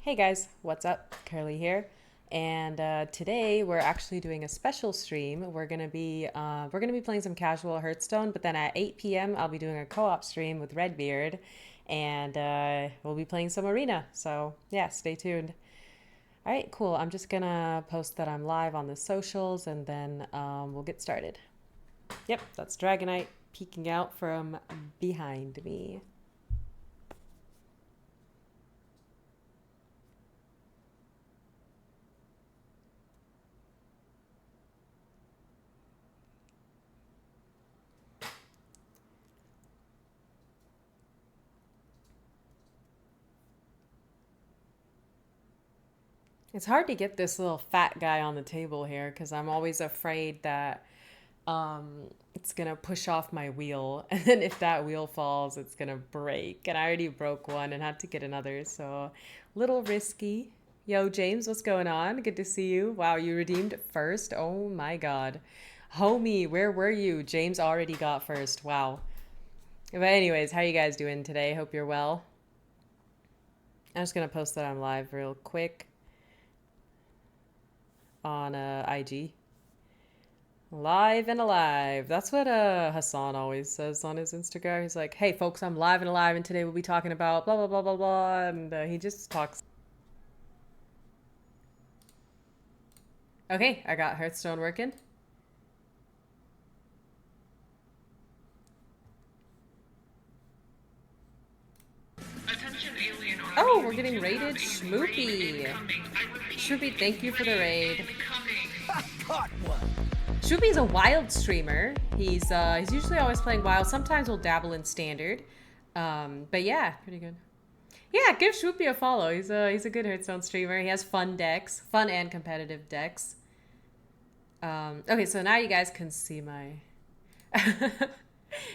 Hey guys, what's up? Curly here, and today we're actually doing a special stream. We're gonna be playing some casual Hearthstone, but then at 8 p.m. I'll be doing a co-op stream with Redbeard, and we'll be playing some Arena. So yeah, stay tuned. All right, cool. I'm just gonna post that I'm live on the socials, and then we'll get started. Yep, that's Dragonite peeking out from behind me. It's hard to get this little fat guy on the table here because I'm always afraid that it's gonna push off my wheel, and then if that wheel falls, it's gonna break. And I already broke one and had to get another, so little risky. Yo, James, what's going on? Good to see you. Wow, you redeemed first. Oh my God, homie, where were you? James already got first. Wow. But anyways, how you guys doing today? Hope you're well. I'm just gonna post that I'm live real quick on IG. Live and alive. That's what Hassan always says on his Instagram. He's like, "Hey folks, I'm live and alive, and today we'll be talking about blah blah blah blah blah." And he just talks. Okay, I got Hearthstone working. Attention alien Oh, army, we're we getting do have raided. a raid Schmoopy. incoming. I repeat, Schmoopy, thank you for the raid raid. incoming. Caught one. Schmoopy's a wild streamer. He's usually always playing wild. Sometimes we'll dabble in standard. But yeah, pretty good. Yeah, give Schmoopy a follow. He's a good Hearthstone streamer. He has fun decks, fun and competitive decks. Okay, so now you guys can see my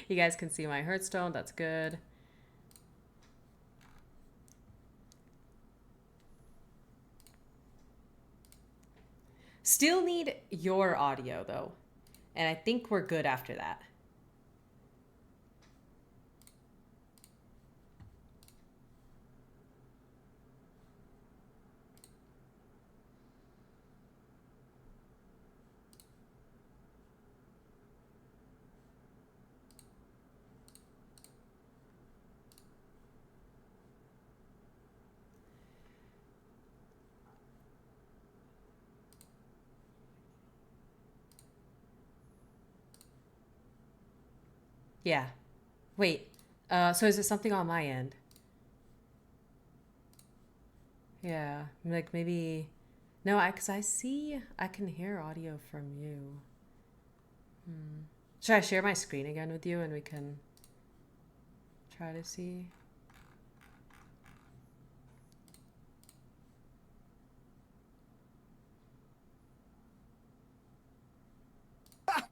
you guys can see my Hearthstone. That's good. Still need your audio though. And I think we're good after that. Yeah. Wait. So is it something on my end? Yeah. Like maybe no, cuz I see I can hear audio from you. Should I share my screen again with you and we can try to see?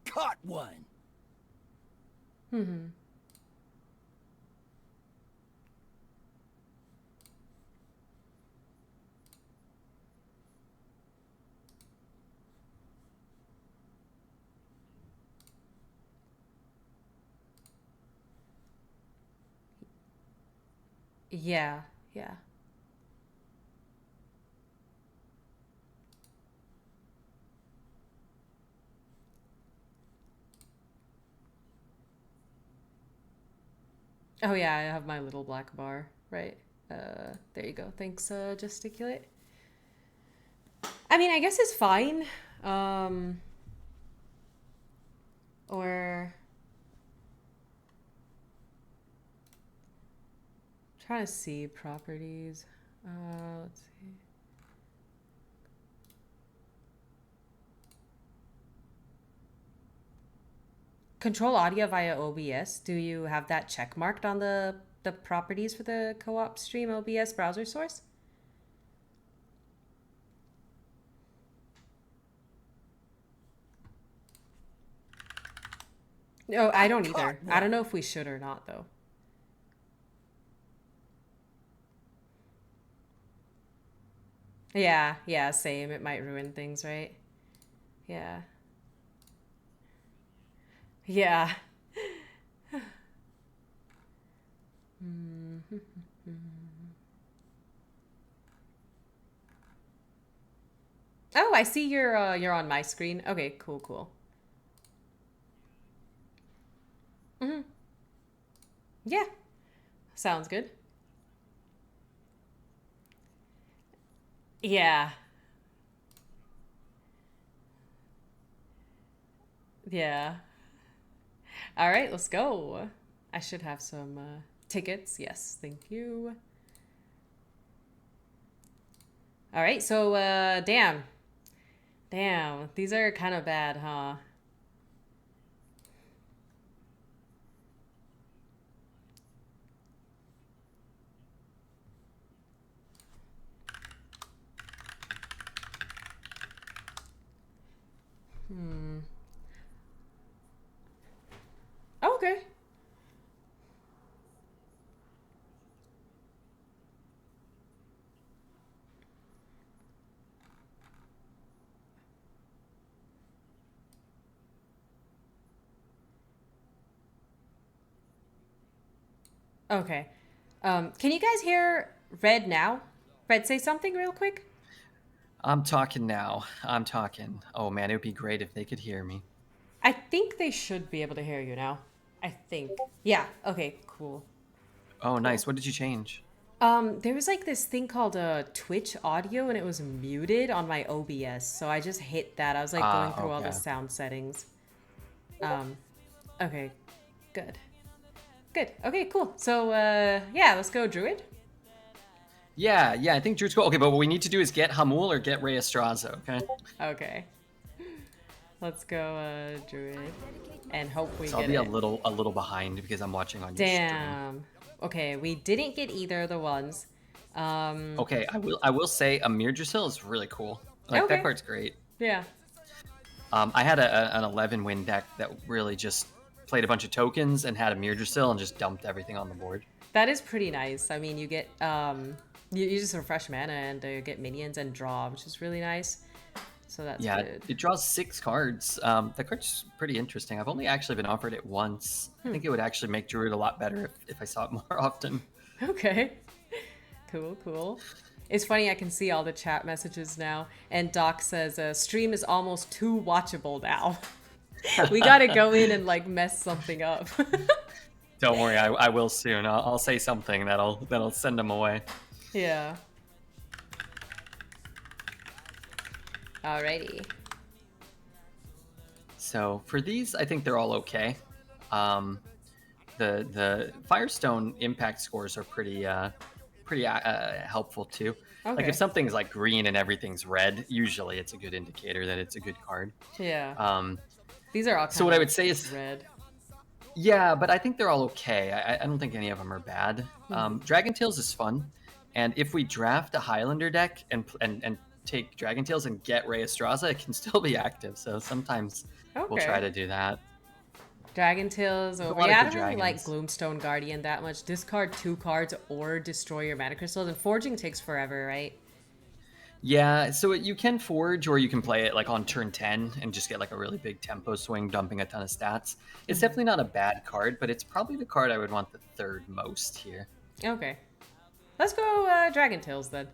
Caught one. Mhm. Yeah. Yeah. Oh yeah, I have my little black bar, right? There you go. Thanks, gesticulate. I mean, I guess it's fine. Um, or trying to see properties. Let's see. Control audio via OBS. Do you have that check marked on the properties for the co-op stream OBS browser source? No, I don't Caught either. I don't one. know if we should or not though. Yeah, yeah, same. It might ruin things, right? Yeah. Yeah. Oh, I see you're on my screen. Okay, cool, cool. Hmm. Yeah, sounds good. Yeah, yeah. All right, let's go. I should have some tickets. Yes, thank you. All right, so damn, damn, these are kind of bad, huh? Hmm. Okay. Okay. Can you guys hear Red now? Red, say something real quick. I'm talking now. I'm talking. Oh man, it would be great if they could hear me. I think they should be able to hear you now. I think. Yeah. Okay. Cool. Oh, Cool. nice. What did you change? There was like this thing called Twitch audio, and it was muted on my OBS. So I just hit that. I was like going Ah, through all the okay. sound settings. Um, okay. Good. Good. Okay. Cool. So yeah, let's go, Druid. Yeah, I think Drew's cool. Okay, but what we need to do is get Hamul or get Rey Estraza, okay? Okay. Let's go, Druid, and hope we So I'll get be a it. little behind because I'm watching on your stream. Damn. Okay, we didn't get either of the ones. Um, Okay, I will say Amir Drasil is really cool. Like that okay. card's great. Yeah. I had an 11 win deck that really just played a bunch of tokens and had Amir Drasil and just dumped everything on the board. That is pretty nice. I mean, you get you just refresh mana and get minions and draw, which is really nice. So that's Yeah, good. it draws 6 cards. The card's pretty interesting. I've only actually been offered it once. I think it would actually make Druid a lot better if I saw it more often. Okay. Cool, cool. It's funny, I can see all the chat messages now. And Doc says, stream is almost too watchable now. We gotta go in and like mess something up. Don't worry, I will soon. I'll say something that'll send them away. Yeah. Alrighty. So for these, I think they're all okay. The Firestone impact scores are pretty helpful too. Like Okay. if something's like green and everything's red, usually it's a good indicator that it's a good card. Yeah. Um, These are all so kind what I of would say is, red. yeah, but I think they're all okay. I don't think any of them are bad. Dragon Tales is fun, and if we draft a Highlander deck and take Dragon Tales and get Rey Estraza, it can still be active. So sometimes we'll try Okay. to do that. Dragon Tales There's a over. lot of Yeah, I good don't really like dragons. Gloomstone Guardian that much. Discard 2 cards or destroy your mana crystals. And forging takes forever, right? Yeah, so you can forge or you can play it like on turn 10 and just get like a really big tempo swing, dumping a ton of stats. It's definitely not a bad card, but it's probably the card I would want the third most here. Okay. Let's go Dragon Tales then.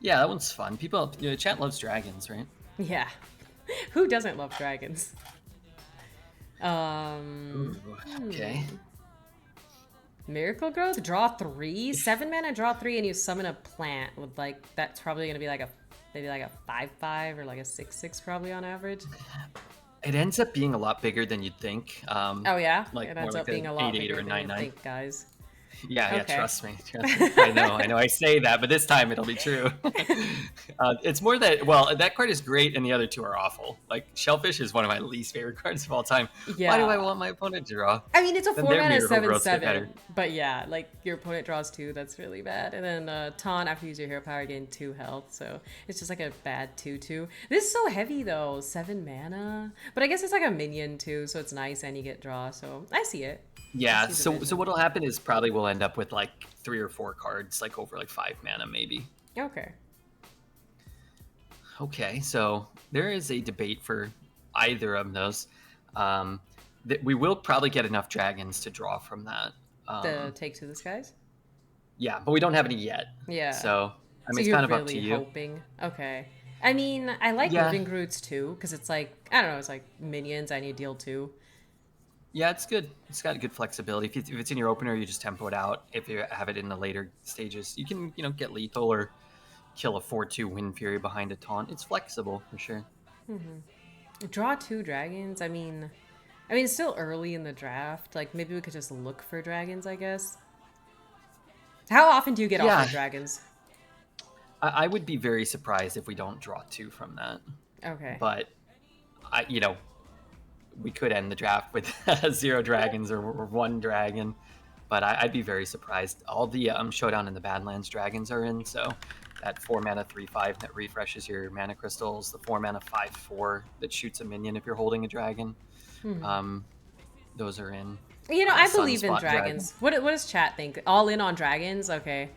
Yeah, that one's fun. People, chat loves dragons, right? Yeah. Who doesn't love dragons? Um, Ooh, okay. Miracle Growth, draw 3, 7 mana, draw 3, and you summon a plant with like that's probably gonna be like a maybe like a 5/5 or like a 6/6 probably on average. It ends up being a lot bigger than you'd think. Oh yeah, Like it more ends like up being an a lot 8/8 bigger or a than you 9/9. think, guys. Yeah, Okay. trust me. I know. I say that, but this time it'll be true. It's more that, well, that card is great and the other two are awful. Like, Shellfish is one of my least favorite cards of all time. Yeah. Why do I want my opponent to draw? I mean, it's a Then 4 their mana Miracle Growths get 7/7, better. but yeah, like your opponent draws 2, that's really bad. And then Taunt after you use your hero power gain 2 health, so it's just like a bad 2/2. This is so heavy though, 7 mana. But I guess it's like a minion too, so it's nice and you get draw. So I see it. Yeah, see the so vision. what'll happen is probably we'll end up with like 3 or 4 cards, like over like 5 mana maybe. Okay. Okay, so there is a debate for either of those. That we will probably get enough dragons to draw from that. The take to the skies? Yeah, but we don't have any yet. Yeah. So I So mean, it's you're kind of up really to you. hoping. Okay. I mean, I like Yeah, Living Roots too, because it's like, I don't know, it's like minions, I need deal two. yeah, it's good. It's got good flexibility. If it's in your opener, you just tempo it out. If you have it in the later stages, you can get lethal or kill a 4-2 Wind Fury behind a taunt. It's flexible for sure. Draw two dragons, I mean, it's still early in the draft. Like, maybe we could just look for dragons, I guess. How often do you get Yeah, offered dragons? I would be very surprised if we don't draw two from that. Okay. But we could end the draft with 0 dragons or 1 dragon. But I'd be very surprised. All the Showdown in the Badlands dragons are in, so that 4 mana 3/5 that refreshes your mana crystals, the 4 mana 5/4 that shoots a minion if you're holding a dragon. Um, those are in. I believe in Sunspot dragon. dragons. What does chat think? All in on dragons? Okay.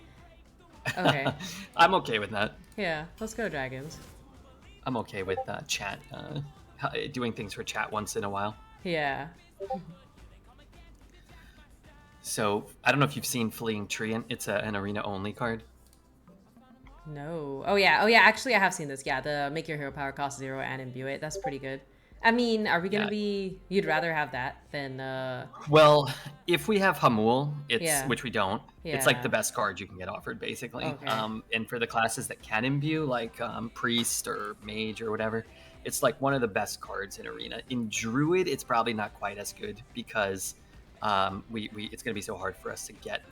Okay. I'm okay with that. Yeah, let's go dragons. I'm okay with chat doing things for chat once in a while. Yeah. So I don't know if you've seen Fleeing Treant. It's an arena only card. No. Oh yeah. Oh yeah. Actually, I have seen this. Yeah, the make your hero power cost 0 and imbue it. That's pretty good. I mean, are we gonna Yeah. be? You'd rather have that than Well, if we have Hamul, Yeah. which we don't. It's like Yeah. the best card you can get offered, basically. Okay. And for the classes that can imbue, like Priest or Mage or whatever, it's like one of the best cards in Arena. In Druid, it's probably not quite as good because we it's going to be so hard for us to get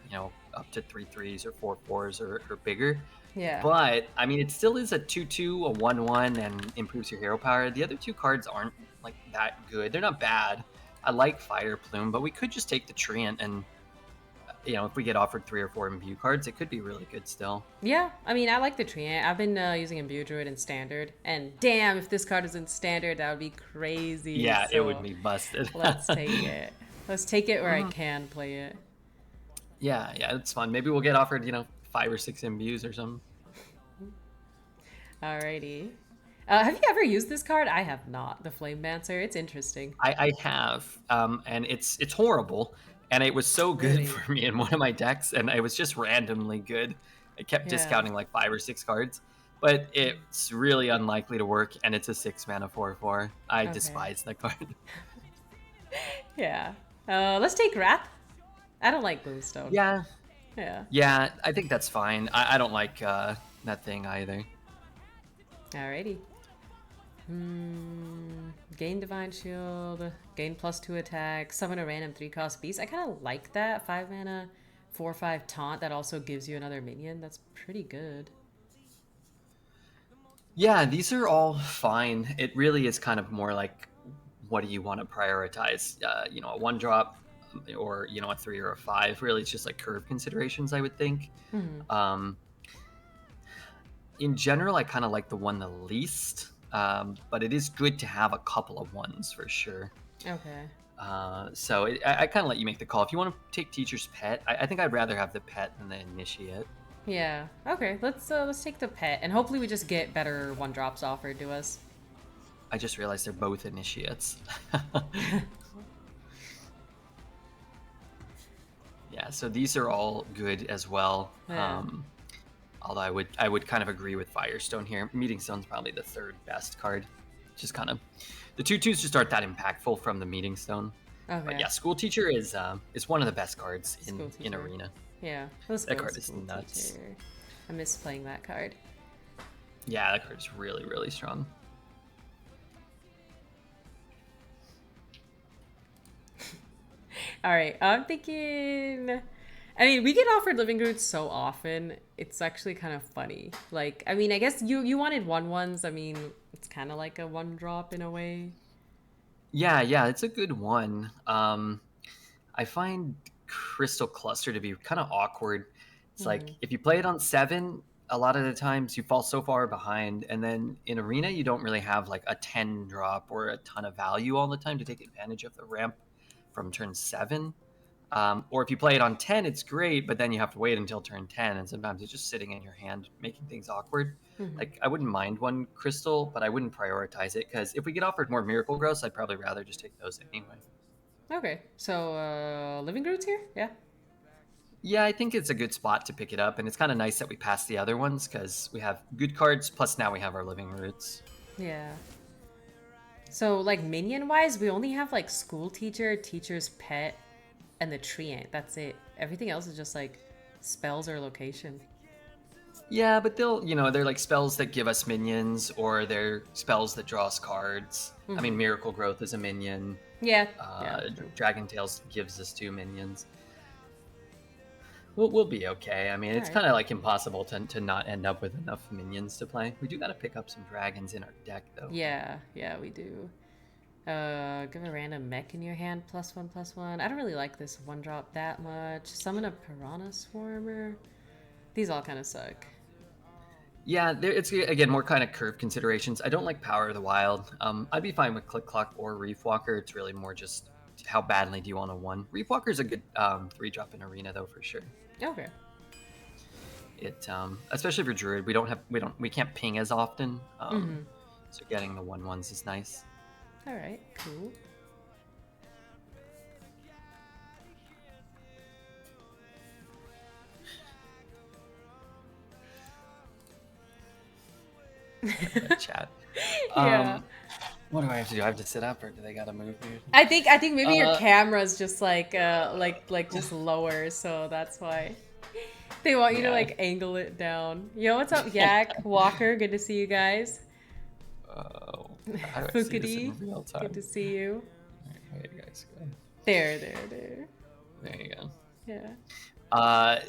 up to 3/3s or 4/4s or bigger. Yeah. But I mean, it still is a 2/2, a 1/1, and improves your hero power. The other two cards aren't like that good. They're not bad. I like Fire Plume, but we could just take the Treant and if we get offered 3 or 4 imbue cards, it could be really good still. Yeah, I mean, I like the Treant. I've been using Imbue Druid in Standard, and damn, if this card is in Standard, that would be crazy. Yeah, it would So be busted. let's take it. Let's take it where I can play it. Yeah, it's fun. Maybe we'll get offered 5 or 6 imbues or something. Alrighty. Have you ever used this card? I have not. The Flame Dancer. It's interesting. I have, and it's horrible, and it was so good Really? for me in one of my decks, and it was just randomly good. I kept Yeah. discounting like 5 or 6 cards, but it's really unlikely to work, and it's a 6 mana 4/4. I Okay. despise that card. Yeah. Let's take Wrath. I don't like Moonstone. Yeah, Yeah. I think that's fine. I don't like that thing either. Alrighty. Gain Divine Shield, gain +2 attack, summon a random 3-cost beast. I kind of like that. 5 mana, 4/5 taunt that also gives you another minion. That's pretty good. Yeah, these are all fine. It really is kind of more like, what do you want to prioritize? A 1-drop or a 3 or a 5. Really, it's just like curve considerations, I would think. In general, I kind of like the one the least, but it is good to have a couple of ones for sure. Okay. So I kind of let you make the call. If you want to take Teacher's Pet, I think I'd rather have the pet than the Initiate. Yeah. Okay. Let's take the pet, and hopefully we just get better 1-drops offered to us. I just realized they're both Initiates. Yeah, so these are all good as well. Yeah. Although I would kind of agree with Firestone here. Meeting Stone's probably the 3rd best card. Just kind of the 2/2s just aren't that impactful from the Meeting Stone. Okay. But yeah, School Teacher is one of the best cards School in Teacher. Arena. Yeah. Let's That go card is School nuts. Teacher. I miss playing that card. Yeah, that card is really, really strong. All right. I'm thinking. I mean, we get offered Living Roots so often. It's actually kind of funny. Like, I mean, I guess you wanted 1/1s. I mean, it's kind of like a 1-drop in a way. Yeah, it's a good one. I find Crystal Cluster to be kind of awkward. It's like if you play it on 7, a lot of the times you fall so far behind, and then in Arena you don't really have like a 10 drop or a ton of value all the time to take advantage of the ramp from turn 7. Or if you play it on 10, it's great, but then you have to wait until turn 10, and sometimes it's just sitting in your hand, making things awkward. Like, I wouldn't mind one Crystal, but I wouldn't prioritize it, because if we get offered more Miracle Growths, I'd probably rather just take those anyway. Okay. So, Living Roots here? Yeah. Yeah, I think it's a good spot to pick it up, and it's kind of nice that we passed the other ones because we have good cards. Plus, now we have our living roots. Yeah. So like minion wise, we only have like school teacher, teacher's pet, and the treant. That's it. Everything else is just like spells or location. Yeah, but they're like spells that give us minions, or they're spells that draw us cards. I mean, Miracle Growth is a minion. Yeah. Yeah. True. Dragon Tales gives us 2 minions. We'll be okay. I mean, it's Alright. kind of like impossible to not end up with enough minions to play. We do got to pick up some dragons in our deck, though. Yeah. Yeah, we do. Give a random mech in your hand, +1/+1. I don't really like this 1-drop that much. Summon a Piranha Swarmer. These all kind of suck. Yeah, it's again more kind of curve considerations. I don't like Power of the Wild. I'd be fine with Click Clock or Reef Walker. It's really more just how badly do you want to one. Reef Walker's a good 3-drop in Arena though for sure. Okay. It especially for Druid, we can't ping as often. So getting the 1/1s is nice. All right. Cool. Chat. Yeah. What do I have to do? I have to sit up, or do they gotta move me? I think maybe your camera's just like just lower, so that's why they want you to like angle it down. Yo, what's up, Yak? Walker, good to see you guys. Oh, how do I see this in Fukadi, real time? good to see you. Wait, guys, go. There. There you go. Yeah.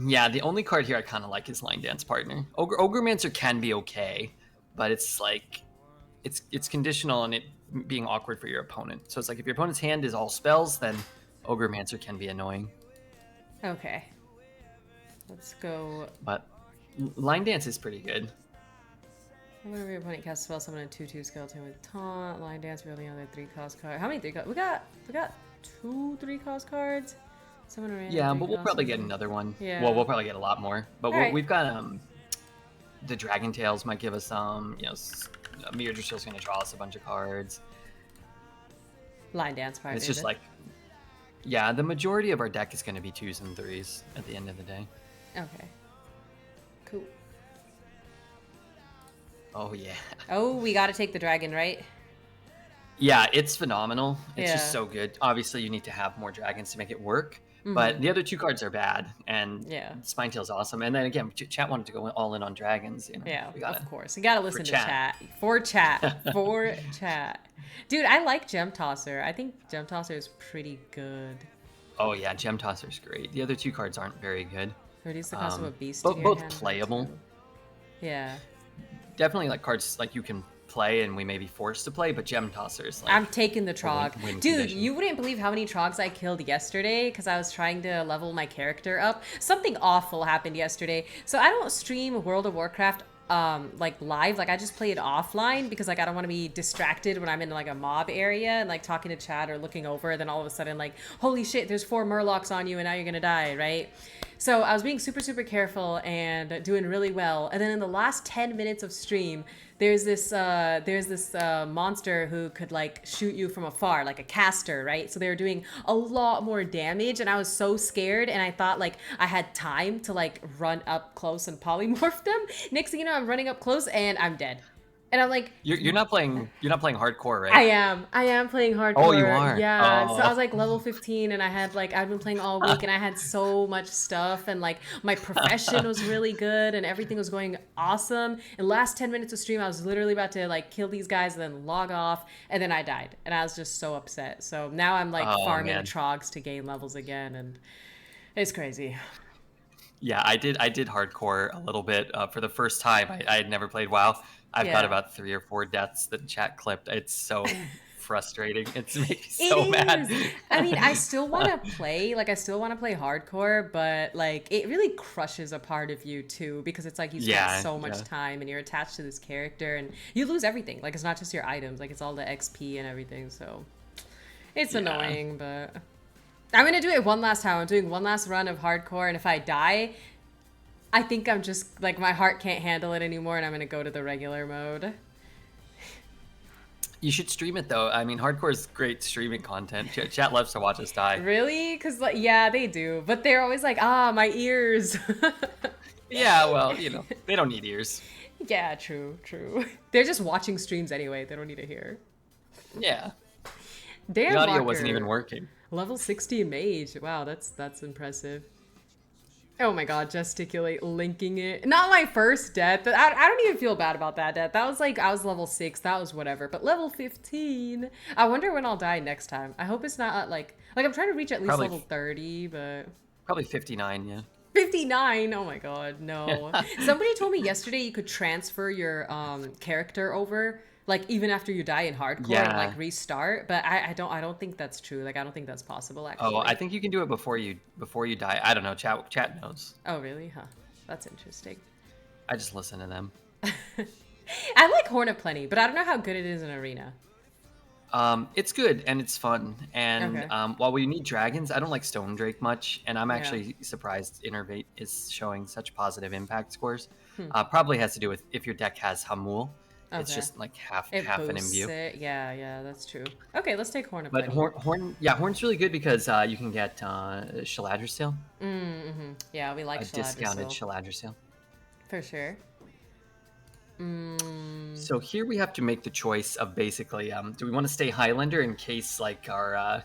Yeah, the only card here I kind of like is Line Dance Partner. Ogremancer can be okay, but it's like it's conditional on it being awkward for your opponent. So it's like if your opponent's hand is all spells, then Ogremancer can be annoying. Okay. Let's go. But Line Dance is pretty good. Whenever your opponent casts a spell, summon a 2/2 skeleton with taunt. Line dance, really another 3-cost card. How many 3-cost? We got 2 3-cost cards. Summon a random Yeah, but we'll 3-cost probably get one. another one. Yeah. Well, we'll probably get a lot more. But Alright. we've got the Dragon Tails might give us Meadrisel's going to draw us a bunch of cards. Line dance part. It's just like, yeah, the majority of our deck is going to be 2s and 3s at the end of the day. Okay. Cool. Oh yeah. Oh, we got to take the dragon, right? Yeah, it's phenomenal. It's Yeah. just so good. Obviously, you need to have more dragons to make it work. But the other 2 cards are bad, and Yeah. Spinetail's awesome. And then again, chat wanted to go all in on dragons. Yeah, we gotta, of course. You gotta listen to chat. chat. For chat. For chat. Dude, I like Gem Tosser. I think Gem Tosser is pretty good. Oh yeah, Gem Tosser's great. The other 2 cards aren't very good. Reduce the cost of a beast. But to your both hand. playable. Yeah. Definitely like cards like you can play and we may be forced to play, but Gem Tossers like I'm taking the Trog. win Dude, condition. you wouldn't believe how many Trogs I killed yesterday because I was trying to level my character up. Something awful happened yesterday. So I don't stream World of Warcraft like live. Like I just play it offline because like I don't want to be distracted when I'm in like a mob area and like talking to chat or looking over, then all of a sudden like, holy shit, there's 4 Murlocs on you and now you're gonna die, right? So I was being super careful and doing really well. And then in the last 10 minutes of stream, there's this monster who could like shoot you from afar, like a caster, right? So they were doing a lot more damage, and I was so scared, and I thought like I had time to like run up close and polymorph them. Next thing you know, I'm running up close and I'm dead. And I'm like, You're not playing hardcore, right? I am playing hardcore. Oh, you are? Yeah. Oh. So I was like level 15 and I'd been playing all week and I had so much stuff and like my profession was really good and everything was going awesome. And last 10 minutes of stream, I was literally about to like kill these guys and then log off, and then I died. And I was just so upset. So now I'm like farming man. trogs to gain levels again, and it's crazy. Yeah, I did hardcore a little bit for the first time. I had never played WoW. I've got about 3 or 4 deaths that chat clipped. It's so frustrating. It's making me so mad. I mean, I still want to play. Like, I still want to play hardcore, but like, it really crushes a part of you too, because it's like you spend so much time and you're attached to this character, and you lose everything. Like, it's not just your items. Like, it's all the XP and everything. So it's annoying, but I'm gonna do it one last time. I'm doing one last run of hardcore, and if I die, I think I'm just, like, my heart can't handle it anymore, and I'm going to go to the regular mode. You should stream it though. I mean, hardcore is great streaming content. Chat loves to watch us die. Really? Because, like, yeah, they do. But they're always like, ah, my ears. Yeah, well, they don't need ears. Yeah, true, true. They're just watching streams anyway. They don't need to hear. Yeah, Dan the audio Walker, wasn't even working. level 60 mage. Wow, that's impressive. Oh my god, gesticulate, linking it. Not my first death. I don't even feel bad about that death. That was like, I was level 6. That was whatever. But level 15. I wonder when I'll die next time. I hope it's not at like I'm trying to reach at least Probably level 30, but... Probably 59, yeah. 59? Oh my god, no. Somebody told me yesterday you could transfer your character over, like even after you die in hardcore and like restart, but I don't think that's true. Like I don't think that's possible actually. Oh, I think you can do it before you die. I don't know. Chat knows. Oh really? Huh. That's interesting. I just listen to them. I like Horn of Plenty, but I don't know how good it is in Arena. It's good and it's fun. And Okay. while we need dragons, I don't like Stone Drake much, and I'm actually surprised Innervate is showing such positive impact scores. Probably has to do with if your deck has Hamul. It's Okay. just like half It an boosts imbue. it. Yeah, that's true. Okay, let's take Horn of But Plenty. Horn's really good because you can get Shaladra Mm-hmm. Yeah, we like a discounted Shaladra Shaladra. for sure. So here we have to make the choice of basically, do we want to stay Highlander in case like our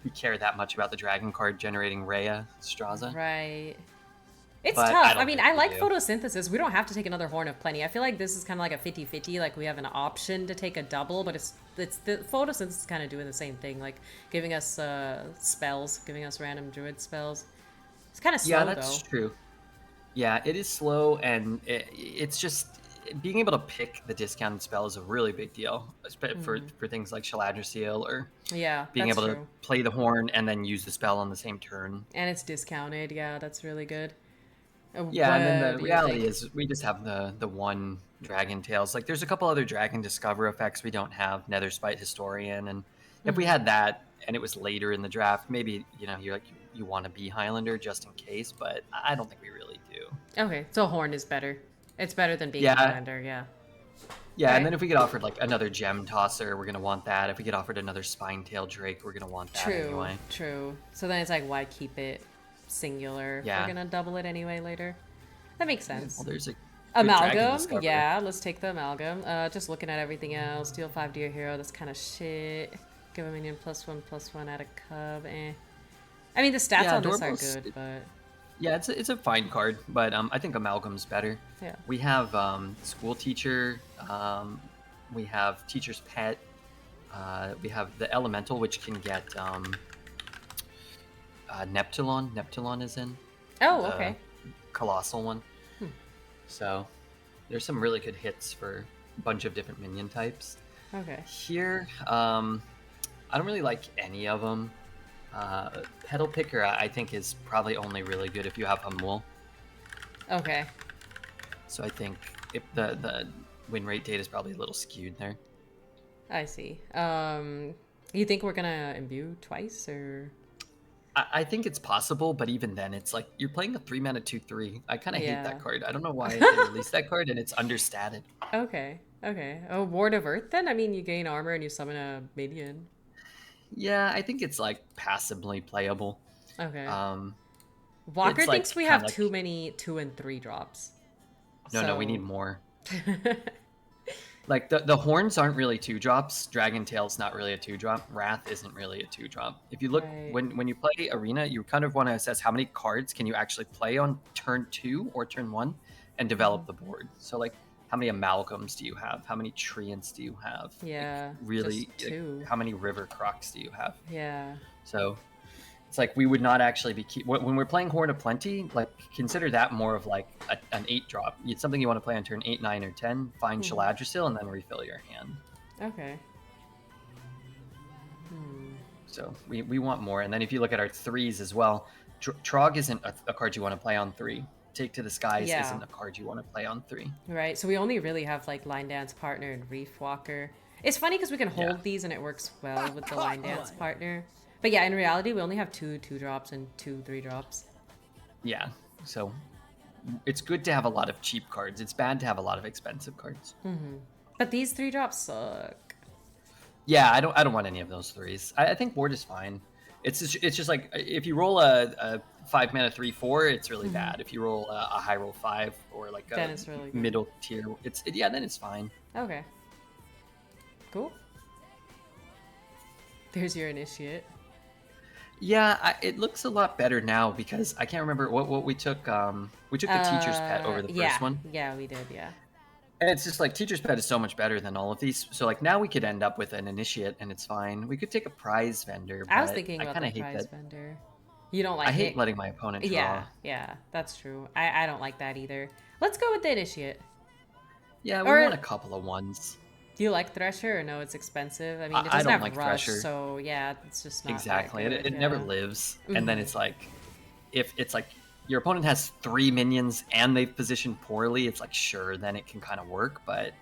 we care that much about the dragon card generating Rhea Straza? Right. It's But tough. don't I mean, think I we like do. photosynthesis. We don't have to take another Horn of Plenty. I feel like this is kind of like a 50-50. Like we have an option to take a double, but it's the photosynthesis is kind of doing the same thing, like giving us spells, giving us random druid spells. It's kind of slow Yeah, that's though. true. Yeah, it is slow, and it's just being able to pick the discounted spell is a really big deal for things like Shaladra or Yeah, being that's able to true. play the horn and then use the spell on the same turn. And it's discounted. Yeah, that's really good. Yeah, and then What the do you reality think? is we just have the one Dragon Tails. Like there's a couple other Dragon Discover effects we don't have, Nether Spite Historian, and if we had that and it was later in the draft, maybe you want to be Highlander just in case, but I don't think we really do. Okay, so Horn is better. It's better than being a Yeah, Highlander. Yeah. yeah, All and right. then if we get offered like another Gem Tosser, we're gonna want that. If we get offered another Spine Tail Drake, we're gonna want that True. anyway. True. So then it's like, why keep it singular? If Yeah. we're gonna double it anyway later. That makes sense. Well, there's a good Dragon Amalgam, Discover. yeah, let's take the amalgam. Just looking at everything else. Deal 5 Deer Hero, that's kind of shit. Give a minion +1/+1 at a cub, eh. I mean, the stats Yeah, on this are Dormouse- good, but Yeah, it's a fine card, but I think Amalgam's better. yeah. We have School Teacher, we have Teacher's Pet, we have the Elemental, which can get Neptulon. Neptulon is in Oh, the okay. Colossal one. So there's some really good hits for a bunch of different minion types. Okay. Here, I don't really like any of them. Petal Picker, I think, is probably only really good if you have Hamul. Okay. So I think if the win rate data is probably a little skewed there. I see. You think we're gonna imbue twice, or? I think it's possible, but even then, it's like you're playing a 3-mana 2/3. I kind of hate Yeah. that card. I don't know why they released that card, and it's understated. Okay. Okay. Oh, Ward of Earth then? I mean, you gain armor and you summon a minion. Yeah, I think it's like passively playable. Okay. Um, Walker it's, like, thinks we kinda have like- too many 2 and 3 drops. no, we need more. Like the horns aren't really 2-drops. Dragon Tail's not really a 2-drop. Wrath isn't really a 2-drop. If you look Right. when you play Arena, you kind of want to assess how many cards can you actually play on turn 2 or turn 1, and develop the board. So like, how many Amalgams do you have? How many Treants do you have? Yeah. Really, just 2. how many River Crocs do you have? Yeah. So it's like we would not actually be when we're playing Horn of Plenty. Like consider that more of like an 8-drop. It's something you want to play on turn 8, 9, or 10. Find Shaladra and then refill your hand. Okay. So we want more. And then if you look at our 3s as well, Trog isn't a card you want to play on 3. Take to the Skies Yeah. isn't a card you want to play on 3. Right. So we only really have like Line Dance Partner and Reef Walker. It's funny because we can hold Yeah. these and it works well with the Line Dance Partner. But yeah, in reality, we only have 2 2-drops and 2 3-drops. Yeah. So it's good to have a lot of cheap cards. It's bad to have a lot of expensive cards. But these 3-drops suck. Yeah, I don't want any of those threes. I think ward is fine. It's just like if you roll a 5 mana 3/4, it's really Mhm. bad. If you roll a high roll 5 or like Then a it's really good. middle tier, yeah, then it's fine. Okay. Cool. There's your initiate. Yeah, it looks a lot better now because I can't remember what we took. We took the teacher's pet over the Yeah. first one, Yeah, we did, yeah. and it's just like teacher's pet is so much better than all of these. So like now we could end up with an initiate, and it's fine. We could take a prize vendor, I was but thinking I about kind the of hate prize that. vendor. You don't I like hate it? letting my opponent Yeah, draw. yeah, that's true. I don't like that either. Let's go with the initiate. Yeah, we want Or a couple of ones. do you like Thresher or no? It's expensive. I mean, it I doesn't don't have like rush, Thresher. so yeah, it's just not that Exactly. good. It never Yeah. lives. And then Mhm. it's like, if it's like your opponent has 3 minions and they've positioned poorly, it's like, sure, then it can kind of work, but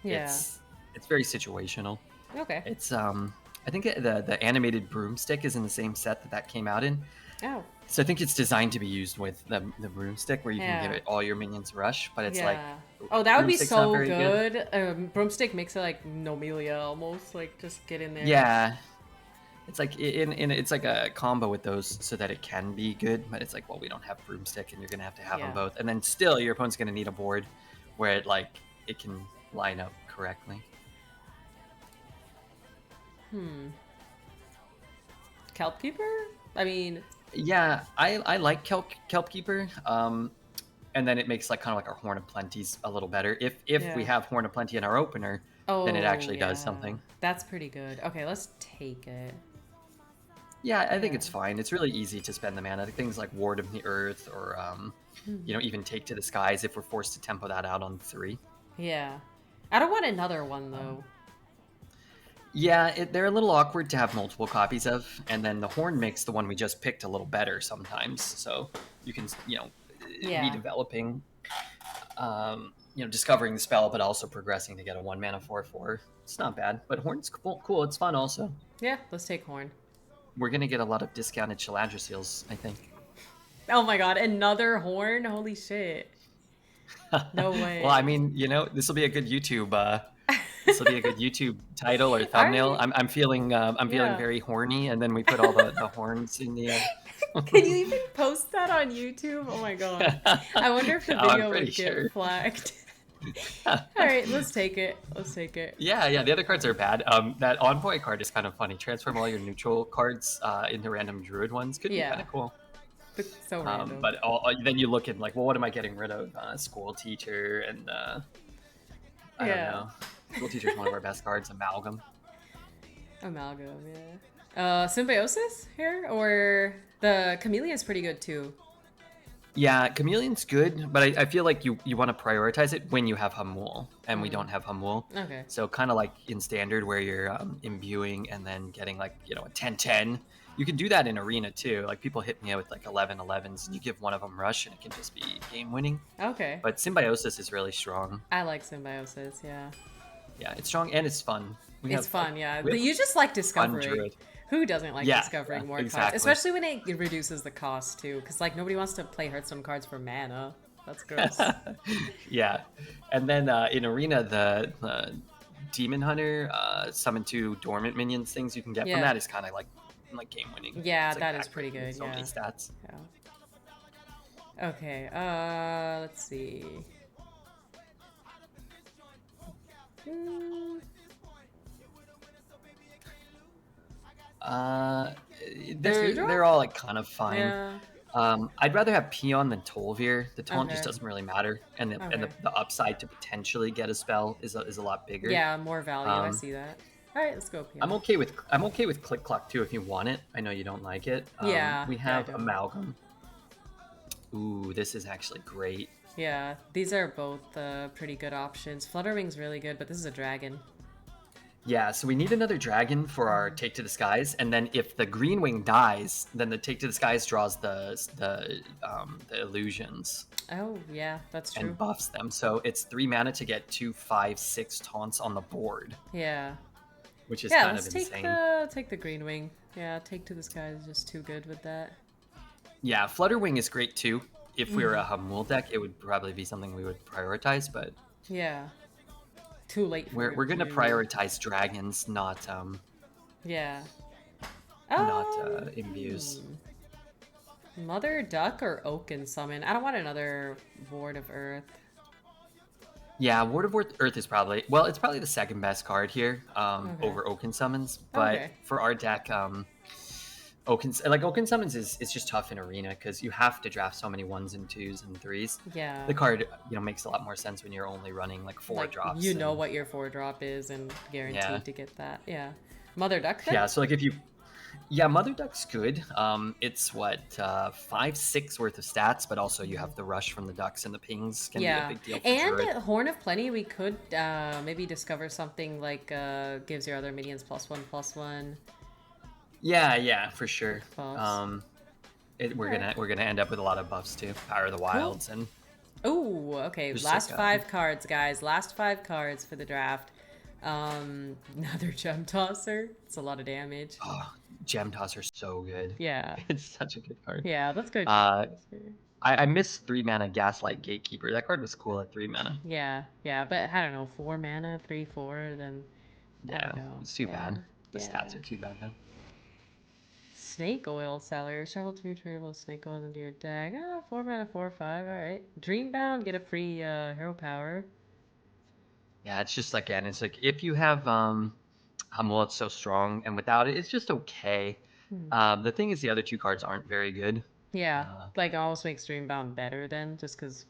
Yeah. it's very situational. Okay. It's I think the animated broomstick is in the same set that came out in. Oh. So I think it's designed to be used with the broomstick where you can give Yeah. it all your minions rush, but it's like Yeah. Oh, that would be broomstick's not so very good. good. Broomstick makes it like Nomelia almost. Like just get in there. Yeah. It's like in it's like a combo with those so that it can be good, but it's like, well, we don't have broomstick and you're gonna have to have them Yeah. both, and then still your opponent's gonna need a board where it can line up correctly. Kelp Keeper? I mean, Yeah, I like Kelp Keeper, and then it makes like kind of like our Horn of Plenty's a little better. If we Yeah. have Horn of Plenty in our opener, then it oh actually yeah. does something. That's pretty good. Okay, let's take it. Yeah, I think Yeah. it's fine. It's really easy to spend the mana. Things like Ward of the Earth or even Take to the Skies if we're forced to tempo that out on 3. Yeah. I don't want another one though. Yeah, they're a little awkward to have multiple copies of, and then the horn makes the one we just picked a little better sometimes. So you can, Yeah. be developing, discovering the spell, but also progressing to get a 1 mana 4/4. It's not bad, but horn's cool. It's fun also. Yeah, let's take Horn. We're gonna get a lot of discounted Shaladra seals, I think. Oh my god, another Horn? Holy shit. No way. Well, I mean, this will be a good YouTube. This will be a good YouTube title or thumbnail. Alright. I'm feeling Yeah. very horny, and then we put all the horns in the. Can you even post that on YouTube? Oh my god. I wonder if the Oh, I'm video pretty would sure. get flagged. Alright, let's take it. Let's take it. Yeah. The other cards are bad. That Envoy card is kind of funny. Transform all your neutral cards into random Druid ones. Could be Yeah. kind of cool. It's so random. But then you look at like, well, what am I getting rid of? School teacher and I don't Yeah. know. School teacher's one of our best cards. Amalgam. Amalgam, yeah. Symbiosis here? Or the Chameleon's pretty good too. Yeah, Chameleon's good, but I feel like you want to prioritize it when you have Hamul, and we don't have Hamul. Okay. So kind of like in Standard where you're imbuing and then getting like, a 10/10. You can do that in Arena too. Like people hit me out with like 11/11s, and you give one of them rush and it can just be game winning. Okay. But Symbiosis is really strong. I like Symbiosis, yeah. Yeah, it's strong and it's fun. It's fun, yeah. we have You just like fun discovering. Druid. Who doesn't like Yeah, discovering yeah, more exactly. cards? Especially when it reduces the cost too. Because like nobody wants to play Hearthstone cards for mana. That's gross. Yeah, and then in Arena, the Demon Hunter summon 2 dormant minions things you can get Yeah. from that is kind of like game winning. Yeah, It's like that is pretty backbreaking, good, so many yeah. stats. Yeah. Okay, let's see. Hmm, They're redraw? they're all like kind of fine. yeah. I'd rather have Peon than Tolvir. The taunt just Okay. doesn't really matter, and Okay. the upside to potentially get a spell is a lot bigger. Yeah, more value. I Um, see that. All right, let's go. Peon. I'm okay with Click Clock too if you want it. I know you don't like it. Yeah, we yeah, I have don't. Amalgam. Ooh, this is actually great. Yeah, these are both pretty good options. Flutterwing's really good, but this is a dragon. Yeah, so we need another dragon for our Take to the Skies, and then if the Green Wing dies, then the Take to the Skies draws the illusions Oh, yeah, that's true. and buffs them. So it's 3 mana to get 2, 5, 6 taunts on the board, Yeah. which is Yeah, kind let's of take insane. take the green wing. Yeah, take to the sky is just too good with that. Yeah, Flutterwing is great too. If we were a Hamul deck, it would probably be something we would prioritize, but Yeah. too late for We're him gonna to. prioritize dragons, not Yeah. not Um, imbues. Mother Duck or Oaken Summon? I don't want another Ward of Earth. Yeah, Ward of Earth is probably it's probably the second best card here Okay. over Oaken Summons. But Okay. for our deck, Oaken Summons is it's just tough in Arena because you have to draft so many 1s and 2s and 3s. Yeah. The card makes a lot more sense when you're only running like 4 Like, drops. you know what your 4-drop is and guaranteed Yeah. to get that. Yeah. Mother Duck then? Yeah, so like if you yeah, Mother Duck's good. It's 5-6 worth of stats, but also you have the rush from the ducks and the pings can be a big deal for and Druid. Horn of Plenty, we could maybe discover something like gives your other minions +1/+1. Yeah, for sure. Buffs. We're gonna end up with a lot of buffs too. Power of the Wilds and Oh, okay. Just Last like, 5 cards, guys. Last 5 cards for the draft. Another Gem Tosser. It's a lot of damage. Gem Tosser's so good. Yeah. It's such a good card. Yeah, that's good. I miss 3 mana Gaslight Gatekeeper. That card was cool at 3 mana. Yeah, but I don't know, 4 mana, 3/4, then I Yeah, don't know. it's too bad. The Yeah. stats are too bad now. Snake Oil Seller. Shuffle 2 tradable snake oil into your deck. 4 mana, 4/5. Alright. Dreambound, get a free hero power. Yeah, it's just again, it's like if you have it's so strong, and without it, it's just okay. The thing is, the other 2 cards aren't very good. Yeah, like it almost makes Dreambound better then, just because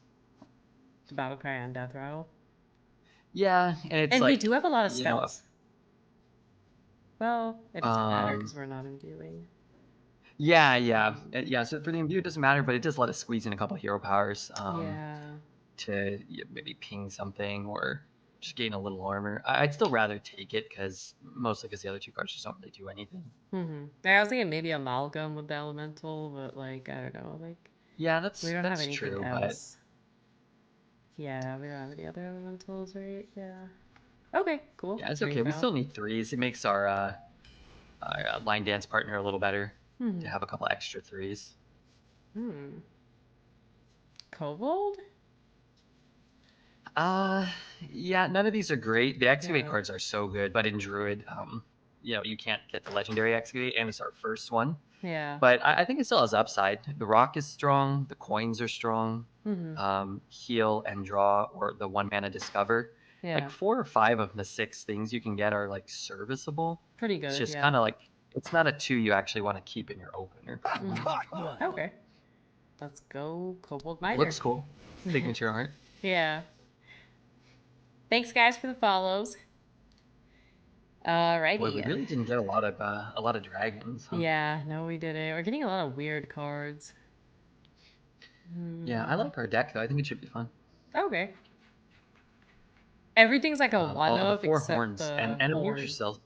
the Battle Cry on Death Rattle. Yeah, and it's And like we do have a lot of you know, spells. Well, it doesn't matter because we're not imbuing. yeah. So for the imbue, it doesn't matter, but it does let us squeeze in a couple hero powers. To maybe ping something or just gain a little armor. I'd still rather take it mostly because the other 2 cards just don't really do anything. I was thinking maybe Amalgam with the Elemental, but like I don't know, like Yeah, we don't have that's anything true, else. Yeah, we don't have any other elementals, right? Yeah. Okay, cool. but yeah, it's okay. We still need 3s. It makes our line dance partner a little better to have a couple extra 3s. Kobold? Yeah, none of these are great. The excavate cards are so good, but in Druid, you can't get the legendary excavate, and it's our first one. Yeah. But I think it still has upside. The rock is strong. The coins are strong. Heal and draw, or the 1 mana discover. Yeah. Like 4 or 5 of the 6 things you can get are like serviceable. Pretty good. It's just yeah. kind of like it's not a 2 you actually want to keep in your opener. Caught one. Okay. Let's go, Kobold Miner. Looks cool. Signature art. Yeah. Thanks, guys, for the follows. Alrighty. Boy, we really didn't get a lot of dragons. Huh? Yeah, no, we didn't. We're getting a lot of weird cards. Yeah, I like our deck though. I think it should be fun. Okay. Everything's like a All one-up the 4 except horns the and a horn. Mortar Cell.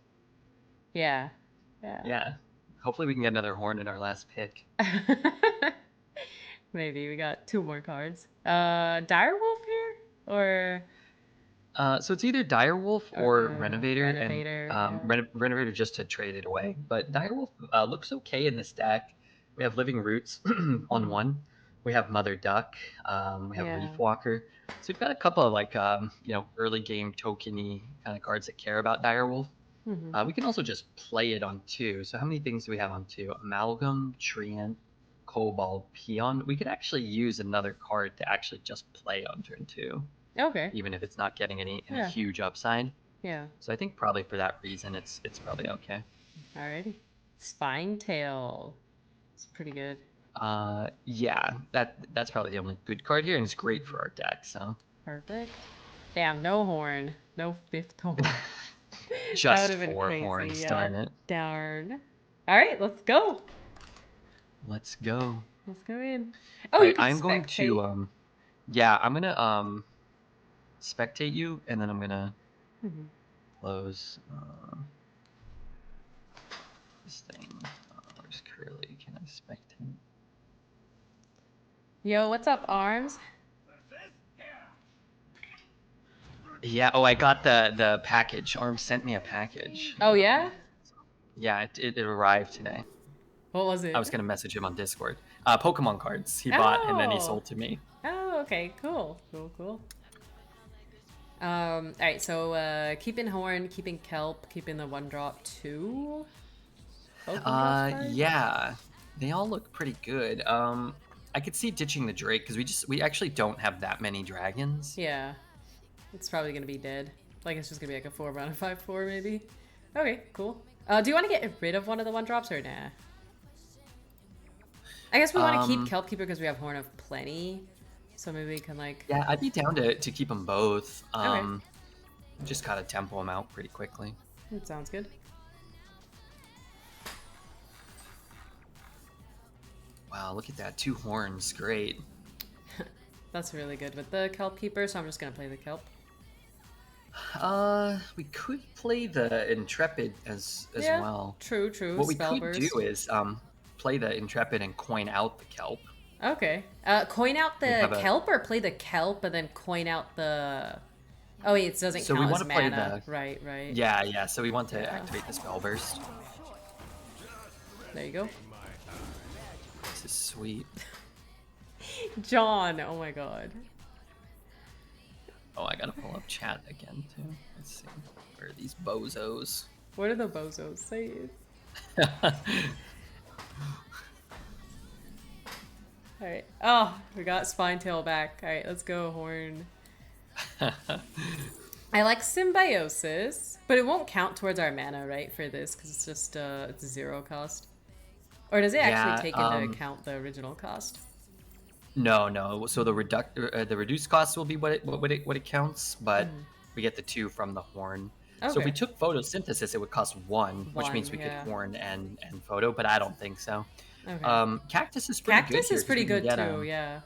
Yeah. Yeah. Hopefully we can get another horn in our last pick. Maybe we got 2 more cards. Direwolf here or So it's either Direwolf or Renovator, Renovator, and Renovator just to trade it away. But Direwolf looks okay in this deck. We have Living Roots on 1. We have Mother Duck. We have Leaf Walker. So we've got a couple of early game tokeny kind of cards that care about Direwolf. We can also just play it on 2. So how many things do we have on 2? Amalgam, Treant, Cobalt, Peon. We could actually use another card to actually just play on turn 2. Okay. Even if it's not getting any huge upside. Yeah. So I think probably for that reason, it's probably okay. Alrighty. Spine Tail. It's pretty good. Yeah, that's probably the only good card here, and it's great for our deck. So Perfect. Damn, no horn, no 5th horn. just that 4 crazy. horns, Yeah. darn it. Darn. All right, let's go. Let's go. Let's go in. Oh, Right, you can I'm going spectate. to yeah, I'm gonna spectate you, and then I'm gonna close this thing. Where's Curly? Can I spectate? Yo, what's up, Arms? Yeah. Oh, I got the package. Arm sent me a package. Oh yeah. Yeah, it arrived today. What was it? I was gonna message him on Discord. Pokemon cards he bought and then he Oh. sold to me. Oh, okay, cool. Alright, so keeping Horn, keeping Kelp, keeping the 1-drop 2. Both 1-drops cards? Yeah, they all look pretty good. I could see ditching the Drake because we actually don't have that many dragons. Yeah. It's probably gonna be dead. Like, it's just gonna be like a 4 mana 5/4 maybe. Okay, cool. Do you want to get rid of one of the 1-drops or nah? I guess we want to keep Kelp Keeper because we have Horn of Plenty. So maybe we can like... Yeah, I'd be down to keep them both. Okay. Just gotta tempo them out pretty quickly. That sounds good. Wow, look at that. 2 horns. Great. That's really good with the Kelp Keeper, so I'm just gonna play the Kelp. We could play the Intrepid as well. True. What we Spell could burst. do is play the Intrepid and coin out the Kelp. Okay. Coin out the Kelp or play the Kelp and then coin out the... Oh wait, it doesn't So count we as want to play mana. the... Right. Yeah, so we want to activate the Spell Burst. There you go. This is sweet. John, oh my god. Oh, I gotta pull up chat again, too. Let's see. Where are these bozos? What are the bozos saying? Alright. Oh, we got Spinetail back. Alright, let's go, Horn. I like Symbiosis, but it won't count towards our mana, right, for this, because it's just, it's 0 cost. Or does it actually take into account the original cost? No. So the reduced cost will be what it counts, but we get the 2 from the Horn. Okay. So if we took photosynthesis, it would cost 1, which means we could Horn and photo, but I don't think so. Okay. Cactus is pretty good. Cactus is pretty good too, yeah.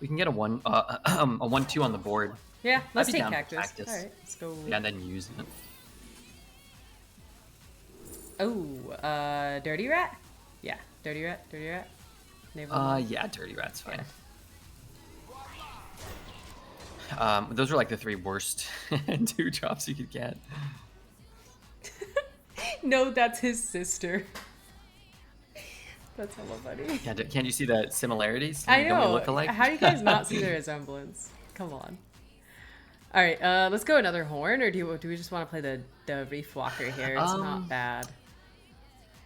We can get a 1/2 on the board. Yeah, let's I'd be take down for Cactus. Alright, let's go. Yeah, and then use it. Oh, Dirty Rat? Yeah, Dirty Rat. Yeah, Dirty Rat's fine. Those are like the 3 worst 2-drops you could get. No, that's his sister. That's hella funny. Yeah, can't you see the similarities? I know. Don't we look alike? How do you guys not see the resemblance? Come on. All right, let's go another Horn, or do we just want to play the Reef Walker here? It's not bad.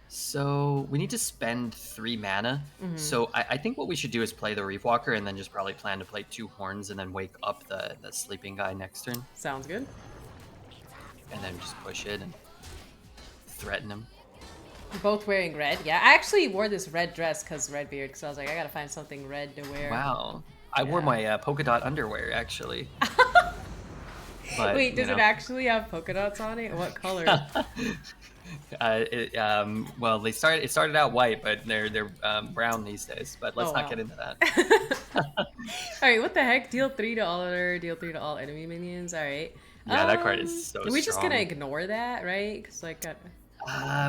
So we need to spend 3 mana. So I think what we should do is play the Reef Walker and then just probably plan to play 2 horns and then wake up the sleeping guy next turn. Sounds good. And then just push it and threaten him. Both wearing red. Yeah, I actually wore this red dress because Redbeard, because I was like, I gotta find something red to wear. Wow. I wore my polka dot underwear, actually. But, wait, does it actually have polka dots on it? What color? Well, it started out white, but they're brown these days. But let's not get into that. All right, what the heck? Deal 3 to all other, deal 3 to all enemy minions. All right. Yeah, that card is so Are we just strong. gonna ignore that, right? Because like,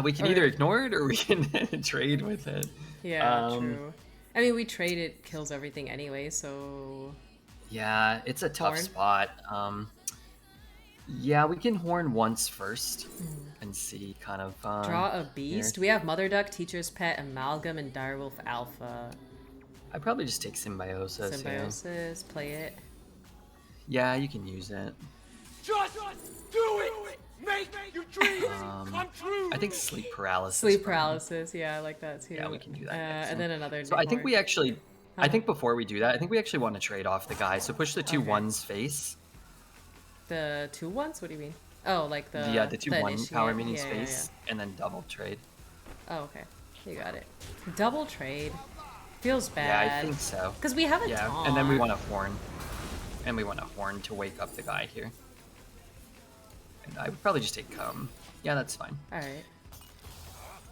we can either ignore it or we can trade with it. Yeah, true. I mean, we trade it kills everything anyway, so. Yeah, it's a tough spot. Yeah, we can horn once first and see kind of. Draw a beast. We have Mother Duck, Teacher's Pet, Amalgam, and Direwolf Alpha. I'd probably just take Symbiosis. Symbiosis, play it. Yeah, you can use it. Just do it! Make your dreams come true! I think Sleep Paralysis. Sleep Paralysis, yeah, I like that too. Yeah, we can do that. And then another. So I think we actually, I think before we do that, I think we actually want to trade off the guy. So push the 2 ones face. The 2 ones? What do you mean? Oh, like the. Yeah, the 2/1 power minions yeah, face, and then double trade. Oh, okay. You got it. Double trade. Feels bad. Yeah, I think so. Because we have a taunt. And then we want a horn. And we want a horn to wake up the guy here. And I would probably just take Yeah, that's fine. Alright.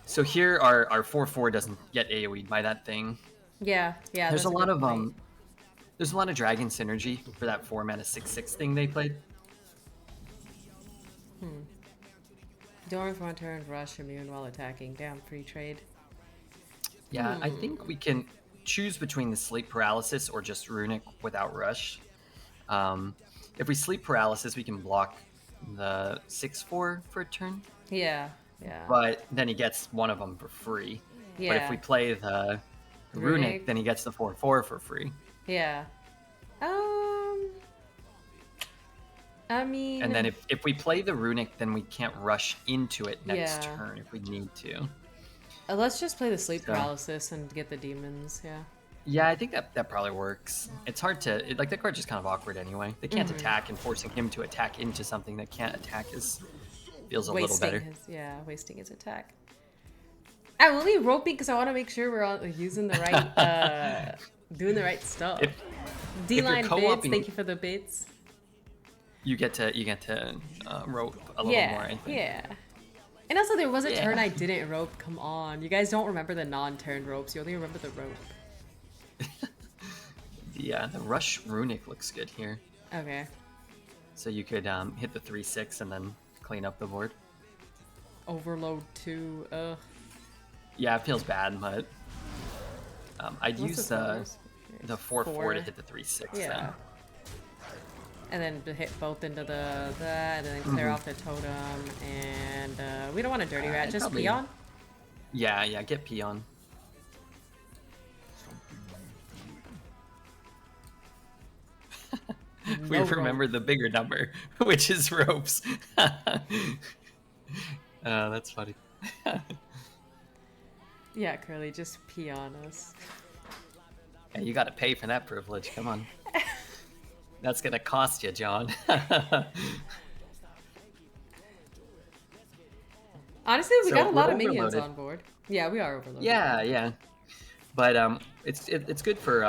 So here our 4/4 doesn't get AoE'd by that thing. Yeah. There's a lot of there's a lot of dragon synergy for that 4 mana 6/6 thing they played. Dorm for 1 turn, rush, immune while attacking. Down, free trade. Yeah, I think we can choose between the sleep paralysis or just runic without rush. If we sleep paralysis, we can block the 6/4 for a turn. Yeah. But then he gets one of them for free. Yeah. But if we play the runic, then he gets the 4/4 for free. Yeah. I mean, And then if we play the runic, then we can't rush into it next yeah. turn if we need to. Let's just play the sleep So- paralysis and get the demons. Yeah. Yeah, I think that probably works. It's hard to like that card's just kind of awkward anyway. They can't attack, and forcing him to attack into something that can't attack feels a little better. Wasting his attack. I'm only roping because I want to make sure we're all using the right, doing the right stuff. D-line bids, thank you for the bids. You get to rope a little more, I think. Yeah. And also, there was a turn I didn't rope. Come on, you guys don't remember the non-turn ropes. You only remember the rope. Yeah, the rush runic looks good here. Okay. So you could hit the 3/6 and then clean up the board. Overload 2. Ugh. Yeah, it feels bad, but I'd What's use the the 4/4 to hit the 3/6. Yeah. Then. And then to hit both into that, and then clear off the totem. And we don't want a dirty rat, just probably- peon. Yeah, get peon. We No remember the bigger number, which is ropes. That's funny. Yeah, Curly, just peon us. Yeah, you got to pay for that privilege. Come on. That's gonna cost you, John. Honestly, we So got a lot we're of minions overloaded. on board. Yeah, we are overloaded. Yeah. But it's good for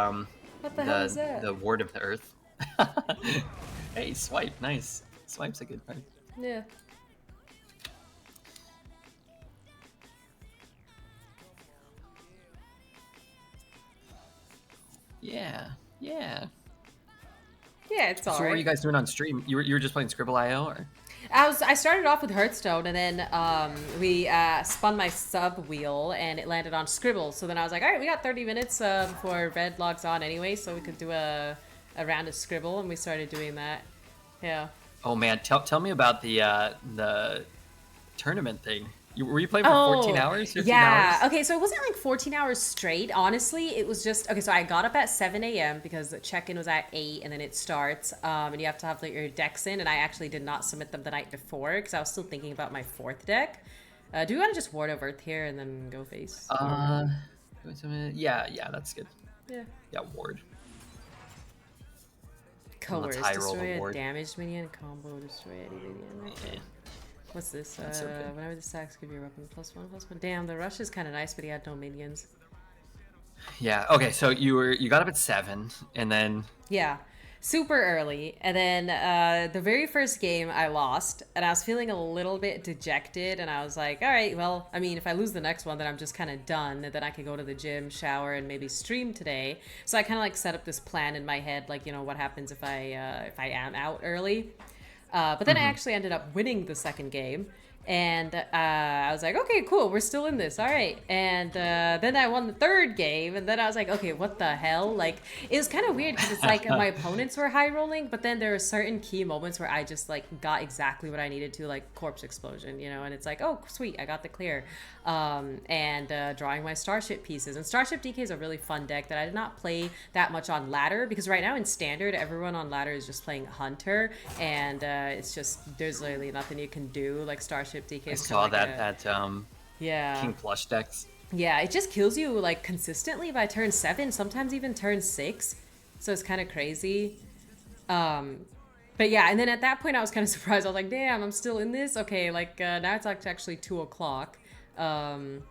What the hell is that? the Ward of the Earth. Hey, swipe, nice. Swipe's a good card. Yeah. Yeah. Yeah, it's So alright. what were you guys doing on stream? You were just playing Scribble.io, or? I started off with Hearthstone, and then we spun my sub wheel, and it landed on Scribble. So then I was like, all right, we got 30 minutes before Red logs on anyway, so we could do a round of Scribble, and we started doing that. Yeah. Oh man, tell me about the tournament thing. Were you playing for 14 hours? 15 yeah. hours? Okay, so it wasn't like 14 hours straight. Honestly, it was just okay. So I got up at 7 a.m. because the check-in was at 8, and then it starts. And you have to have like your decks in. And I actually did not submit them the night before because I was still thinking about my 4th deck. Do we want to just Ward of Earth here and then go face? Yeah, that's good. Yeah. Ward. Coerce, high roll destroy a award. damaged minion, combo, destroy any minion. Okay. What's this? That's okay. Whenever the stacks give you a weapon, +1/+1. Damn, the rush is kind of nice, but he had no minions. Yeah. Okay. So you got up at 7, and then Yeah, super early. And then the very first game I lost, and I was feeling a little bit dejected. And I was like, all right, well, I mean, if I lose the next one, then I'm just kind of done. And then I could go to the gym, shower, and maybe stream today. So I kind of like set up this plan in my head, like, you know, what happens if I am out early. But then I actually ended up winning the second game. And I was like, okay, cool, we're still in this, all right. And then I won the third game, and then I was like, okay, what the hell? Like, it was kind of weird because it's like my opponents were high rolling, but then there were certain key moments where I just like got exactly what I needed to, like corpse explosion, you know. And it's like, oh, sweet, I got the clear. And drawing my starship pieces. And Starship DK is a really fun deck that I did not play that much on ladder because right now in standard, everyone on ladder is just playing Hunter, and it's just there's literally nothing you can do. Like Starship DK. I saw that yeah. King Flush decks. Yeah, it just kills you like consistently by turn 7, sometimes even turn 6. So it's kind of crazy. But yeah, and then at that point I was kind of surprised. I was like, damn, I'm still in this? Okay, like now it's actually 2 o'clock. I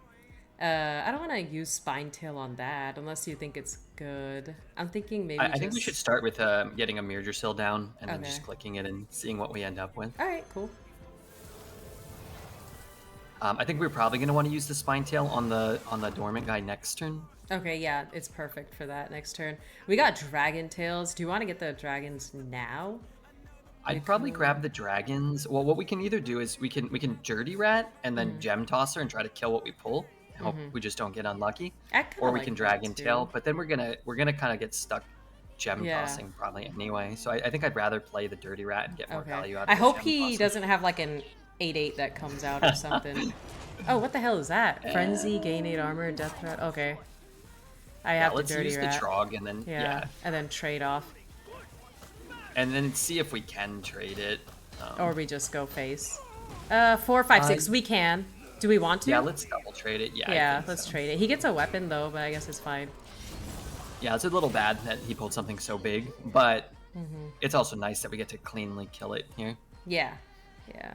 don't want to use Spine Tail on that unless you think it's good. I'm thinking maybe I think we should start with getting a Mirror Seal down and then Okay. just clicking it and seeing what we end up with. All right, cool. I think we're probably going to want to use the Spine Tail on the Dormant guy next turn. Okay, yeah, it's perfect for that next turn. We got Dragon Tails. Do you want to get the dragons now? I'd probably grab the dragons. Well, what we can either do is we can Dirty Rat and then Gem Tosser and try to kill what we pull. And hope we just don't get unlucky. I kinda Or we like can that Dragon too. Tail, but then we're gonna kind of get stuck gem Yeah. tossing probably anyway. So I think I'd rather play the Dirty Rat and get more value out of I the hope gem he tossing. doesn't have like an 8/8 that comes out or something. Oh, what the hell is that? Frenzy, gain 8 armor, death threat. Okay. I have let's to dirty use rat. the Trog and then Yeah, and then trade off. and then see if we can trade it. Or we just go face. 4, 5, 6. We can. Do we want to? Yeah, let's double trade it. Yeah, I Yeah, think let's so. trade it. He gets a weapon though, but I guess it's fine. Yeah, it's a little bad that he pulled something so big, but it's also nice that we get to cleanly kill it here. Yeah. Yeah.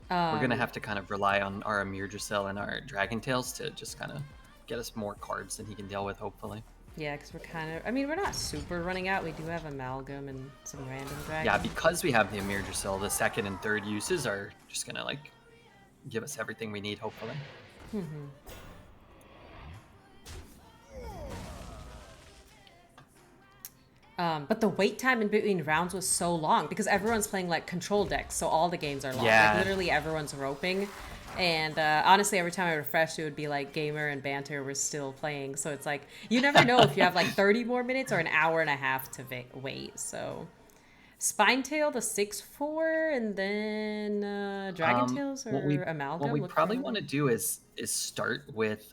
We're gonna have to kind of rely on our Amir Dracil and our Dragon Tails to just kind of get us more cards than he can deal with, hopefully. Yeah, because we're kind of... I mean, we're not super running out. We do have Amalgam and some random dragons. Yeah, because we have the Amir Dracil, the second and third uses are just gonna, like, give us everything we need, hopefully. But the wait time in between rounds was so long because everyone's playing like control decks, so all the games are long. Yeah. Like literally everyone's roping. And honestly, every time I refreshed, it would be like Gamer and Banter were still playing. So it's like, you never know if you have like 30 more minutes or an hour and a half to wait. So Spinetail, the 6/4, and then Dragon Tails or Amalgam? What we probably want to do is start with...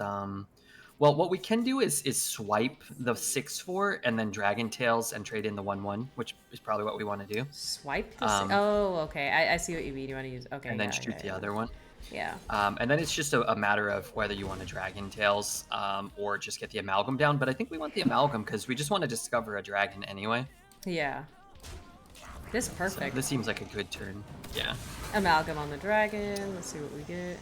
well, what we can do is swipe the 6/4 and then Dragon Tails and trade in the 1/1, which is probably what we want to do. Swipe the oh, okay. I see what you mean. You want to use... Okay, And then yeah, shoot the yeah. other one. Yeah. And then it's just a matter of whether you want to Dragon Tails or just get the Amalgam down. But I think we want the Amalgam because we just want to discover a dragon anyway. Yeah. This is So perfect. this seems like a good turn. Yeah. Amalgam on the dragon. Let's see what we get.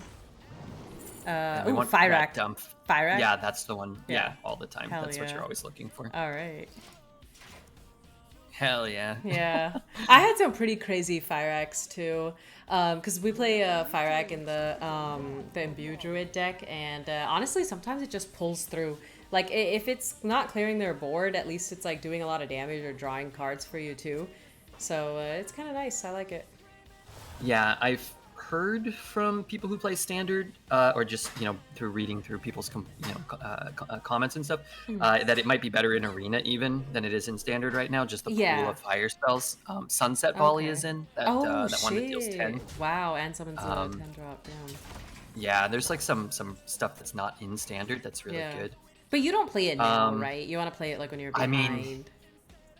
And we Ooh, want Fire that Rack. dump. Fire Rack? Yeah, that's the one. Yeah. Yeah, all the time. Hell That's what yeah. you're always looking for. All right. Hell yeah. Yeah. I had some pretty crazy Fire Racks too. Because we play Fire Rack in the Imbue Druid deck, and honestly, sometimes it just pulls through. Like, if it's not clearing their board, at least it's like doing a lot of damage or drawing cards for you too. So it's kind of nice. I like it. Yeah, I've heard from people who play standard, or just through reading through people's comments and stuff, that it might be better in arena even than it is in standard right now. Just the pool of fire spells. Sunset Volley is in that. That one that deals 10. Wow, and summons a 10 drop down. Yeah, there's like some stuff that's not in standard that's really good. But you don't play it now, right? You want to play it like when you're behind.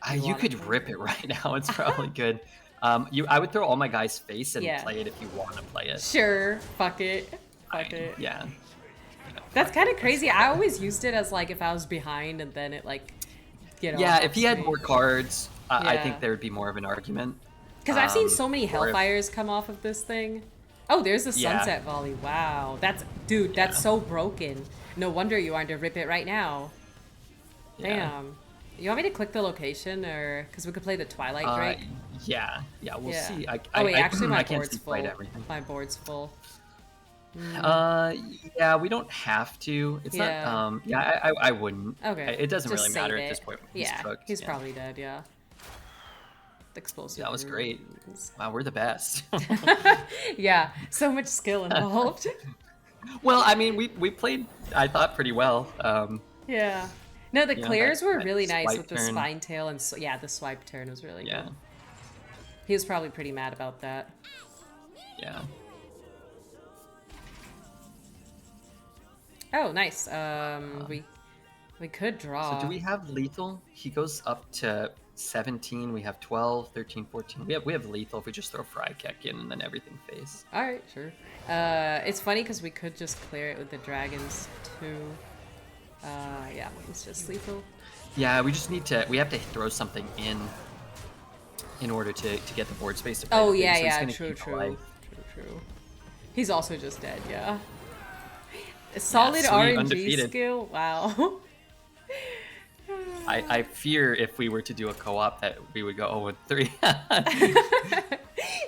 I mean, you could rip it right now. It's probably good. I would throw all my guys face and play it if you want to play it. Sure, fuck it. Fuck it. Yeah. That's kind of crazy. I always used it as like if I was behind and then it like Yeah, if he had more cards, I think there would be more of an argument. Because I've seen so many Hellfires come off of this thing. Oh, there's the Sunset Volley. Wow, that's so broken. No wonder you wanted to rip it right now. Damn. You want me to click the location, or because we could play the Twilight Drake? Yeah, we'll see. Actually, my I can't board's full. My board's full. Yeah, we don't have to. It's not. I wouldn't. Okay. It doesn't Just really matter save at it. this point. He's probably dead. Yeah. Explosive. Yeah, that was great. Wow, we're the best. Yeah, so much skill involved. Well, I mean, we played, I thought, pretty well. Yeah. No, the clears were that really nice swipe with the turn. Spinetail, and the swipe turn was really Yeah. good. He was probably pretty mad about that. Yeah. Oh, nice. We could draw. So do we have lethal? He goes up to 17. We have 12, 13, 14. We have lethal if we just throw Fry Keck in and then everything face. All right, sure. It's funny because we could just clear it with the dragons too. Yeah, it's just lethal. Yeah, we just need to. We have to throw something in order to get the board space to play. Oh the thing, yeah, so he's yeah, gonna true. keep alive. He's also just dead. Yeah. A solid sweet, RNG undefeated. skill. Wow. I fear if we were to do a co-op that we would go 0-3.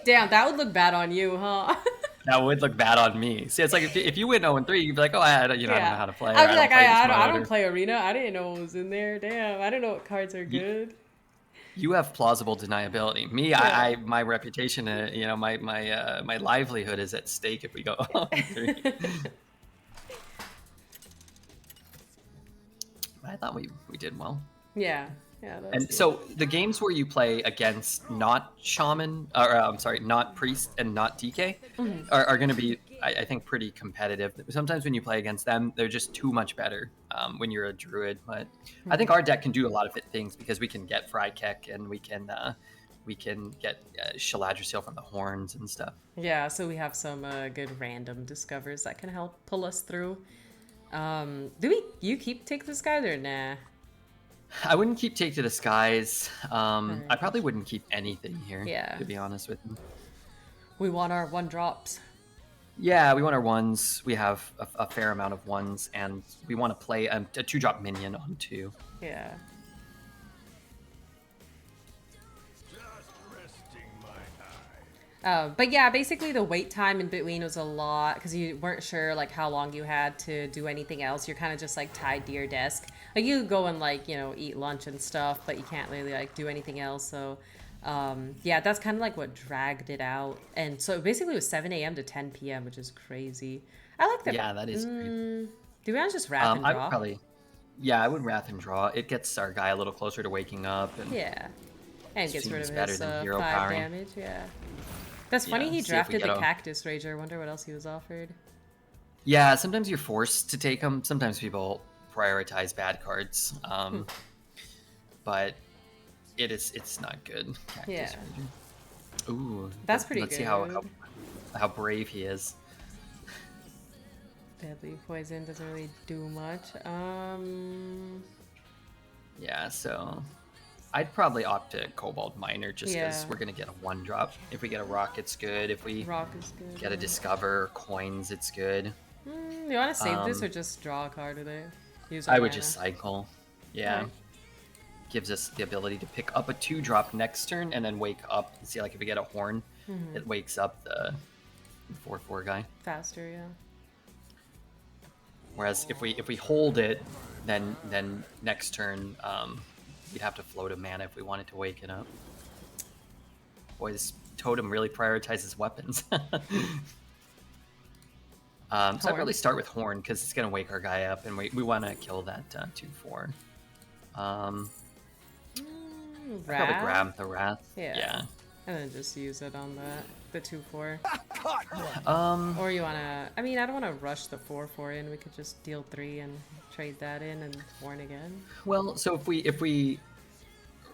Damn, that would look bad on you, huh? That would look bad on me. See, it's like if you win 0-3, you'd be like, I don't know how to play. I'd be like, I don't don't play Arena. I didn't know what was in there. Damn, I don't know what cards are good. You have plausible deniability. Me, my reputation, my livelihood is at stake if we go 0-3. I thought we did well. Yeah. Yeah, and so the games where you play against not shaman, or I'm sorry, not priest and not DK, are going to be, I think, pretty competitive. Sometimes when you play against them, they're just too much better. when you're a druid. But I think our deck can do a lot of things because we can get Frykek and we can get Shaladra from the horns and stuff. Yeah, so we have some good random discovers that can help pull us through. You take this guy or nah? I wouldn't keep Take to the Skies. I probably wouldn't keep anything here, Yeah. to be honest with you. We want our 1-drops. Yeah, we want our ones. We have a fair amount of ones, and we want to play a 2-drop minion on 2. Yeah. But yeah, basically the wait time in between was a lot because you weren't sure like how long you had to do anything else. You're kind of just like tied to your desk. Like you could go and like, you know, eat lunch and stuff, but you can't really like do anything else. So yeah, that's kind of like what dragged it out. And so basically it was 7 a.m. to 10 p.m., which is crazy. I like that. Yeah, that is crazy. Do we want to just wrap and draw? I would probably, I would Wrath and draw. It gets our guy a little closer to waking up. And yeah. And gets rid of better his than 5 hero powering. damage, yeah. That's funny he see if we drafted get the a- Cactus Rager. I wonder what else he was offered. Yeah, sometimes you're forced to take them. Sometimes people prioritize bad cards. But it's not good. Cactus Yeah. Ranger. Ooh. That's pretty let's good. see how brave he is. Deadly Poison doesn't really do much. Yeah, so I'd probably opt to Cobalt Miner just because Yeah. we're gonna get a 1-drop. If we get a rock, it's good. If we Rock is good. get a Discover coins, it's good. You want to save this or just draw a card with it? Use I would mana? just cycle. Yeah. Okay. Gives us the ability to pick up a 2-drop next turn and then wake up. See, like if we get a horn, it wakes up the 4/4 guy. Faster, yeah. Whereas if we hold it, then next turn we'd have to float a mana if we wanted to wake it up. Boy, this totem really prioritizes weapons. So I'd probably start with Horn because it's gonna wake our guy up, and we want to kill that 2/4. I'd probably grab the Wrath. Yeah. And then just use it on the 2/4. Um. Or you wanna? I mean, I don't want to rush the 4/4 in. We could just deal 3 and trade that in and warn again. Well, so if we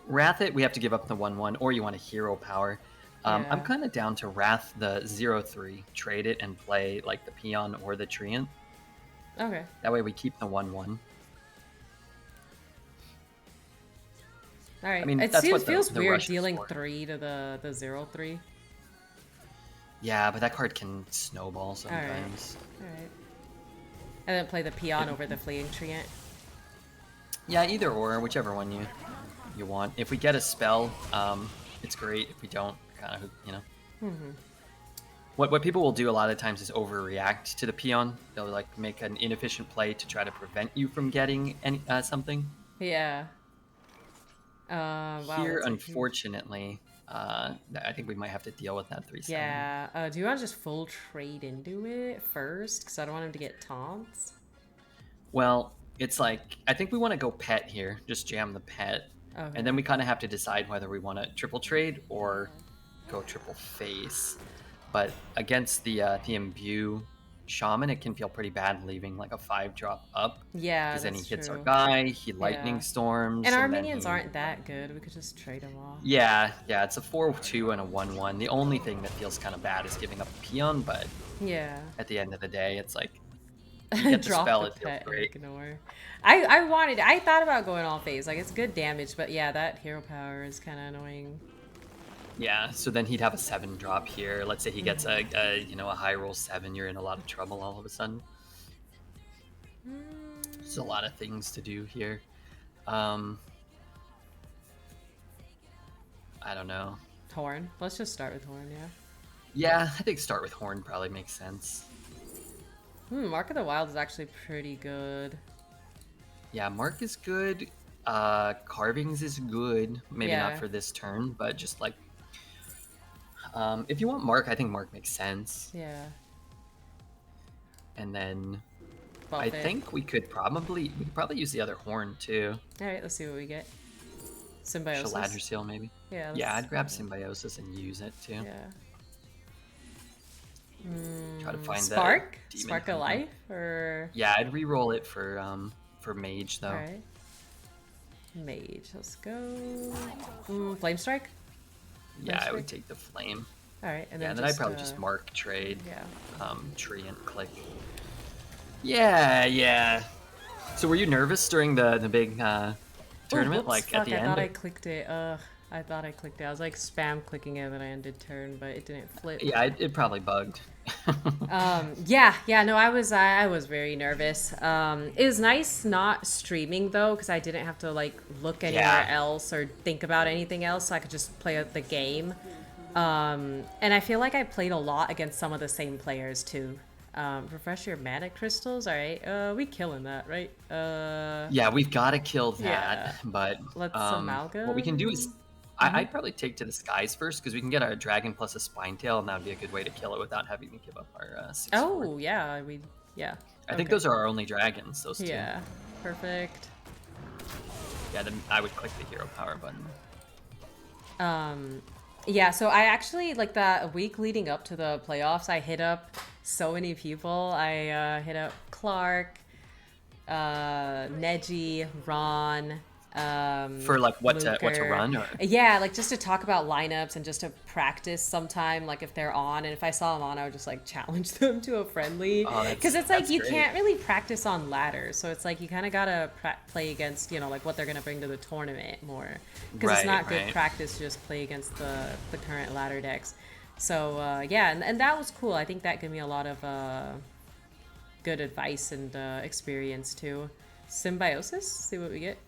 Wrath it, we have to give up the 1/1, or you want a hero power. I'm Yeah. kind of down to Wrath the 0/3, trade it, and play like the Peon or the Treant. Okay. That way we keep the 1/1. All right. I mean, it that's what feels the weird rush is dealing for. 3 to the 0/3. Yeah, but that card can snowball sometimes. All right. And then play the Peon over the Fleeing Treant. Yeah, either or, whichever one you want. If we get a spell, it's great. If we don't, kind of, you know. What people will do a lot of times is overreact to the Peon. They'll like make an inefficient play to try to prevent you from getting any something. Yeah. Wow, Here, that's a huge- unfortunately, I think we might have to deal with that 3/7. Yeah. Do you want to just full trade into it first? Because I don't want him to get taunts. Well, it's like I think we want to go pet here. Just jam the pet, Okay. and then we kind of have to decide whether we want to triple trade or go triple face. But against the Imbue Shaman, it can feel pretty bad leaving like a 5-drop up. Yeah, Because then he that's hits our true. guy, he lightning Yeah. storms. And our then minions he- aren't that good. We could just trade them off. Yeah, it's a 4/2 and a 1/1. The only thing that feels kind of bad is giving up a Peon, but Yeah. at the end of the day, it's like you get the Drop spell, the it feels pet and great. ignore. I thought about going all phase. Like, it's good damage, but yeah, that hero power is kind of annoying. Yeah, so then he'd have a 7-drop here. Let's say he gets a high roll 7, you're in a lot of trouble all of a sudden. There's a lot of things to do here. I don't know. Horn. Let's just start with Horn, yeah. Yeah, I think start with Horn probably makes sense. Mark of the Wild is actually pretty good. Yeah, Mark is good. Carvings is good. Maybe Yeah. not for this turn, but just like if you want Mark, I think Mark makes sense. Yeah. And then Buff I it. think we could probably use the other Horn too. All right, let's see what we get. Symbiosis. Shaladra Seal maybe. Yeah. Yeah, let's- I'd grab Symbiosis and use it too. Yeah. Try to find Spark? that demon Spark of hunter. Life? Or... Yeah, I'd re-roll it for for mage though. All right. Mage. Let's go. Flame strike. Yeah, I would take the flame. All right, and Yeah, then and then I'd probably just mark, trade, Yeah. tree, and click. Yeah, yeah. So were you nervous during the big tournament, Whoops, at the I end? thought I clicked it. I thought I clicked it. I was like spam clicking it, and then I ended turn, but it didn't flip. Yeah, it probably bugged. Yeah, no, I was very nervous. It was nice not streaming though, because I didn't have to like look anywhere else or think about anything else. So I could just play the game. And I feel like I played a lot against some of the same players too. Refresh your mana crystals. All right, we killing that, right? Yeah, we've got to kill that. Yeah. But Let's what we can do is, I'd probably take to the skies first because we can get our dragon plus a spine tail, and that would be a good way to kill it without having to give up our 6/4. Oh yeah, I think those are our only dragons. Those two. Yeah, perfect. Yeah, then I would click the hero power button. Yeah, so I actually, like, that week leading up to the playoffs, I hit up so many people. I hit up Clark, Neji, Ron, For like what to Luker. run or Yeah, like just to talk about lineups and just to practice sometime, like if they're on, and if I saw them on, I would just like challenge them to a friendly. Oh, Because it's like that's you great. can't really practice on ladders, so it's like you kind of gotta play against, you know, like what they're gonna bring to the tournament more. Because it's Right, not good right. practice to just play against the current ladder decks. So yeah, and that was cool. I think that gave me a lot of good advice and experience too. Symbiosis, see what we get.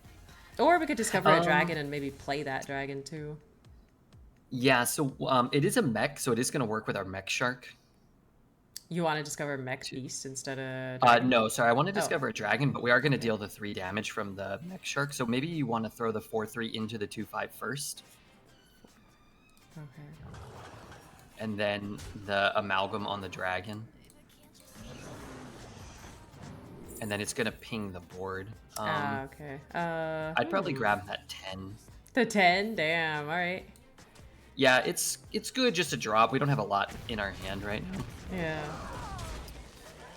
Or we could discover a dragon and maybe play that dragon too. Yeah, so it is a mech, so it is going to work with our mech shark. You want to discover mech beast instead of dragon? No, sorry, I want to discover a dragon, but we are going to deal the 3 damage from the mech shark. So maybe you want to throw the 4/3 into the 2/5 first, Okay. and then the amalgam on the dragon, and then it's going to ping the board. Okay. I'd probably grab that 10. The 10? Damn, alright. Yeah, it's good just to drop. We don't have a lot in our hand right now. Yeah.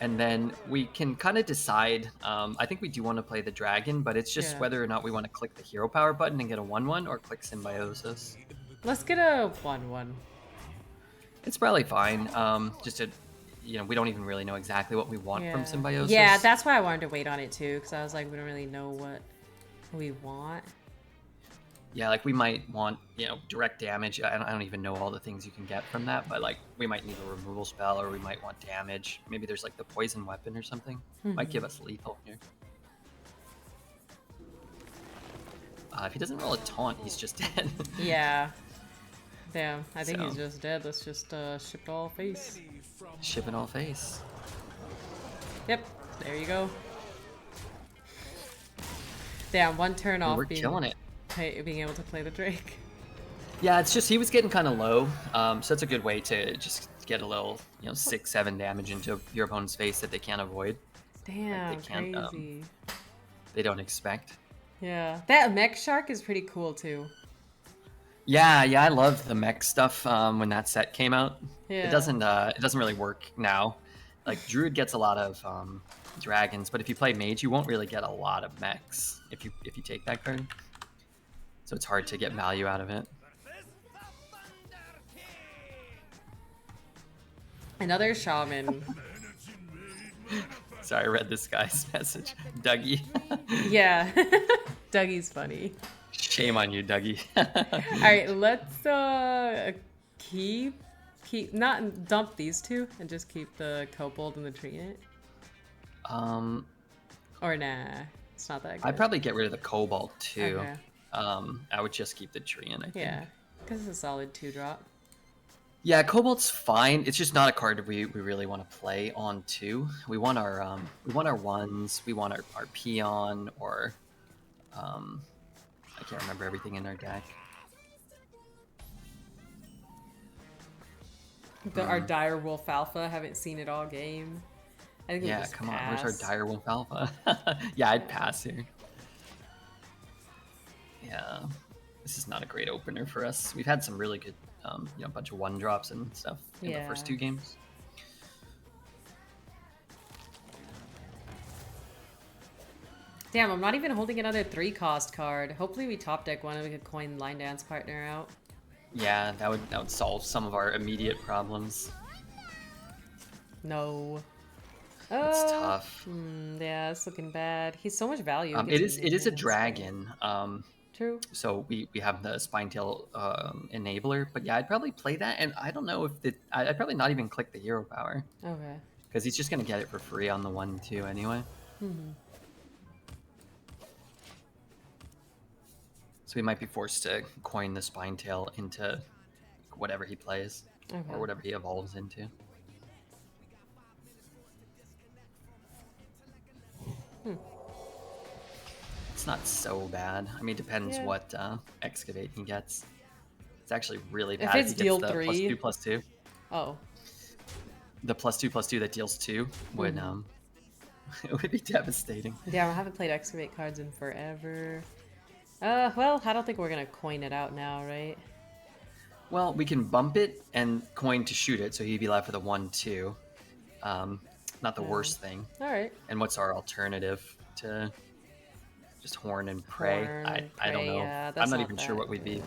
And then we can kind of decide. I think we do want to play the dragon, but it's just Yeah. whether or not we want to click the hero power button and get a 1/1 or click symbiosis. Let's get a 1/1. It's probably fine. Just to, we don't even really know exactly what we want from symbiosis. Yeah, that's why I wanted to wait on it too, because I was like, we don't really know what we want. Yeah, like we might want, direct damage. I don't even know all the things you can get from that, but like we might need a removal spell, or we might want damage. Maybe there's like the poison weapon or something. Might give us lethal here. If he doesn't roll a taunt, he's just dead. Yeah. Damn, I think he's So. just dead. Let's just ship all face. Ship in all face. Yep, there you go. Damn, one turn off We're being, killing it. being able to play the Drake. Yeah, it's just he was getting kind of low, so that's a good way to just get a little, 6-7 damage into your opponent's face that they can't avoid. Damn, can't, crazy. They don't expect. Yeah, that mech shark is pretty cool too. Yeah, I love the mech stuff when that set came out. Yeah. It doesn't really work now. Like Druid gets a lot of dragons, but if you play mage, you won't really get a lot of mechs if you take that card. So it's hard to get value out of it. Another shaman. Sorry, I read this guy's message. Dougie. Yeah, Dougie's funny. Shame on you, Dougie. All right, let's keep not dump these two and just keep the kobold and the treant. Or nah, it's not that good. I'd probably get rid of the cobalt too. Okay. I would just keep the treant, I think. Yeah, because it's a solid 2-drop. Yeah, Cobalt's fine. It's just not a card we really want to play on 2. We want our ones. We want our peon, or I can't remember everything in our deck. Our dire wolf alpha. Haven't seen it all game. I think we Yeah, just come on. pass. Where's our direwolf alpha? Yeah, I'd pass here. Yeah, this is not a great opener for us. We've had some really good, a bunch of 1-drops and stuff in the first 2 games. Damn, I'm not even holding another 3-cost card. Hopefully we top deck one and we could coin Line Dance Partner out. Yeah, that would solve some of our immediate problems. No. It's tough. Yeah, it's looking bad. He's so much value. It gets is a minions, dragon. True. So we have the Spinetail enabler, but yeah, I'd probably play that, and I don't know if I'd probably not even click the hero power Okay. because he's just gonna get it for free on the 1/2 anyway. So we might be forced to coin the Spinetail into whatever he plays Okay. or whatever he evolves into. It's not so bad. I mean, it depends what excavate he gets. It's actually really bad it's if he deal gets the 3. +2/+2. Oh. The +2/+2 that deals 2 would it would be devastating. Yeah, I haven't played Excavate cards in forever. Well, I don't think we're gonna coin it out now, right? Well, we can bump it and coin to shoot it, so he'd be left with a 1/2. Not the worst thing. Alright. And what's our alternative to just horn and pray? I don't know. Yeah, I'm not even sure what we'd be.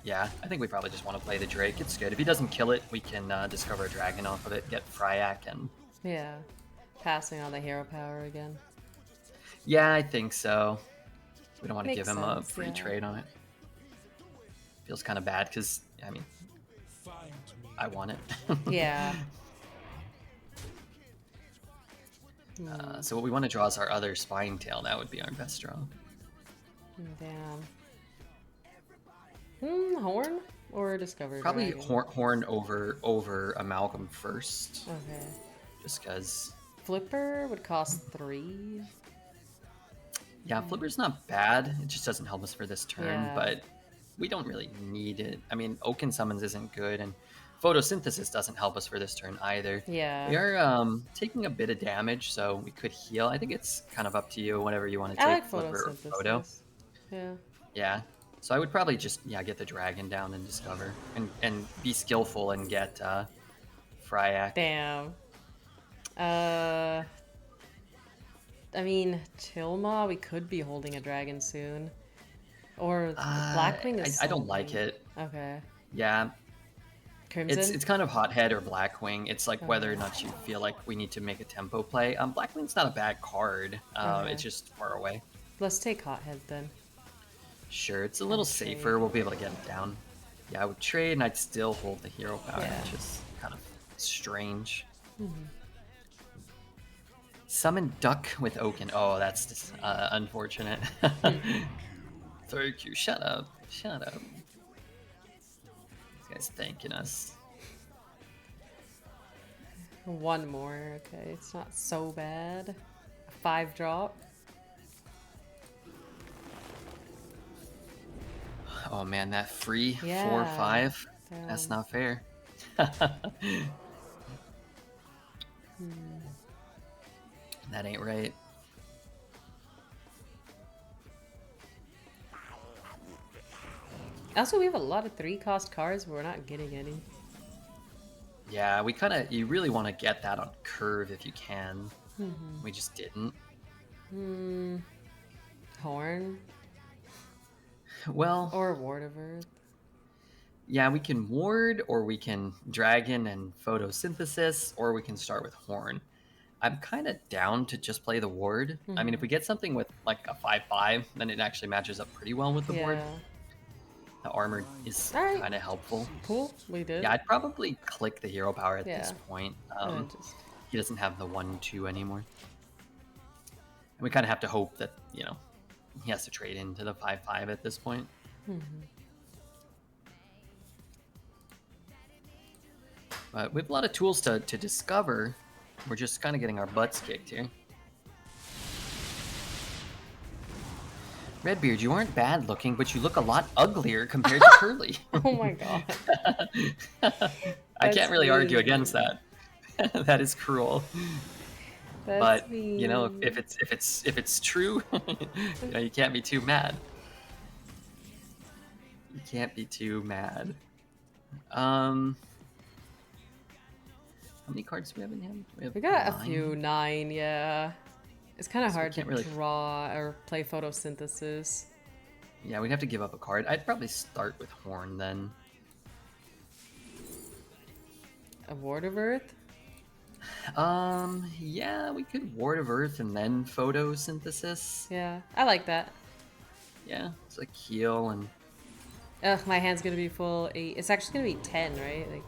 Yeah, I think we probably just want to play the Drake. It's good. If he doesn't kill it, we can discover a dragon off of it, get Fryak, and... Yeah. Passing on the hero power again. Yeah, I think so. We don't want to Makes give him a sense, free yeah. trade on it. Feels kind of bad because, I mean, I want it. Yeah. So what we want to draw is our other Spinetail. That would be our best draw. Damn. Horn or Discover Probably Dragon? horn over Amalgam first. Okay. Just because... Flipper would cost 3. Yeah, Flipper's not bad. It just doesn't help us for this turn, Yeah. but we don't really need it. I mean, Oaken Summons isn't good, and Photosynthesis doesn't help us for this turn either. Yeah. We are taking a bit of damage, so we could heal. I think it's kind of up to you, whatever you want to I take, like Flipper or Photo. Photosynthesis. Yeah. Yeah. So I would probably just, get the Dragon down and Discover, and be skillful and get Fryak. Damn. I mean, Tilma, we could be holding a dragon soon. Or Blackwing is I don't like something. it. Okay. Yeah, Crimson? it's kind of Hothead or Blackwing. It's like whether or not you feel like we need to make a tempo play. Blackwing's not a bad card. It's just far away. Let's take Hothead then. Sure, it's a little safer. We'll be able to get it down. Yeah, I would trade, and I'd still hold the hero power, which is kind of strange. Summon Duck with Oaken. Oh, that's just, unfortunate. Thank you. Shut up. Shut up. This guy's thanking us. One more. Okay, it's not so bad. 5 drop. Oh man, that free 4/5. Damn. That's not fair. That ain't right. Also, we have a lot of 3-cost cards, but we're not getting any. Yeah, you really want to get that on curve if you can. We just didn't. Horn? Well, Or Ward of Earth. yeah, we can ward, or we can dragon and photosynthesis, or we can start with horn. I'm kind of down to just play the ward. I mean, if we get something with like a 5/5, then it actually matches up pretty well with the ward. The armor is kind of helpful. Cool, we did. Yeah, I'd probably click the hero power at this Yeah. point. He doesn't have the 1/2 anymore. And we kind of have to hope that, he has to trade into the 5/5 at this point. But we have a lot of tools to discover. We're just kind of getting our butts kicked here. Redbeard, you aren't bad looking, but you look a lot uglier compared to Curly. Oh my god. I can't really argue against that. That is cruel. That's But if it's true, you can't be too mad. You can't be too mad. How many cards do we have in hand? We got 9? a few 9, yeah. It's kind of So we hard to can't really- draw or play photosynthesis. Yeah, we'd have to give up a card. I'd probably start with Horn then. A Ward of Earth? Yeah, we could Ward of Earth and then photosynthesis. Yeah, I like that. Yeah, it's like heal and Ugh, my hand's gonna be full 8. It's actually gonna be 10, right? Like,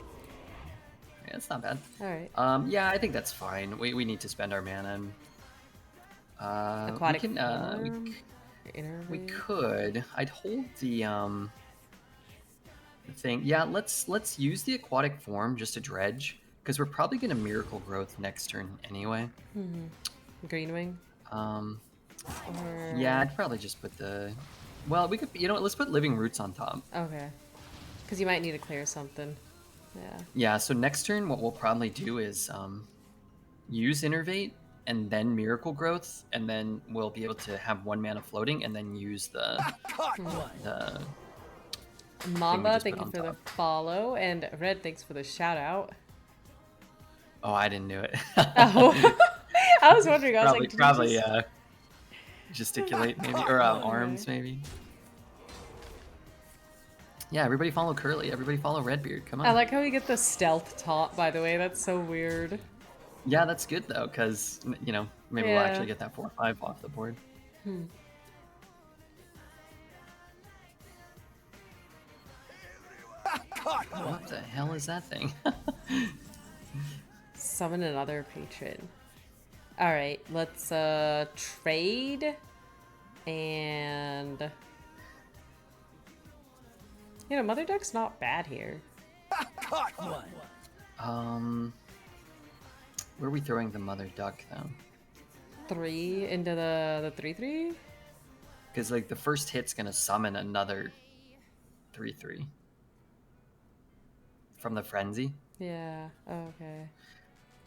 yeah, it's not bad. alright. Yeah, I think that's fine. We need to spend our mana. And, Aquatic we can, form? we Innervate? could. I'd hold the thing. Yeah, let's use the aquatic form just to dredge because we're probably gonna miracle growth next turn anyway. Greenwing? Um, Or... yeah, I'd probably just put the. Well, we could. You know what? Let's put living roots on top. Okay. Because you might need to clear something. Yeah. Yeah. So next turn, what we'll probably do is use innervate and then miracle growth, and then we'll be able to have 1 mana floating, and then use the Mamba, just thank put you on for the top. follow. And Red, thanks for the shout out. Oh, I didn't do it. Oh. I was wondering. I was probably like, did you probably just... gesticulate maybe, or arms maybe. Yeah, everybody follow Curly. Everybody follow Redbeard. Come on. I like how we get the stealth taunt, by the way. That's so weird. Yeah, that's good though, because you know maybe we'll Yeah. actually get that 4/5 off the board. What the hell is that thing? Summon another patron. Alright, let's trade. And... You know, Mother Deck's not bad here. Where are we throwing the mother duck though? 3 into the 3/3? Because like the first hit's gonna summon another 3/3 from the frenzy. Yeah, okay.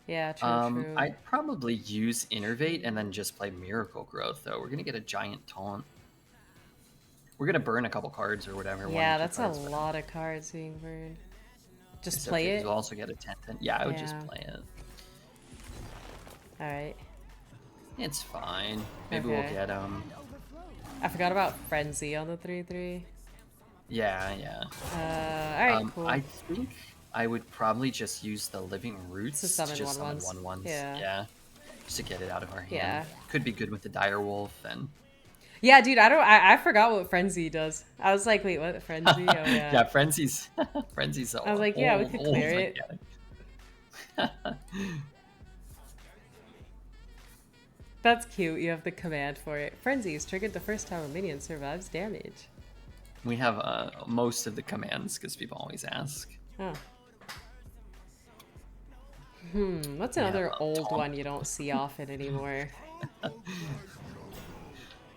Yeah, true. I'd probably use innervate and then just play miracle growth though. We're gonna get a giant taunt. We're gonna burn a couple cards or whatever. Yeah, 1 or 2 that's a cards, but lot of cards being burned. Just it's play okay, 'cause it? We'll also get a 10/10. Yeah, I would just Yeah. play it. Alright. It's fine. Maybe we'll Okay. get I forgot about Frenzy on the 3/3. yeah. Alright, cool. I think I would probably just use the living roots To summon just summon 1/1s. 1/1s. Yeah. Just to get it out of our hand. Yeah. Could be good with the dire wolf and Yeah, dude, I forgot what Frenzy does. I was like, wait, what? Frenzy? Oh, yeah. yeah, frenzy's frenzy's. I was like, yeah, we could clear it. That's cute. You have the command for it. Frenzy is triggered the first time a minion survives damage. We have most of the commands because people always ask. Oh. What's another old taunt. one you don't see often anymore?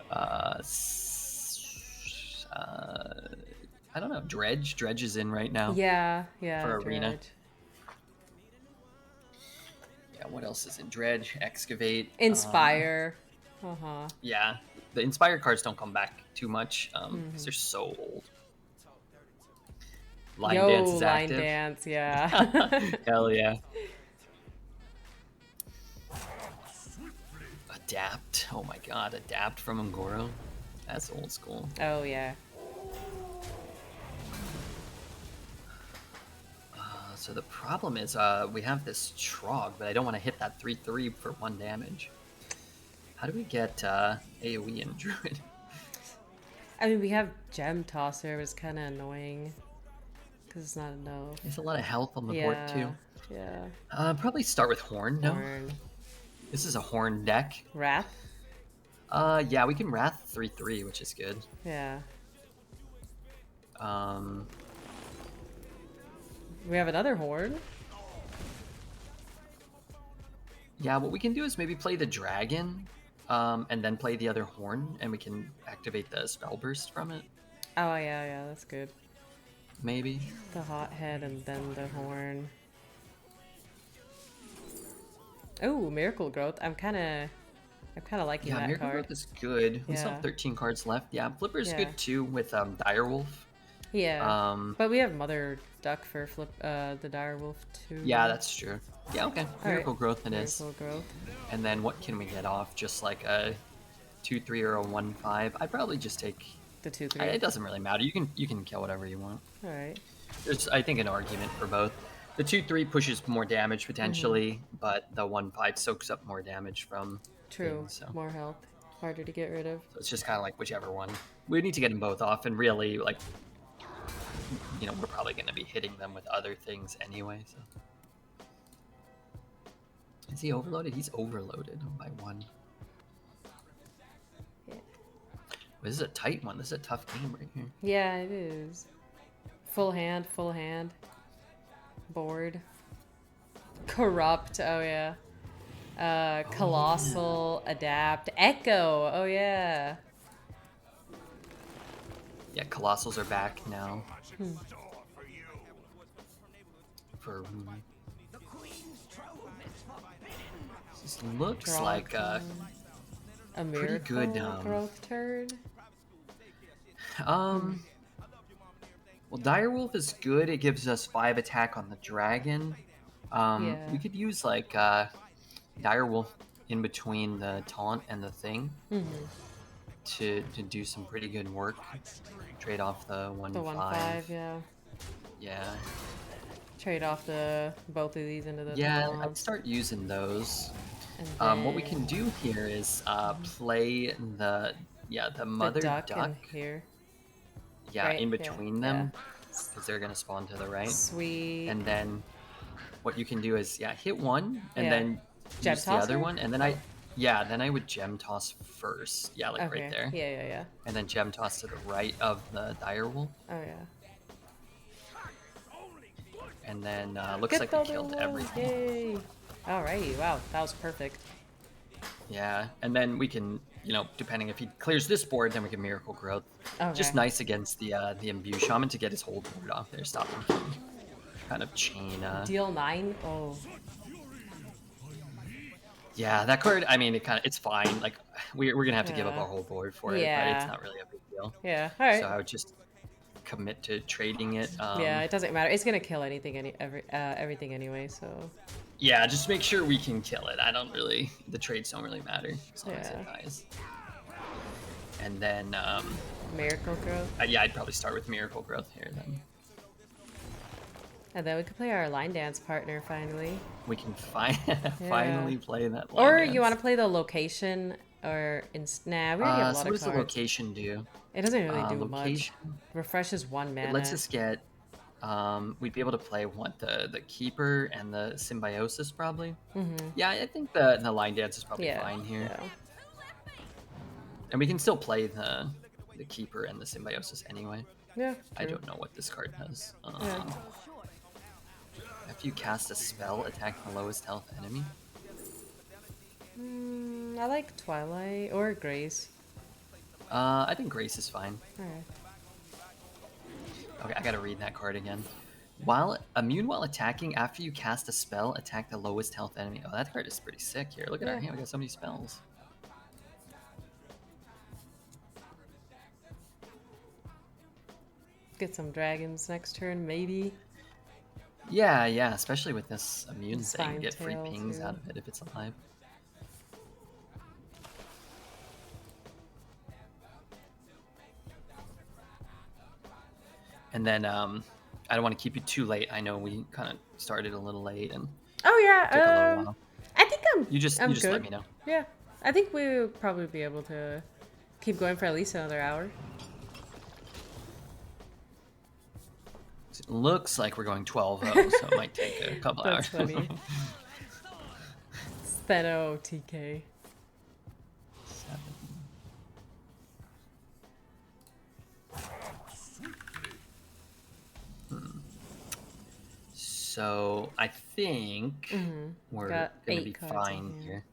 I don't know. Dredge. Dredge is in right now. Yeah, For Arena. Dredge. Yeah. What else is in Dredge? Excavate. Inspire. Yeah. The inspired cards don't come back too much because they're so old. Line Yo, dance is line active. dance, yeah. Hell yeah. Adapt. Oh my god, adapt from Ngoro. That's old school. Oh, yeah. So the problem is we have this Trog, but I don't want to hit that 3/3 for 1 damage. How do we get AoE in Druid? I mean, we have Gem Tosser, but it's kind of annoying. Because it's not enough. There's a lot of health on the Yeah. board too. Yeah. Probably start with Horn, no? Horn. This is a Horn deck. Wrath? Yeah, we can Wrath 3/3, which is good. Yeah. Um, We have another Horn. yeah, what we can do is maybe play the Dragon, and then play the other Horn, and we can activate the Spell Burst from it, Oh, yeah, that's good. maybe. The Hothead and then the Horn. Oh, Miracle Growth. I'm kind of liking Yeah, that Miracle card. Growth is good. We still Yeah. have 13 cards left. Yeah, Flipper's Yeah. good too with Direwolf. Yeah. Um, But we have Mother Duck for the dire wolf too. yeah, that's true. Yeah, okay. All right. Miracle Growth it is. Miracle growth. And then what can we get off? Just like a 2/3 or a 1/5. I'd probably just take. The 2/3. It doesn't really matter. You can kill whatever you want. All right. There's I think an argument for both. The 2/3 pushes more damage potentially, but the 1/5 soaks up more damage from True. things, so. More health. Harder to get rid of. So it's just kind of like whichever one. We need to get them both off, and really, like, we're probably going to be hitting them with other things anyway. So, is he overloaded? He's overloaded by 1. Yeah. This is a tight one. This is a tough game right here. Yeah, it is. Full hand. Full hand. Board. Corrupt. Oh yeah. Colossal. Adapt. Echo. Oh yeah. Yeah, Colossals are back now. For this looks Draw like a miracle good, growth turd. Well, Direwolf is good. It gives us 5 attack on the dragon. Yeah. We could use like Direwolf in between the taunt and the thing to do some pretty good work. Trade off the 1/5. The 1/5, yeah. Yeah. Trade off both of these into the Yeah, taunts. I'd start using those. And What we can do here is play the mother duck duck. in here. Yeah, right? in Yeah, between them, because they're gonna spawn to the right. Sweet. And then what you can do is hit one and Yeah. then Gem use the other tosser? one, and then I would gem toss first. Yeah, like Okay. right there. Yeah. And then gem toss to the right of the direwolf. Oh yeah. And then looks Get like the we other killed one. everything. Yay. Alrighty. Wow, that was perfect. Yeah, and then we can, depending if he clears this board, then we can miracle growth. Okay. Just nice against the imbue shaman to get his whole board off there, stop him from kind of chain. Deal 9. Oh. Yeah, that card. I mean, it's fine. Like we're gonna have to give up Yeah. our whole board for it, but Yeah. it's not really a big deal. Yeah. All right. So I would just commit to trading it. Yeah, it doesn't matter. It's gonna kill everything anyway. So. Yeah, just make sure we can kill it. The trades don't really matter as long as it Yeah. dies. And then, Miracle growth. I'd probably start with miracle growth here. Then And then we could play our line dance partner finally. we can finally play that. Or you want to play the location, or nah, we already have a lot so of what does cards. the location do? It doesn't really do Location. much. Refreshes 1 mana. It lets us get. We'd be able to play the keeper and the symbiosis probably. Yeah, I think the line dance is probably fine here, Yeah. and we can still play the keeper and the symbiosis anyway. Yeah. I True. don't know what this card does. Yeah. If you cast a spell, attack the lowest health enemy. I like Twilight or Grace. I think Grace is fine. Alright. Okay, I gotta read that card again. While immune while attacking, after you cast a spell, attack the lowest health enemy. Oh, that card is pretty sick here. Look at our Yeah. hand. We got so many spells. Get some dragons next turn, maybe. Yeah, especially with this immune It's thing. fine Get free tail, pings too. out of it if it's alive. And then I don't want to keep you too late. I know we kind of started a little late and Oh yeah. took a little while. I think I'm. You just I'm let good. me know. Yeah. I think we'll probably be able to keep going for at least another hour. It looks like we're going 12-0, so it might take a couple That's hours. funny. Steno TK. So I think we're Got gonna 8 be cards fine in here.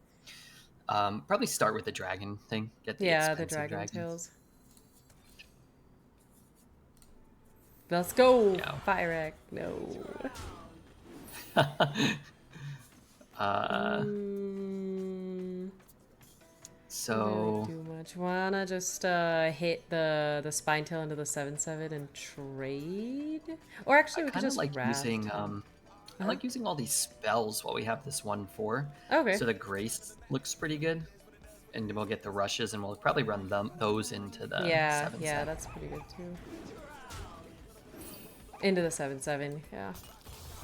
Probably start with the dragon thing. Get the Yeah, the expensive dragon dragons. tails. Let's go! Yeah. Fire Act. No. So Too much. Wanna just hit the spine tail into the 7/7 and trade? Or I actually, we could kind of just like wrath. using I like using all these spells while we have this 1/4. Okay. So the grace looks pretty good, and we'll get the rushes, and we'll probably run those into the Yeah, 7/7. that's pretty good too. Into the 7/7, yeah.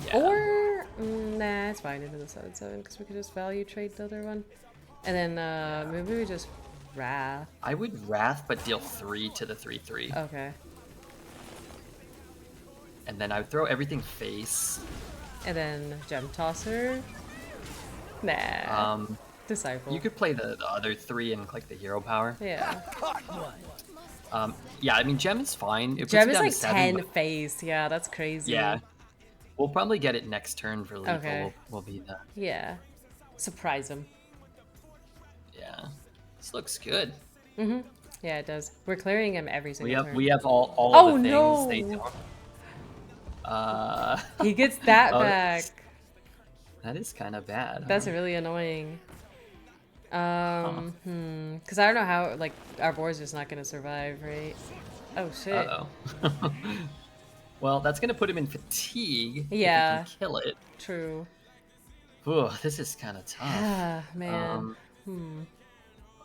Yeah. Or nah, it's fine into the 7/7 because we could just value trade the other one, and then maybe we just wrath. I would wrath, but deal 3 to the 3/3, Okay. and then I would throw everything face. And then gem tosser. Nah. Disciple. You could play the other 3 and click the hero power. Yeah. Yeah, I mean gem is fine. It puts Gem me is down like to 7, 10 but- face. Yeah, that's crazy. Yeah, we'll probably get it next turn for lethal. Okay. Will be the Yeah. Surprise him. yeah. This looks good. Yeah, it does. We're clearing him every single turn. We have all Oh, the things no! they don't. He gets that Oh, back. that is kind of bad. That's huh? really annoying. Because I don't know how, like, our board's just not gonna survive, right? Oh, shit. Uh-oh. Well, that's gonna put him in fatigue. Yeah. If we can kill it. True. Ooh, this is kind of tough. Ah, man.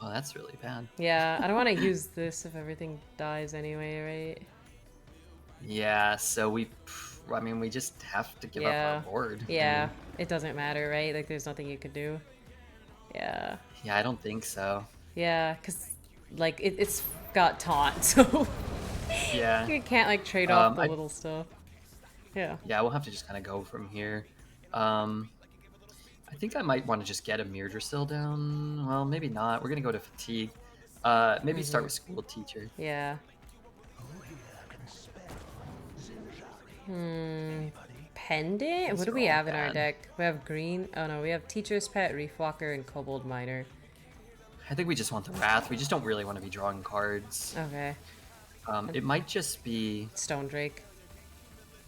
Oh, that's really bad. Yeah, I don't want to use this if everything dies anyway, right? Yeah, so we just have to give up Yeah. our board. Yeah, it doesn't matter, right? Like, there's nothing you could do. Yeah. Yeah, I don't think so. Yeah, because, like, it's got taunt, so Yeah. you can't, like, trade off the I- little stuff. Yeah. Yeah, we'll have to just kind of go from here. I think I might want to just get a Mirdrasil down. Well, maybe not. We're gonna go to fatigue. Maybe start with school teacher. Yeah. Pendant? These What do are we all have in our bad. deck? We have green. Oh no, we have Teacher's Pet, Reef Walker, and Kobold Miner. I think we just want the Wrath. We just don't really want to be drawing cards. Okay. It might just be Stone Drake.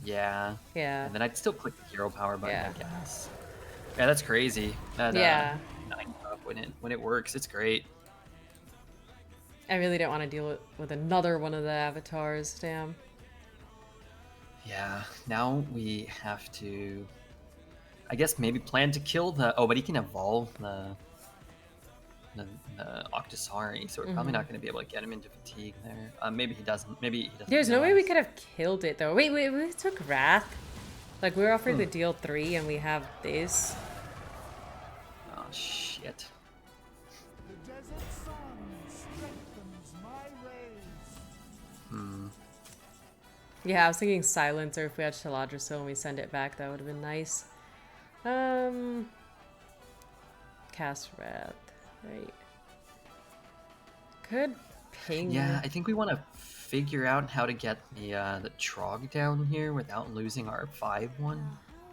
yeah. Yeah. And then I'd still click the hero power button, Yeah. I guess. Yeah, that's crazy. That, Yeah. 9 up when it works, it's great. I really don't want to deal with another one of the avatars. Damn. Yeah. Now we have to, I guess maybe plan to kill the. Oh, but he can evolve the Octosari, so we're probably not going to be able to get him into fatigue there. Maybe he doesn't. Maybe he doesn't. There's no way we realize. could have killed it though. Wait, we took Wrath. Like we were offered the deal 3 and we have this. Oh shit. The desert sun strengthens my rays. Yeah, I was thinking Silencer if we had Shaladrosil and we send it back, that would have been nice. Cast Wrath, right. Could ping. Yeah, I think we want to figure out how to get the Trog down here without losing our 5/1.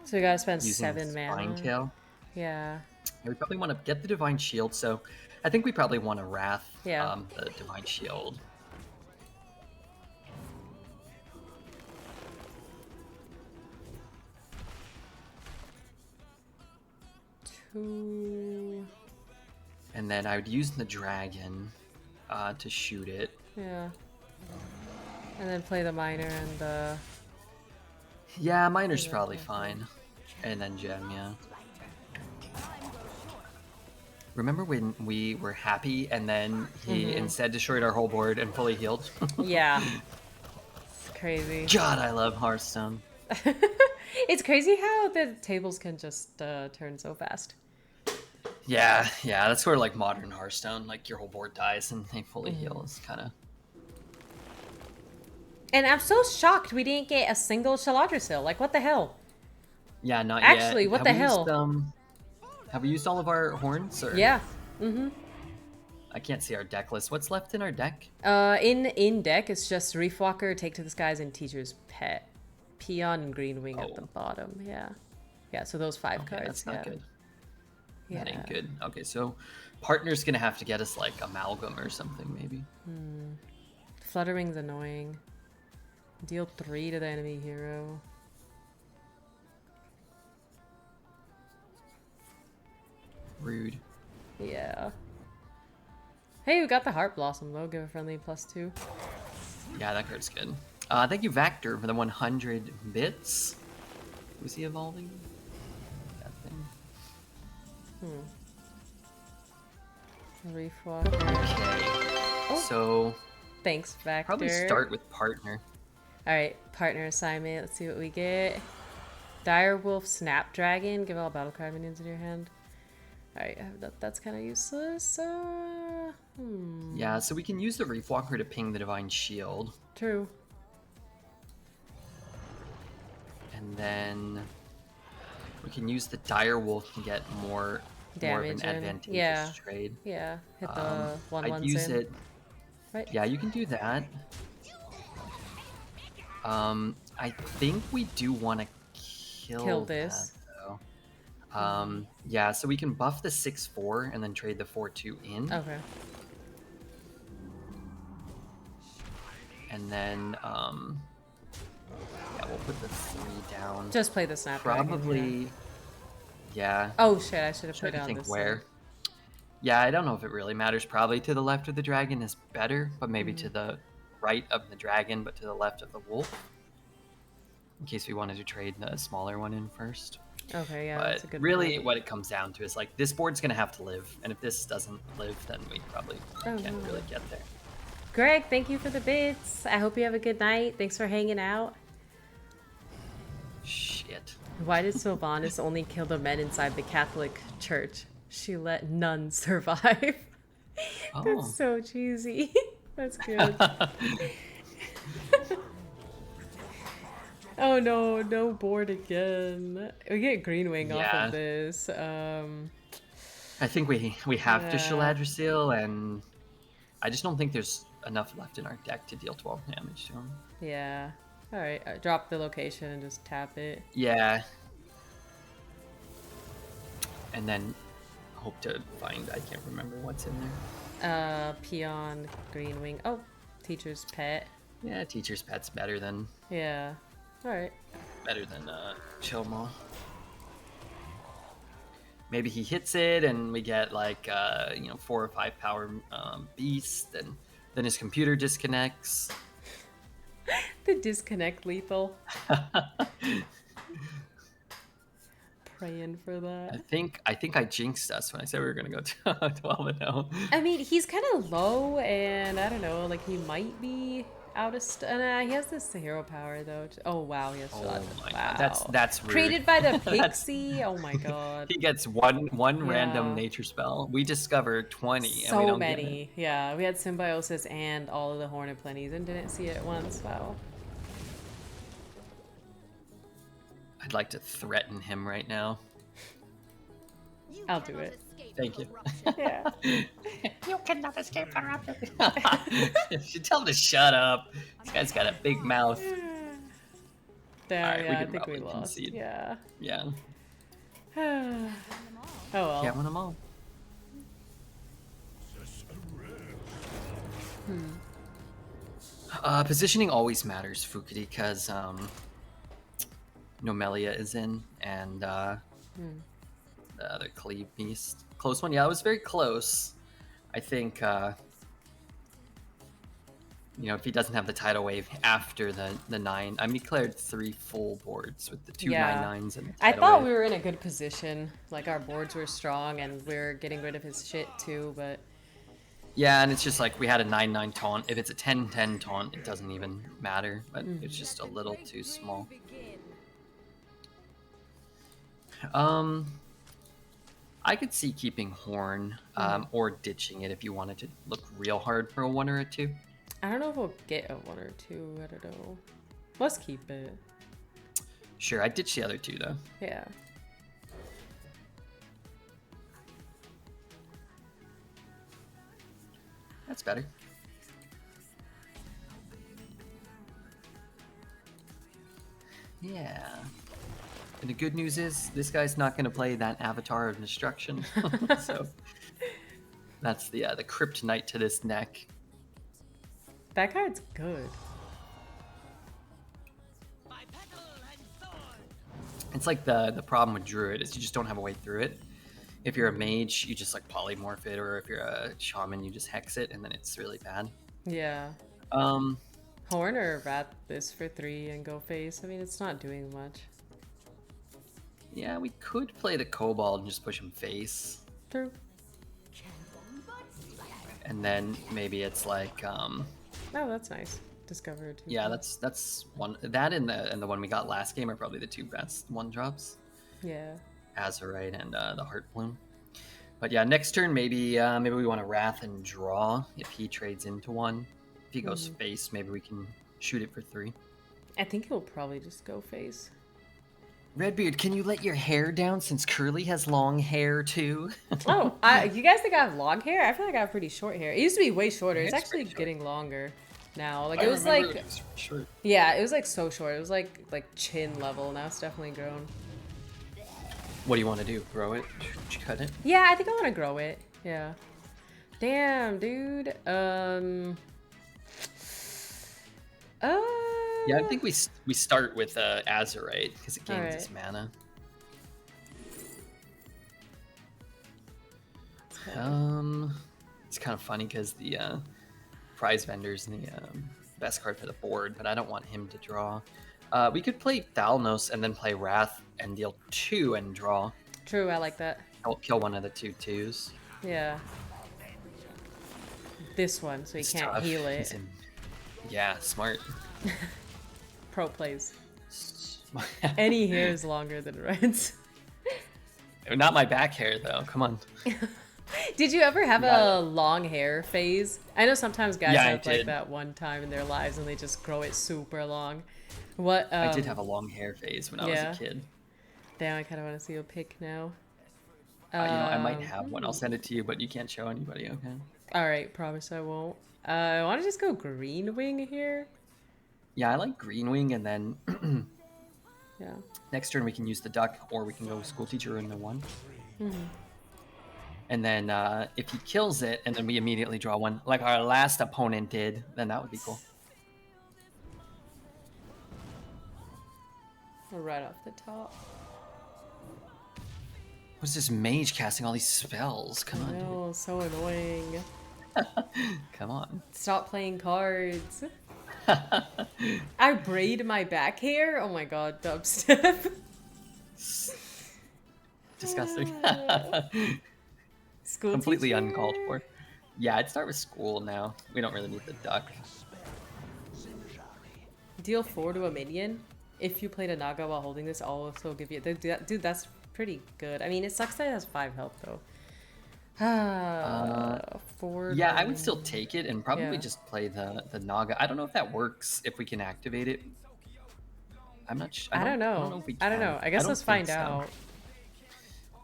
So we gotta spend Using 7 mana. Spinetail. Yeah. Yeah, we probably want to get the Divine Shield, so I think we probably want to Wrath Yeah. the Divine Shield. Two. And then I would use the Dragon to shoot it. Yeah. And then play the Miner and the. Yeah, Miner's probably fine. And then Gem, yeah. Remember when we were happy and then he instead destroyed our whole board and fully healed? Yeah. It's crazy. God, I love Hearthstone. It's crazy how the tables can just turn so fast. Yeah, that's sort of like modern Hearthstone. Like your whole board dies and they fully heal. It's kind of. And I'm so shocked we didn't get a single Shaladrosil. Like, what the hell? Yeah, not yet. Actually, what Have the we hell? Used, have we used all of our horns? Or... Yeah. I can't see our deck list. What's left in our deck? In deck, it's just Reef Walker, Take to the Skies, and Teacher's Pet. Peon and Green Wing at the bottom. Yeah. Yeah, so those 5 Okay, cards. that's not yeah. good. Yeah. That ain't good. Okay, so partner's gonna have to get us like Amalgam or something, maybe. Flutterwing's annoying. Deal 3 to the enemy hero. Rude. Yeah. Hey, we got the Heart Blossom though. Give a friendly +2. Yeah, that card's good. Thank you, Vector, for the 100 bits. Was he evolving? That thing. Reef Walker. Okay. Oh. So Thanks, Vector. probably start with partner. Alright, partner assignment. Let's see what we get. Direwolf Snapdragon. Give all battle cry minions in your hand. Alright, that's kind of useless. Yeah, so we can use the Reef Walker to ping the Divine Shield. True. And then we can use the Dire Wolf to get more of Damage an in. advantageous Yeah. trade. Yeah. Hit the 1/1s I'd use in. it. Right. Yeah, you can do that. I think we do want to kill this. that, though. Yeah, so we can buff the 6/4 and then trade the 4/2 in. Okay. And then, yeah, we'll put the 3 down. Just play the Snapdragon. Probably, yeah. Oh shit, I should have Trying put to down think this. where. Yeah, I don't know if it really matters. Probably to the left of the dragon is better, but maybe to the right of the dragon, but to the left of the wolf. In case we wanted to trade the smaller one in first. Okay, yeah, But that's a good really, point. what it comes down to is like this board's gonna have to live, and if this doesn't live, then we probably can't really get there. Greg, thank you for the bits. I hope you have a good night. Thanks for hanging out. Shit. Why did Sylvanas only kill the men inside the Catholic Church? She let none survive. Oh. That's so cheesy. That's good. Oh no, no board again. We get Greenwing off Yeah. of this. I think we have to Yeah. Shaladra and I just don't think there's enough left in our deck to deal 12 damage to him. Yeah. Alright, drop the location and just tap it. Yeah. And then hope to find, I can't remember what's in there. Peon, Greenwing. Oh, Teacher's Pet. Yeah, Teacher's Pet's better than Yeah. Alright. Chomo. Maybe he hits it and we get like 4 or 5 power beast, and then his computer disconnects. The disconnect lethal. Praying for that. I think I jinxed us when I said we were gonna go to 12-0. I mean, he's kind of low, and I don't know, like he might be out of he has this hero power though. Oh wow, he has my wow. God. That's rude. Created by the pixie. Oh my god. He gets one Yeah. random nature spell. We discovered 20 and we So don't get it. many. Yeah, we had symbiosis and all of the Hornet Plenties and didn't see it once. Wow. I'd like to threaten him right now. I'll do it. Thank you. Yeah. You cannot escape corruption. You should tell him to shut up. This guy's got a big mouth. Damn, Alright, we yeah, I can think we probably lost. concede. Yeah. Yeah. Oh well. Can't win them all. Positioning always matters, Fukudi, because Nomelia is in, and the other Cleave Beast. Close one? Yeah, it was very close. I think, if he doesn't have the tidal wave after the 9, I declared 3 full boards with the 2 Yeah. 9/9s and the I tidal thought wave. we were in a good position. Like our boards were strong and we're getting rid of his shit too, but Yeah, and it's just like we had a 9/9 taunt. If it's a 10/10 taunt, it doesn't even matter, but it's just a little too small. I could see keeping Horn, or ditching it if you wanted to look real hard for a 1 or a 2. I don't know if we'll get a 1 or 2. I don't know. Let's keep it. Sure, I'd ditch the other 2 though. Yeah. That's better. Yeah. And the good news is, this guy's not going to play that Avatar of Destruction. So that's the kryptonite to this deck. That card's good. It's like the problem with Druid is you just don't have a way through it. If you're a mage, you just like polymorph it, or if you're a shaman, you just hex it, and then it's really bad. Yeah. Um, Horn or rat this for 3 and go face. I mean, it's not doing much. yeah, we could play the kobold and just push him face, True. and then maybe it's like, Oh, that's nice. Discovered. yeah, that's one. That and the one we got last game are probably the 2 best 1-drops. Yeah. Azurite and the Heart Bloom. But yeah, next turn maybe we want to Wrath and draw if he trades into one. If he goes face, maybe we can shoot it for 3. I think he'll probably just go face. Redbeard, can you let your hair down since Curly has long hair too? Oh, you guys think I have long hair? I feel like I have pretty short hair. It used to be way shorter. It's actually getting longer now. Like it was like, it was short. yeah, it was like so short. It was like chin level. Now it's definitely grown. What do you want to do? Grow it? Cut it? Yeah, I think I want to grow it. Yeah. Damn, dude. Yeah, I think we start with Azurite because it gains its mana. It's kind of funny because the prize vendor's the best card for the board, but I don't want him to draw. We could play Thalnos and then play Wrath and deal 2 and draw. True, I like that. I'll kill one of the 2/2s. Yeah. This one, so he can't heal it. Yeah, smart. Pro plays. Any hair is longer than Red's. Not my back hair though. Come on. Did you ever have a long hair phase? I know sometimes guys have like did. that one time in their lives and they just grow it super long. What? I did have a long hair phase when I was a kid. Damn, I kind of want to see a pic now. I might have one. I'll send it to you, but you can't show anybody. Okay. All right, promise I won't. I want to just go green wing here. Yeah, I like green wing, and then Yeah. next turn we can use the duck, or we can go school teacher in the 1. And then if he kills it, and then we immediately draw 1, like our last opponent did, then that would be cool. Right off the top. What's this mage casting all these spells? Come on, Oh, so annoying. dude. Come on. Stop playing cards. I braid my back hair. Oh my god, dubstep. Disgusting. School Completely teacher. uncalled for. Yeah, I'd start with school now. We don't really need the duck. Deal 4 to a minion. If you played a Naga while holding this, I'll also give you... Dude, that's pretty good. I mean, it sucks that it has 5 health, though. 4... Yeah, I would still take it and probably Yeah. just play the Naga. I don't know if that works, if we can activate it. I'm not sure. I don't know. I don't know if we I don't can. know. I guess don't let's think find so. out.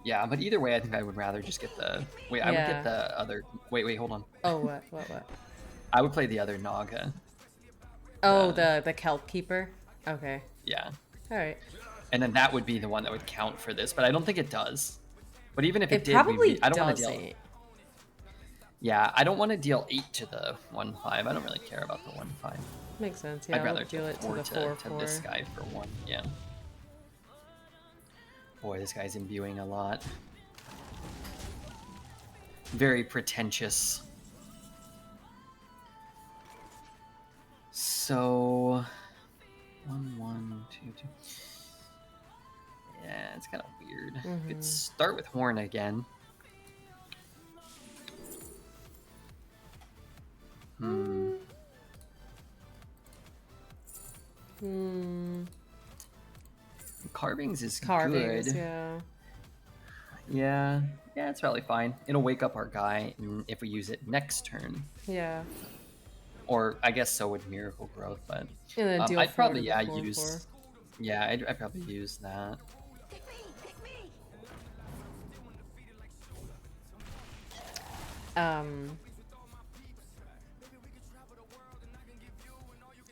Yeah, but either way, I think I would rather just get the... Wait, I would Yeah. get the other... Wait, hold on. Oh, what? I would play the other Naga. Oh, the Kelp Keeper? Okay. Yeah. Alright. And then that would be the one that would count for this, but I don't think it does. But even if It it did, probably I don't want to doesn't. deal... Yeah, I don't want to deal 8 to the 1/5. I don't really care about the 1/5. Makes sense. Yeah, I'd rather I'll deal it to four the 4/4. to this guy for 1. Yeah. Boy, this guy's imbuing a lot. Very pretentious. So 1, 2, 2. Yeah, it's kind of weird. We could start with Horn again. Carvings is Carvings, good. yeah. Yeah, it's probably fine. It'll wake up our guy if we use it next turn. Yeah. Or I guess so would Miracle Growth, but And then deal I'd 4 probably to the 4/4. use. Yeah, I'd probably use that.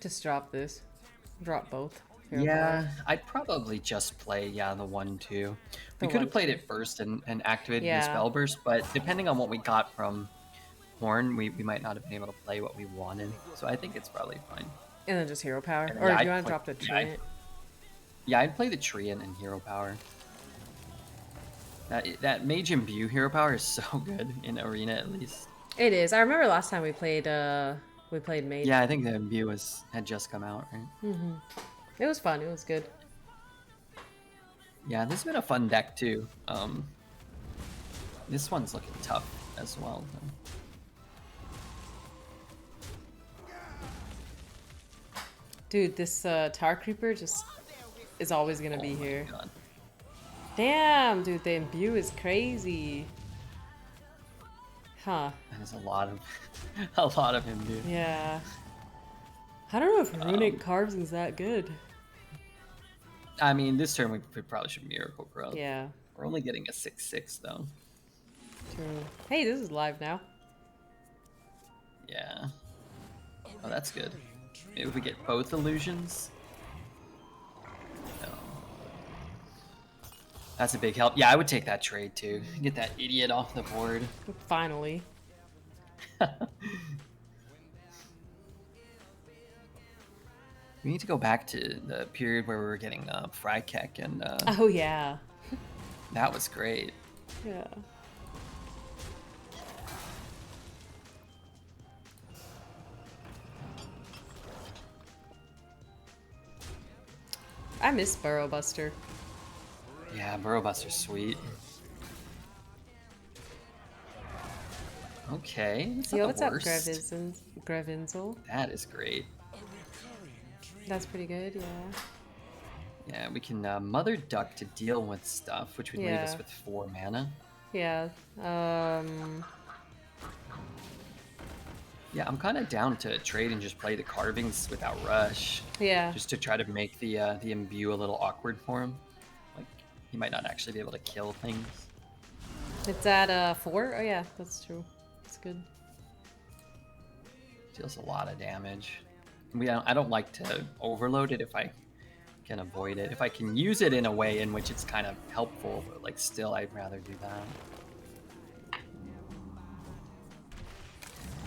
Just drop this. Drop both. Hero Yeah, power. I'd probably just play the 1/2. We The could have played 1/2. it first and activated Yeah. the spell burst, but depending on what we got from Horn, we might not have been able to play what we wanted. So I think it's probably fine. And then just hero power. And Or yeah, do you I'd want to play- drop the yeah, I'd- Treant? Yeah, I'd play the Treant and Hero Power. That mage imbue hero power is so good in arena at least. It is. I remember last time we played Mage. Yeah, I think the imbue had just come out, right? It was fun. It was good. Yeah, this has been a fun deck too. This one's looking tough as well, though. Dude, this Tar Creeper just is always gonna be my here. God. Damn, dude, the imbue is crazy. Huh. That is a lot of a lot of imbue. Yeah. I don't know if Runic Carves is that good. I mean, this turn we probably should Miracle Growth. Yeah, We're only getting a 6/6 though. true. Hey, this is live now. Yeah. Oh, that's good. Maybe if we get both illusions. No. That's a big help. Yeah, I would take that trade too. Get that idiot off the board. Finally. We need to go back to the period where we were getting Frykek, and Oh, yeah. that was great. Yeah. I miss Burrow Buster. Yeah, Burrow Buster's sweet. Okay, that's not Yo, the what's up, worst. Grevinzel? That is great. That's pretty good, yeah. Yeah, we can Mother Duck to deal with stuff, which would leave us Yeah. with 4 mana. Yeah. Yeah, I'm kind of down to trade and just play the carvings without rush, Yeah. just to try to make the imbue a little awkward for him. Like, he might not actually be able to kill things. It's at 4? Oh, yeah, that's true. It's good. Deals a lot of damage. I don't like to overload it if I can avoid it. If I can use it in a way in which it's kind of helpful, but like still, I'd rather do that.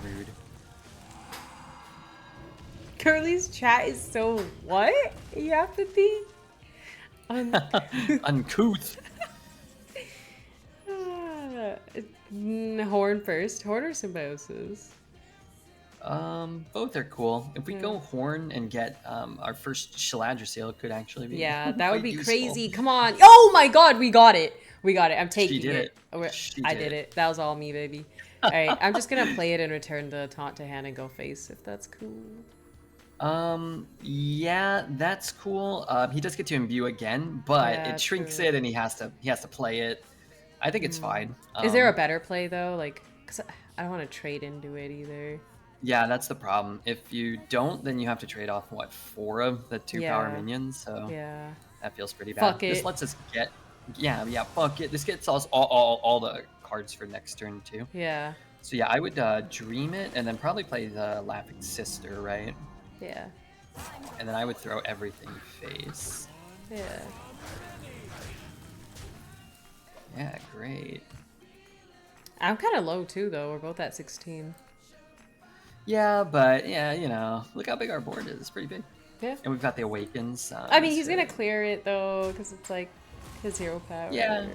Rude. Curly's chat is so what? You have to be? Uncouth. Horn first. Horn or symbiosis? Both are cool. If we go Horn and get our first Shaladra Seal, it could actually be Yeah, that would quite be useful. crazy. Come on. Oh my god, we got it. We got it. I'm taking did it. I did it. That was all me, baby. Alright, I'm just gonna play it and return the taunt to hand and go face, if that's cool. Yeah, that's cool. He does get to imbue again, but Yeah, it shrinks true. it and he has to play it. I think it's fine. Is there a better play though? Like, cause I don't want to trade into it either. Yeah, that's the problem. If you don't, then you have to trade off what, 4 of the 2 power Yeah. minions. So Yeah. that feels pretty bad. Fuck This it. lets us get, yeah, fuck it. This gets us all the cards for next turn too. Yeah. So yeah, I would dream it and then probably play the Laughing Sister, right? Yeah. And then I would throw everything face. Yeah. Yeah, great. I'm kind of low too, though. We're both at 16. Yeah, but yeah, you know, look how big our board is. It's pretty big. Yeah. And we've got the Awakens. I mean, he's so- gonna clear it though, because it's like his hero power. Yeah.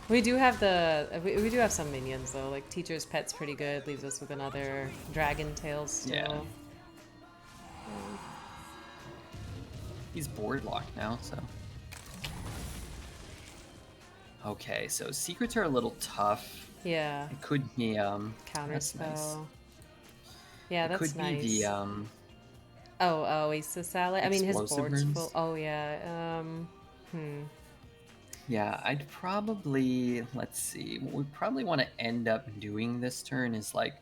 We do have we do have some minions though. Like Teacher's Pet's pretty good. Leaves us with another Dragon Tail still. Yeah. He's board locked now, so. Okay, so secrets are a little tough. Yeah. It could be Counter that's spell. nice. Yeah, It that's could nice. be the Oh, Oasis Salad. I mean, his Explosive board's runes. full. Oh yeah. yeah, I'd probably, let's see, what we probably want to end up doing this turn is like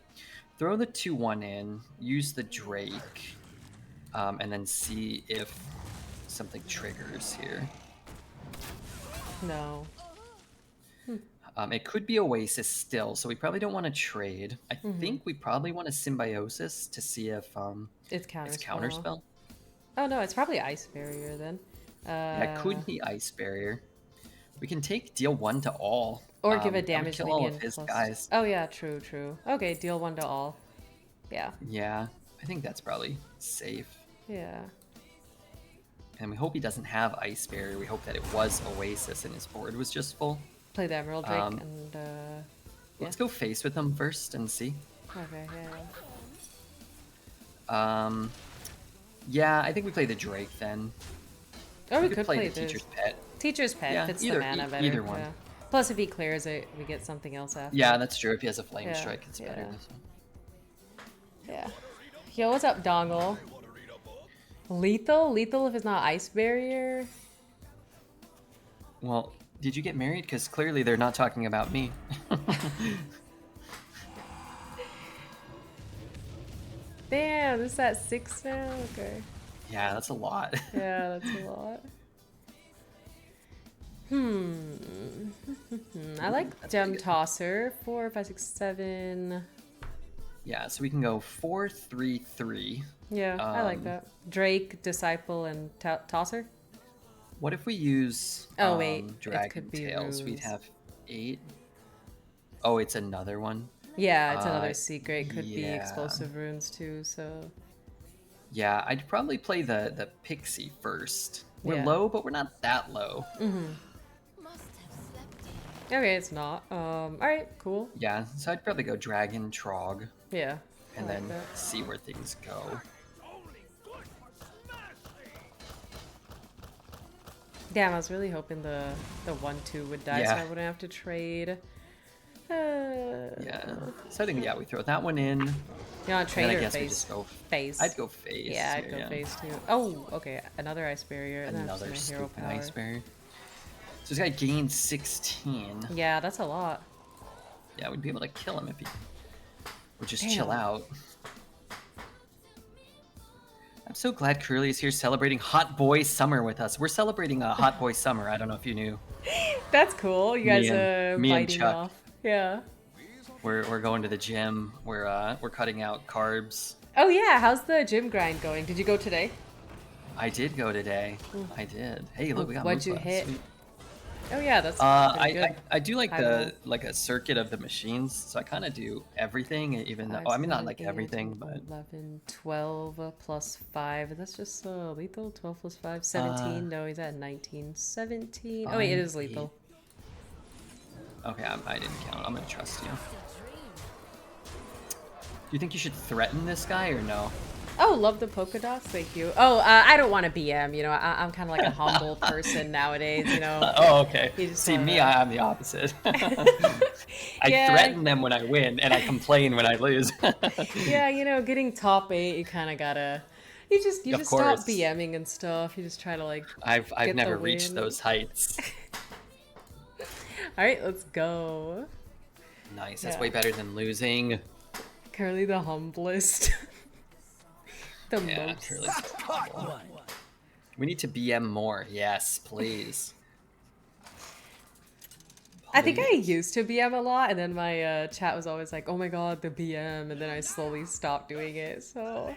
throw the 2/1 in, use the Drake, and then see if something triggers here. No. It could be Oasis still, so we probably don't want to trade. I Mm-hmm. think we probably want a Symbiosis to see if It's counter it's Counterspell. Oh no, it's probably Ice Barrier then. That could be Ice Barrier. We can take deal 1 to all. Or give that a would damage kill all minion. of his plus- guys. Oh yeah, true. Okay, deal 1 to all. Yeah. Yeah, I think that's probably safe. Yeah. And we hope he doesn't have Ice Barrier. We hope that it was Oasis and his board was just full. Play the Emerald Drake and Let's go face with him first and see. okay, Yeah, I think we play the Drake then. Or we could could play play the Teacher's this. Pet. Teacher's Pet Yeah, fits either- the mana better. either one. Yeah. Plus, if he clears it, we get something else after. Yeah, that's true. If he has a Flame Yeah, Strike, it's better yeah. this one. Yeah. Yo, what's up, Dongle? Lethal? Lethal if it's not Ice Barrier? Well, did you get married? Because clearly they're not talking about me. Damn, this is at 6 now? Okay. Yeah, that's a lot. Yeah, that's a lot. I like Gem Tosser. 4, 5, 6, 7. Yeah, so we can go 4-3-3. Yeah, I like that. Drake, Disciple, and Tosser. What if we use Oh, wait, it Dragon could be Tails? We'd runes. have 8. Oh, it's another one. Yeah, it's Uh, another secret. Could be yeah. explosive runes too, so. Yeah, I'd probably play the Pixie first. We're Yeah. low, but we're not that low. Okay, it's not. Alright, cool. Yeah, so I'd probably go Dragon, Trog, Yeah. I and like then that. see where things go. Damn, I was really hoping the 1-2 would die so Yeah. I wouldn't have to trade. Yeah. So I think, yeah, we throw that one in. You want to trade And I or guess we face? just go. Face. I'd go face. Yeah, I'd here, go face too. Oh, okay. Another Ice Barrier. And then Another just my hero stupid power. Ice Barrier. So this guy gained 16. Yeah, that's a lot. Yeah, we'd be able to kill him if he would just Damn. chill out. I'm so glad Curly is here celebrating Hot Boy Summer with us. We're celebrating Hot Boy Summer. I don't know if you knew. That's cool. You guys Me are and biting Chuck. off. Yeah. We're going to the gym. We're cutting out carbs. Oh yeah, how's the gym grind going? Did you go today? I did go today. I did. Hey, look, we got What'd you Mufa. hit? Sweet. Oh yeah, that's pretty good. I do like High the roll. like a circuit of the machines, so I kind of do everything, even though 5, I mean not 7, like 8, everything, but 11, 12 plus 5. That's just lethal. 12 plus 5. 17. No, he's at 19. 17. Oh wait, it is 5, lethal. okay, I didn't count. I'm gonna trust you. Do you think you should threaten this guy or no? Oh, love the polka dots. Thank you. Oh, I don't want to BM. You know, I'm kind of like a humble person nowadays. You know. Oh, okay. You just See, me, wanna- I'm the opposite. I Yeah. threaten them when I win, and I complain when I lose. Yeah, you know, getting top 8, you kind of gotta. You Of just stop course. BMing and stuff. You just try to like. I've Get the never reached win. those heights. All right, let's go. Nice. That's Yeah. way better than losing. Curly the humblest. The Yeah, most. Curly's horrible. We need to BM more. Yes, please. I think I used to BM a lot, and then my chat was always like, "Oh my god, the BM," and then I slowly stopped doing it. So,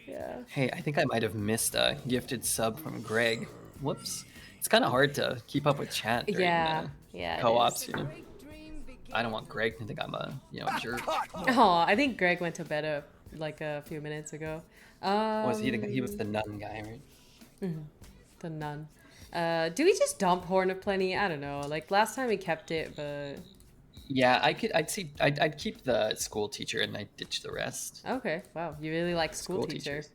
yeah. Hey, I think I might have missed a gifted sub from Greg. Whoops. It's kind of hard to keep up with chat during Yeah, yeah, it co-ops, is. you know. I don't want Greg to think I'm a jerk. Oh, I think Greg went to bed like a few minutes ago. Was he was the nun guy, right? The nun. Do we just dump Horn of Plenty? I don't know. Like last time we kept it, but Yeah, I'd keep the school teacher and I'd ditch the rest. okay. Wow, you really like school teacher. teachers.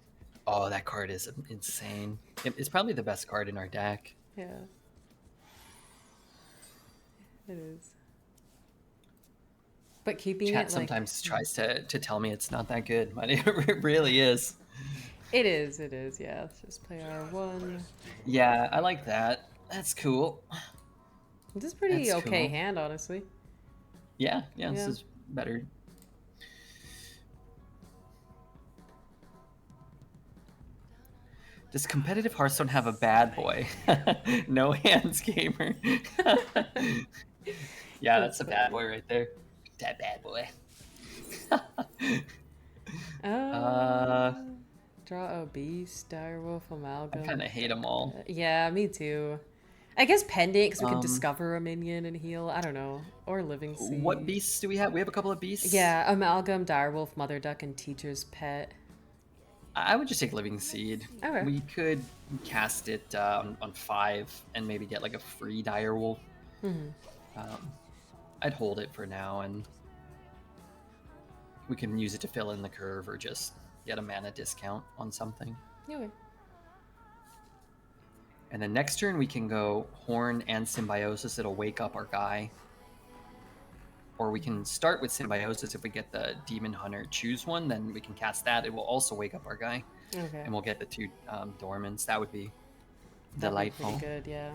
Oh, that card is insane. It's probably the best card in our deck. Yeah. It is. But keeping Chat it like sometimes tries to tell me it's not that good, but it really is. it is. Yeah. Let's just play our one. Yeah, I like that. That's cool. This is pretty That's okay cool. hand, honestly. Yeah, this Yeah. is better. Does competitive Hearthstone have a bad boy? No hands gamer. Yeah, that's a bad boy right there. That bad boy. Draw a beast, direwolf, I amalgam. kind of hate them all. Yeah, me too. I guess pendant because we can discover a minion and heal. I don't know, or living seed. What beasts do we have? We have a couple of beasts. Yeah, amalgam, direwolf, mother duck, and teacher's pet. I would just take Living Seed. Okay. We could cast it on 5 and maybe get like a free Direwolf. Um, I'd hold it for now, and we can use it to fill in the curve or just get a mana discount on something. Okay. And then next turn we can go Horn and Symbiosis. It'll wake up our guy. Or we can start with Symbiosis. If we get the Demon Hunter, choose one, then we can cast that. It will also wake up our guy. Okay. And we'll get the 2 Dormants. That would be That'd be delightful. pretty good, yeah.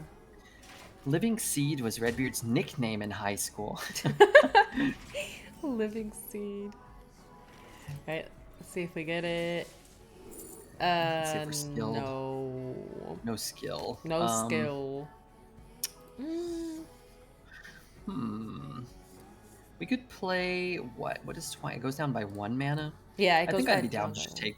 Living Seed was Redbeard's nickname in high school. Living Seed. Right, let's see if we get it. Let's see if we're skilled. No. No skill. No skill. We could play what? What is 20? It goes down by 1 mana. Yeah, it I goes think by I'd be down to 12. just take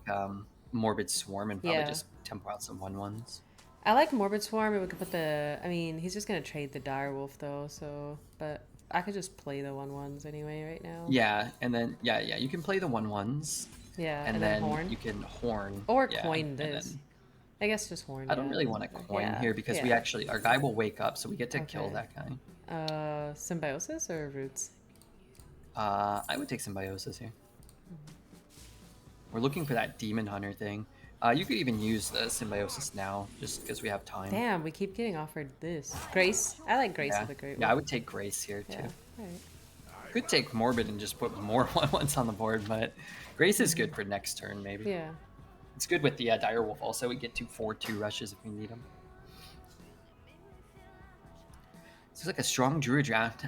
Morbid Swarm and probably Yeah. just tempo out some 1/1s. I like Morbid Swarm, and we could put the... I mean, he's just going to trade the Direwolf, though, so... But I could just play the 1/1s anyway right now. Yeah, and then, yeah, you can play the 1/1s. Yeah, And then then Horn. you can Horn. Or yeah, coin and this. then- I guess just Horn. I don't yeah. really want to coin Yeah, here because we yeah. actually... Our guy will wake up, so we get to kill Okay. that guy. Symbiosis or Roots? I would take Symbiosis here. We're looking for that Demon Hunter thing. You could even use the Symbiosis now, just because we have time. Damn, we keep getting offered this. Grace? I like Grace Yeah, with the Great yeah, I Wolf. would take Grace here too. Yeah, alright. Could take Morbid and just put more 1/1s on the board, but Grace is good for next turn, maybe. Yeah. It's good with the Direwolf also. We get 2 4/2 rushes if we need them. This is like a strong Druid draft.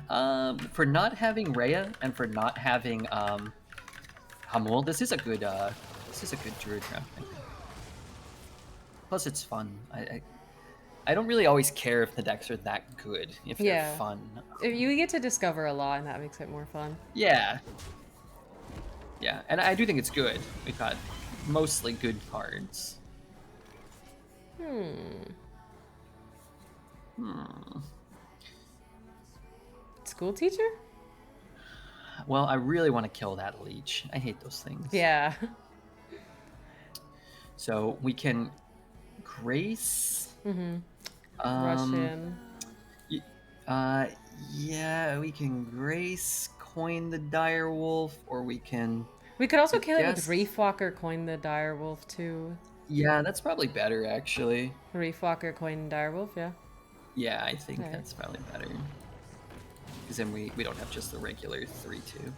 For not having Rhea and for not having Hamul, this is a good Druid draft. I think. Plus, it's fun. I don't really always care if the decks are that good. If Yeah. they're fun. If you get to discover a lot, and that makes it more fun. Yeah. Yeah, and I do think it's good. We've got mostly good cards. School teacher? Well, I really want to kill that leech. I hate those things. Yeah. So we can Grace. Russian. Yeah, we can Grace, coin the Direwolf, or we can... We could also kill it with guess- Reefwalker, coin the Direwolf too. Yeah, that's probably better, actually. Reefwalker, coin Direwolf, yeah. Yeah, I think Okay. that's probably better. Because then we don't have just the regular 3/2.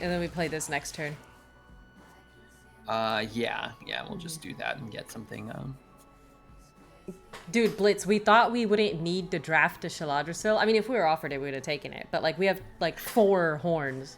And then we play this next turn. Yeah, we'll just do that and get something. Dude, Blitz, we thought we wouldn't need to draft a Shaladrisil. I mean, if we were offered it, we would have taken it. But, like, we have, like, 4 horns.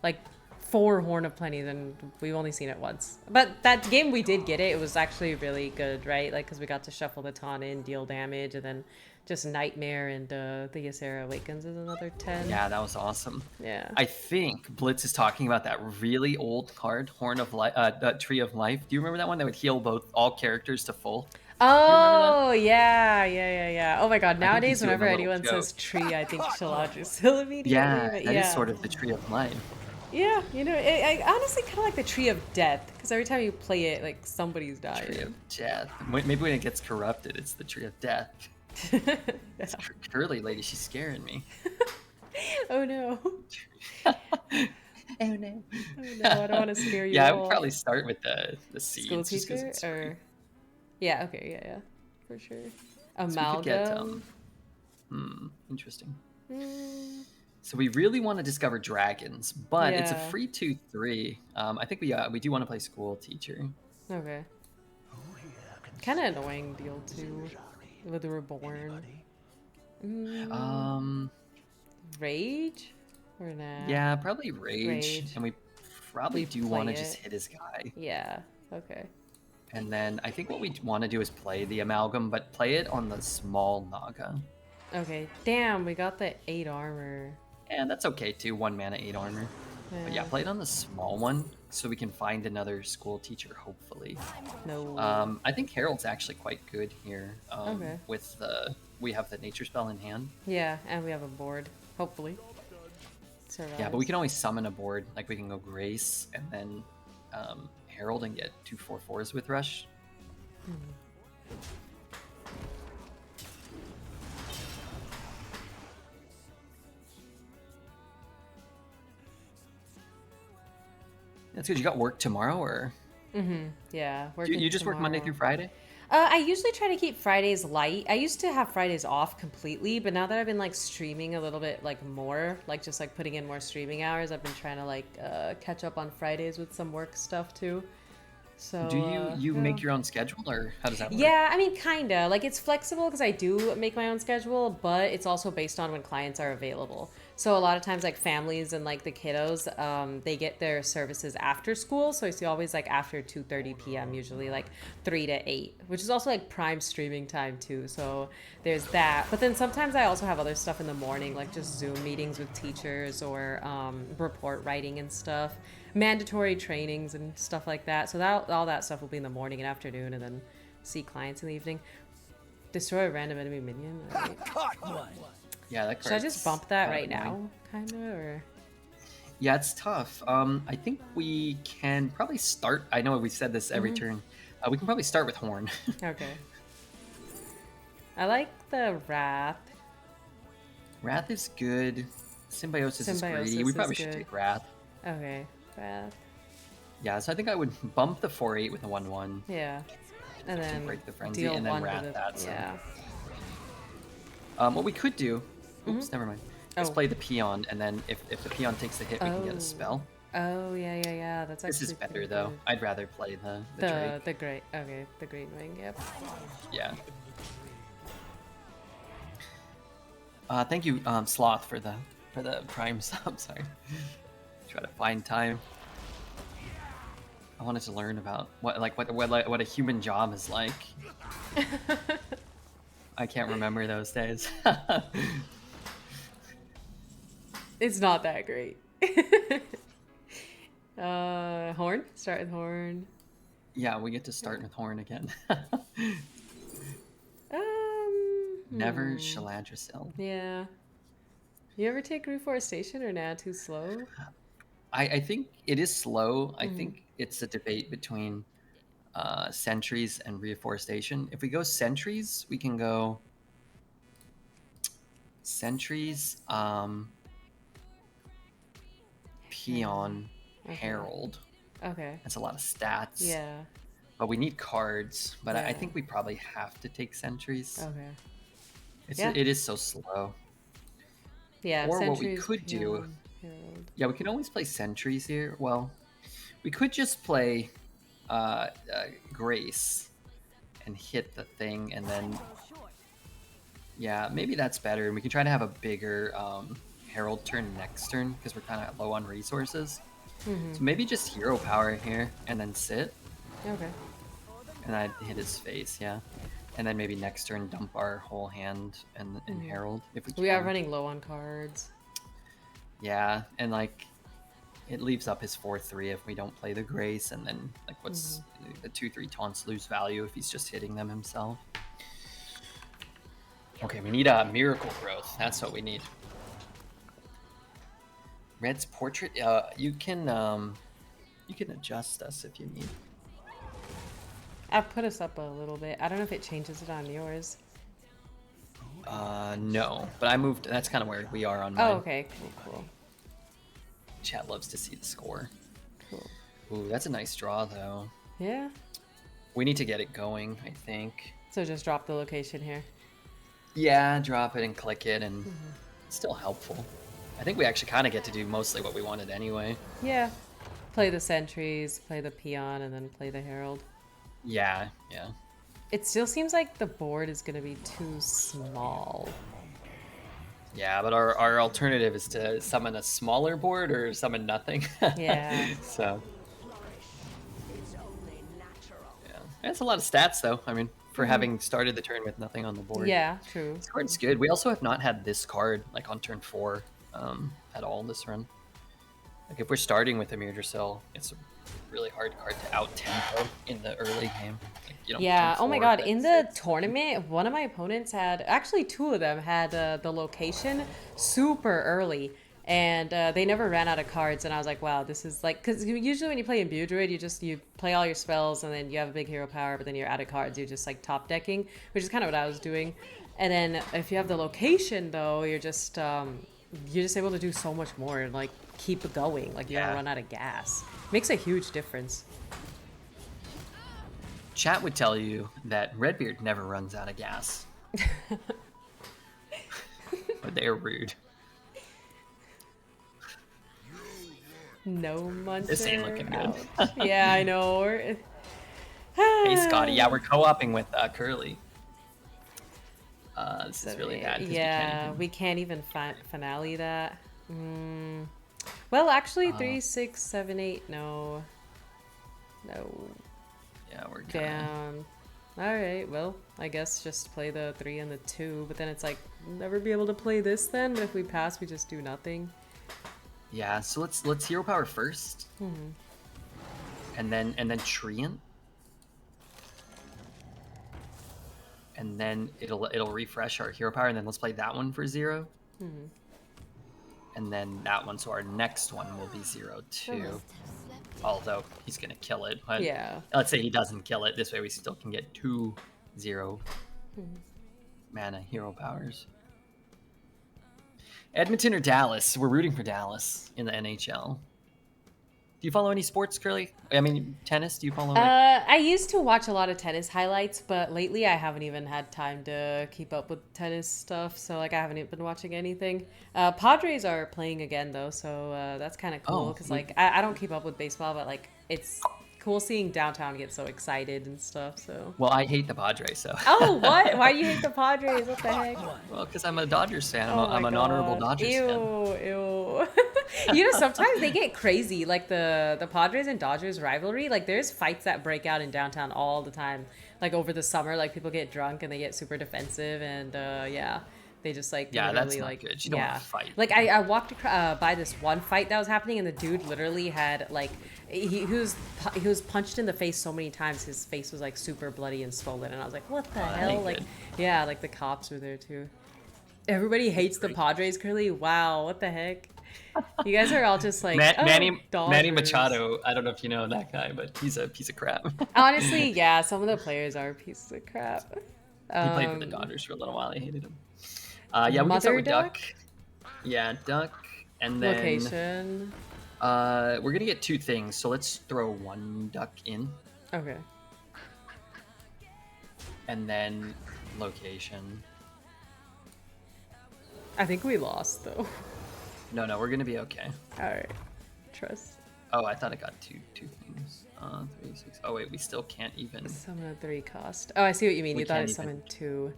Like, 4 Horn of Plenty, and we've only seen it once. But that game we did get it, it was actually really good, right? Like, because we got to shuffle the taunt in, deal damage, and then just Nightmare and the Ysera Awakens is another 10. Yeah, that was awesome. Yeah. I think Blitz is talking about that really old card, Horn of Life, Tree of Life. Do you remember that one that would heal all characters to full? Oh, yeah. Oh my god, he's nowadays, doing a whenever little anyone joke. says tree, I think Shaladrisil immediately. Yeah, but that is sort of the Tree of Life. Yeah, you know, I honestly kind of like the Tree of Death, because every time you play it, like, somebody's dying. Tree of Death. Maybe when it gets corrupted, it's the Tree of Death. It's Curly lady, she's scaring me. Oh no. Oh no. Oh no, I don't want to scare you Yeah, I all. would probably start with the seeds. School just 'cause teacher? it's free. Or... Yeah, okay, yeah, for sure. So we Amalgam. could get, interesting. So we really want to discover dragons, but it's a Yeah. free 2/3. I think we do want to play school teacher. Okay. Kind of annoying deal too, with the Reborn. Rage? Or nah? Yeah, probably rage, Rage. and we probably We do want to play just it. hit his guy. Yeah, okay. And then I think what we want to do is play the amalgam, but play it on the small Naga. Okay, damn, we got the 8 armor. And that's okay too, 1 mana, 8 armor. But yeah, play it on the small one so we can find another school teacher, hopefully. No. I think Harold's actually quite good here. Okay. With we have the nature spell in hand. Yeah, and we have a board, hopefully. Yeah, but we can always summon a board. Like we can go Grace and then Herald and get 2/4/4s with Rush. That's good. You got work tomorrow, or Yeah, you working just work Monday through tomorrow. Friday? I usually try to keep Fridays light. I used to have Fridays off completely, but now that I've been like streaming a little bit like more, like just like putting in more streaming hours, I've been trying to like catch up on Fridays with some work stuff too. So Do you yeah. make your own schedule, or how does that work? Yeah, I mean, kinda. Like, it's flexible because I do make my own schedule, but it's also based on when clients are available. So a lot of times, like families and like the kiddos, they get their services after school. So it's always like after 2:30 p.m. usually, like 3 to 8, which is also like prime streaming time too. So there's that. But then sometimes I also have other stuff in the morning, like just Zoom meetings with teachers or report writing and stuff, mandatory trainings and stuff like that. So that all that stuff will be in the morning and afternoon, and then see clients in the evening. Destroy a random enemy minion. Right. Caught one. Yeah, that Should I just card's bump that kind of right annoying. now, kind of, or Yeah, it's tough. I think we can probably start. I know we said this every turn. We can probably start with Horn. okay? I like the wrath. Wrath is good. Symbiosis is greedy. Symbiosis We is probably should good. take Wrath. Okay, wrath. Yeah, so I think I would bump the 4/8 with a 1/1. Yeah, and then break the frenzy, deal and then one wrath to the that, so. yeah. What we could do, oops, never mind. Let's Oh. play the peon, and then if the peon takes the hit, we can get Oh. a spell. Oh yeah. That's actually This is better pretty though. good. I'd rather play the Drake. The great the great wing. Yep. Yeah. Thank you, Sloth, for the prime sub. Sorry. Try to find time. I wanted to learn about what a human job is like. I can't remember those days. It's not that great. Horn. Start with horn. Yeah, we get to start with Horn again. Never Shaladrisil. Yeah. You ever take reforestation or nah? Too slow. I think it is slow. I think it's a debate between sentries and reforestation. If we go sentries, we can go sentries, peon, herald. Okay. That's a lot of stats. Yeah. But we need cards. But I Yeah. think we probably have to take sentries. Okay. It is so slow. Yeah. Or what we Sentries, could do, peon, herald. yeah, we can always play sentries here. Well, we could just play Grace and hit the thing, and then yeah, maybe that's better. And we can try to have a bigger Herald turn next turn because we're kind of low on resources. So maybe just hero power here and then sit, Okay. and I'd hit his face, yeah. And then maybe next turn dump our whole hand and Herald if we can. We are running low on cards. Yeah, and like it leaves up his 4/3 if we don't play the Grace, and then like what's the 2/3 taunts lose value if he's just hitting them himself. Okay, we need a miracle growth. That's what we need. Red's portrait. You can adjust us if you need. I've put us up a little bit. I don't know if it changes it on yours. No, but I moved. That's kind of where we are on mine. Oh, okay. Cool. Chat loves to see the score. Cool. Ooh, that's a nice draw though. Yeah. We need to get it going, I think. So just drop the location here. Yeah, drop it and click it, and it's still helpful. I think we actually kind of get to do mostly what we wanted anyway. Yeah. Play the sentries, play the peon, and then play the herald. Yeah. It still seems like the board is going to be too small. Yeah, but our alternative is to summon a smaller board or summon nothing. Yeah. So. Yeah. It's a lot of stats, though. I mean, for having started the turn with nothing on the board. Yeah, true. This card's good. We also have not had this card, like, on turn 4 at all this run. Like, if we're starting with Amir Drasil, it's a really hard card to out-tempo in the early game. Like, you know, Yeah. turn Oh my 4, god. but In the tournament, one of my opponents had, actually two of them had the location super early. And they never ran out of cards, and I was like, wow, this is like, because usually when you play Imbue Druid, you play all your spells, and then you have a big hero power, but then you're out of cards, you're just like top decking, which is kind of what I was doing. And then if you have the location though, you're just able to do so much more and like keep it going, like you don't run out of gas. Makes a huge difference. Chat would tell you that Redbeard never runs out of gas. But they're rude. No muncher. This ain't looking good. Yeah, I know. Hey, Scotty. Yeah, we're co-oping with Curly. This is really bad. Yeah, we can't even finale that. Well, actually, 3, 6, 7, 8. No. Yeah, we're kind down. All right. Well, I guess just play the 3 and the 2. But then it's like never be able to play this then. But if we pass, we just do nothing. Yeah. So let's hero power first, and then Treant. And then it'll refresh our hero power, and then let's play that one for 0. And then that one, so our next one will be 0 too. Although he's gonna kill it, but yeah. Let's say he doesn't kill it. This way we still can get 2 0 mana hero powers. Edmonton or Dallas? We're rooting for Dallas in the NHL. Do you follow any sports, Curly? I mean, tennis? Do you follow? I used to watch a lot of tennis highlights, but lately I haven't even had time to keep up with tennis stuff. So like I haven't even been watching anything. Padres are playing again though, so that's kind of cool because like I don't keep up with baseball, but like it's cool seeing downtown get so excited and stuff. So. Well, I hate the Padres, so. Oh, what? Why do you hate the Padres? What the heck? Well, because I'm a Dodgers fan. I'm an honorable Dodgers fan. Ew. You know, sometimes they get crazy. Like the Padres and Dodgers rivalry. Like there's fights that break out in downtown all the time. Like over the summer, like people get drunk and they get super defensive and yeah. They just like that's not like good. You don't want to fight. Like I walked by this one fight that was happening and the dude literally had like he was punched in the face so many times his face was like super bloody and swollen and I was like what the hell like yeah like the cops were there too. Everybody hates the Padres, Curly. Wow, what the heck? You guys are all just like Manny Machado. I don't know if you know that guy, but he's a piece of crap. Honestly, yeah, some of the players are pieces of crap. He played for the Dodgers for a little while. I hated him. Yeah, we can start with Duck. Yeah, Duck, and then location. We're gonna get 2 things, so let's throw 1 Duck in. Okay. And then location. I think we lost though. No, we're gonna be okay. All right, trust. Oh, I thought I got two things. 3, 6. Oh wait, we still can't even. Summon a 3 cost. Oh, I see what you mean. We You thought it can't summoned 2.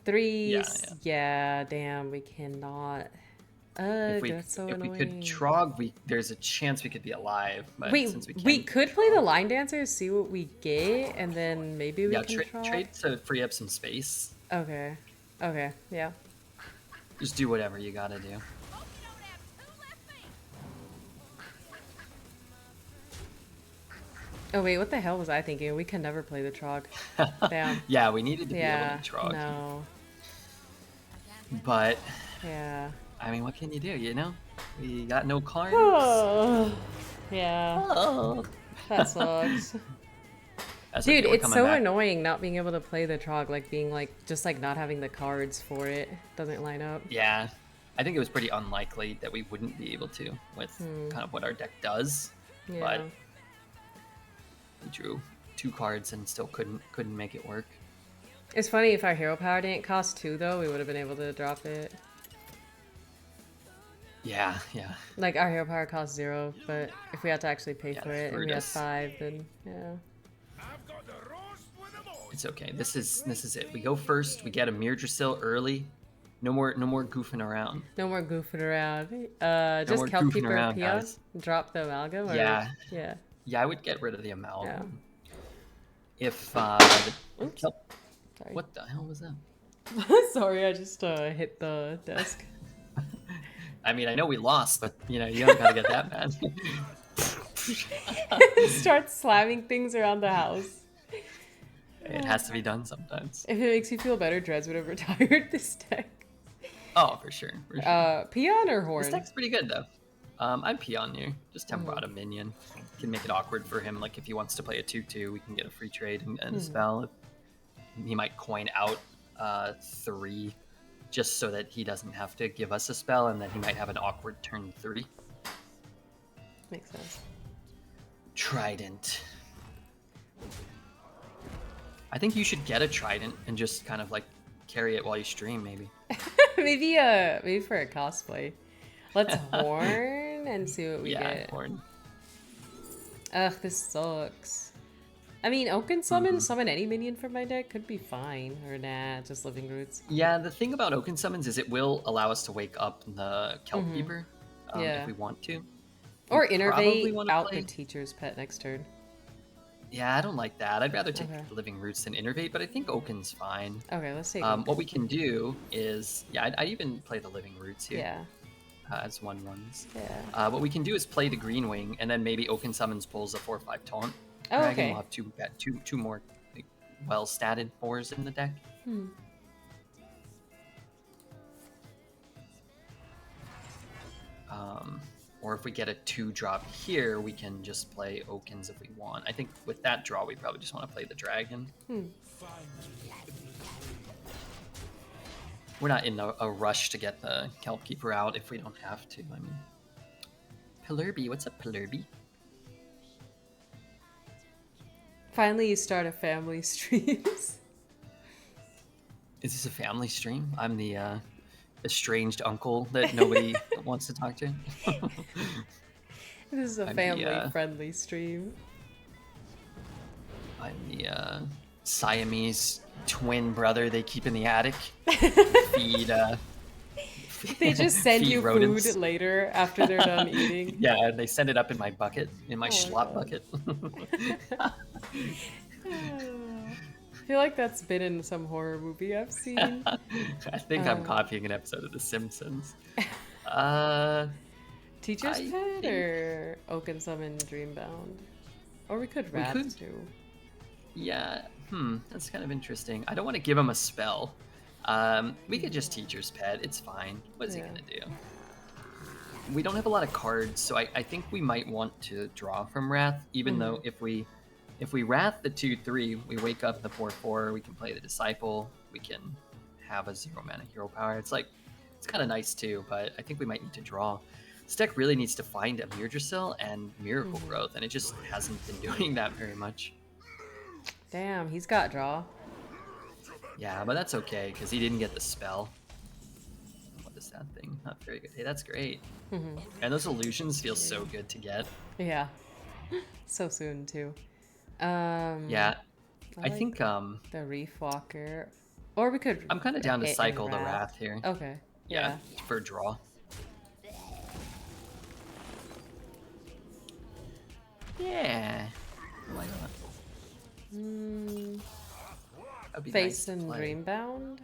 3. Yeah. Damn, we cannot. If we that's so if annoying. we could Trog, there's a chance we could be alive. But since we could play the line dancers, see what we get, and then maybe we can trade to free up some space. Okay. Yeah. Just do whatever you gotta do. Oh wait, what the hell was I thinking? We can never play the Trog. Damn. Yeah, we needed to be able to Trog. No. But yeah. I mean, what can you do? You know, we got no cards. Oh. Yeah. Oh. That sucks. Dude, it's so annoying not being able to play the Trog, like being like just like not having the cards for it. Doesn't line up. Yeah, I think it was pretty unlikely that we wouldn't be able to with kind of what our deck does. Yeah. But we drew 2 cards and still couldn't make it work. It's funny, if our hero power didn't cost 2 though, we would have been able to drop it. Yeah. Like our hero power cost 0, but if we had to actually pay for it and we had 5, then yeah. It's okay. This is it. We go first. We get a Mirdrasil early. No more goofing around. No more goofing around. No more just Kelp goofing Keeper around, Pia? guys. Drop the amalgam? Or... Yeah. Yeah. Yeah, I would get rid of the amalgam. Yeah. If Oops. Sorry. Sorry. What the hell was that? Sorry, I just hit the desk. I mean, I know we lost, but you know, you don't gotta get that mad. Start slamming things around the house. It has to be done sometimes. If it makes you feel better, Dreads would have retired this deck. Oh, for sure, for sure. Peon or This horn? deck's pretty good though. I'm Peon here. Just tempo out a minion. Can make it awkward for him. Like if he wants to play a 2/2, we can get a free trade and a spell. He might coin out 3, just so that he doesn't have to give us a spell, and then he might have an awkward turn 3. Makes sense. Trident. I think you should get a trident and just kind of like carry it while you stream, maybe. maybe for a cosplay. Let's horn and see what we get. Horn. Ugh, this sucks. I mean, Oaken summon any minion from my deck could be fine. Or nah, just Living Roots. Yeah, the thing about Oaken Summons is it will allow us to wake up the Kelp Keeper if we want to. Or We innervate probably out play- the teacher's pet next turn. Yeah, I don't like that. I'd rather take Okay. Living Roots than Innervate, but I think Oaken's fine. Okay, let's take What we can do is, I'd even play the Living Roots here. Yeah. As 1/1s. Yeah. What we can do is play the Green Wing, and then maybe Oaken Summons pulls a 4/5 taunt. Oh, Dragon okay. will have two more like, well-statted 4s in the deck. Or if we get a 2-drop here, we can just play Okens if we want. I think with that draw, we probably just want to play the Dragon. We're not in a rush to get the Kelp Keeper out if we don't have to. I mean, Pilurby, what's up, Pilurby? Finally, you start a family streams. Is this a family stream? I'm the estranged uncle that nobody wants to talk to. This is a I'm the, family-friendly stream. I'm the Siamese twin brother they keep in the attic. Feed. They just send feed you rodents. food later after they're done eating. Yeah, they send it up in my bucket, in my Oh my schlop God. bucket. I feel like that's been in some horror movie I've seen. I think I'm copying an episode of The Simpsons. Teacher's I Pet think- or Oaken Summon Dreambound? Or we could Wrath could. too. Yeah, that's kind of interesting. I don't want to give him a spell. We could just Teacher's Pet. It's fine. What is he Yeah. gonna do? We don't have a lot of cards, so I think we might want to draw from Wrath, even though if we Wrath the 2/3, we wake up the 4/4, we can play the Disciple, we can have a 0-mana hero power. It's kind of nice too, but I think we might need to draw. This deck really needs to find a Myrdrasil and Miracle Growth, and it just hasn't been doing that very much. Damn, he's got draw. Yeah, but that's okay, because he didn't get the spell. What is that thing? Not very good. Hey, that's great. And those illusions feel so good to get. Yeah. So soon too. Yeah, I like think the Reef Walker. Or we could I'm kind of down to hit and cycle the Wrath here. Okay. Yeah, for a draw. Yeah. Why not? That'd be nice Face to and play. Dreambound?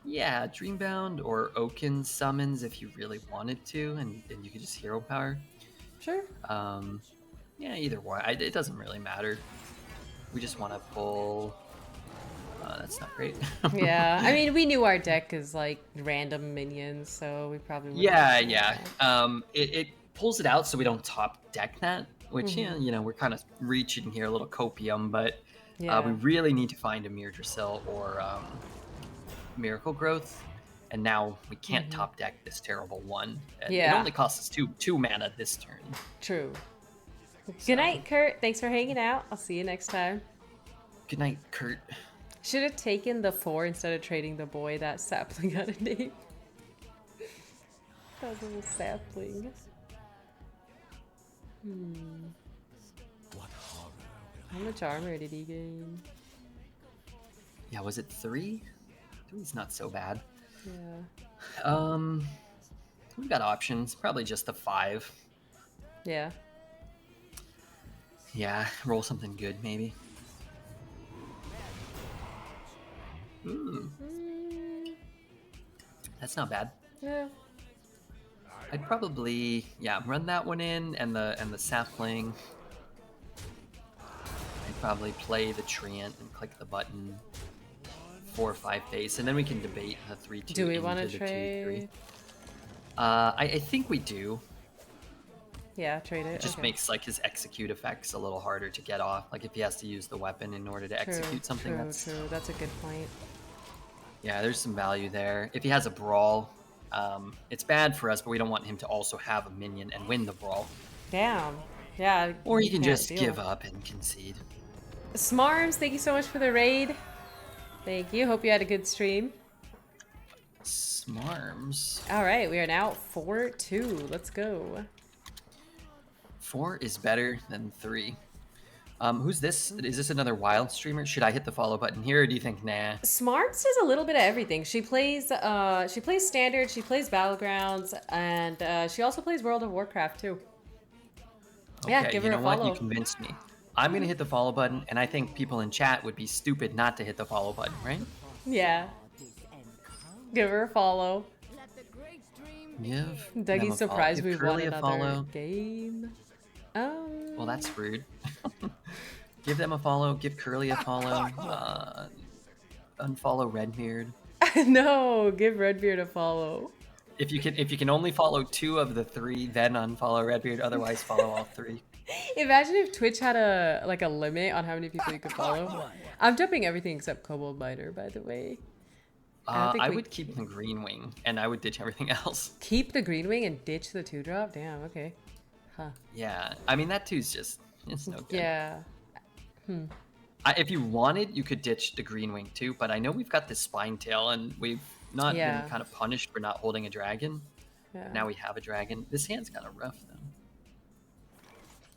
Yeah, Dreambound or Oaken summons if you really wanted to, and you could just hero power. Sure. Yeah, either way, it doesn't really matter. We just want to pull. That's not great. Yeah. I mean, we knew our deck is like random minions, so we probably wouldn't Yeah, do yeah. that. It pulls it out so we don't top deck that, which we're kind of reaching here a little copium, but Yeah. we really need to find a Myrdrasil or Miracle Growth, and now we can't top deck this terrible one. And It Yeah. only costs us two mana this turn. True. Good night, Kurt. Thanks for hanging out. I'll see you next time. Good night, Kurt. Should have taken the 4 instead of trading the boy that sapling got a name. That little sapling. How much armor did he gain? Yeah, was it 3? 3's not so bad. Yeah. We've got options. Probably just the 5. Yeah. Yeah, roll something good, maybe. That's not bad. Yeah. I'd probably run that one in and the sapling. I'd probably play the treant and click the button. 4 or 5 base, and then we can debate the 3-2 Do we into want the to 2-3. trade? I think we do. Yeah, trade it. It just Okay. makes like his execute effects a little harder to get off. Like if he has to use the weapon in order to execute something. True. That's a good point. Yeah, there's some value there. If he has a brawl, it's bad for us, but we don't want him to also have a minion and win the brawl. Damn. Yeah. Or he can can't just deal. give up and concede. Smarms, thank you so much for the raid. Thank you. Hope you had a good stream. Smarms. All right, we are now 4-2. Let's go. 4 is better than 3. Who's this? Is this another wild streamer? Should I hit the follow button here, or do you think nah? Smarts does a little bit of everything. She plays standard, she plays battlegrounds, and she also plays World of Warcraft too. Okay, Yeah, give her you a know what? follow. You convinced me. I'm gonna hit the follow button, and I think people in chat would be stupid not to hit the follow button, right? Yeah. Give her a follow. Give them Dougie's a surprised follow. we Give won Curly a another follow. game. Well, that's rude. Give them a follow. Give Curly a follow. Unfollow Redbeard. No, give Redbeard a follow. If you can only follow 2 of the 3, then unfollow Redbeard. Otherwise, follow all 3. Imagine if Twitch had a limit on how many people you could follow. I'm jumping everything except Kobold Miner, by the way. I would keep the green wing, and I would ditch everything else. Keep the green wing and ditch the 2-drop? Damn, okay. Huh. Yeah, I mean that 2's just it's no good. Yeah. If you wanted, you could ditch the green wing too, but I know we've got this spine tail, and we've not been kind of punished for not holding a dragon. Yeah. Now we have a dragon. This hand's kind of rough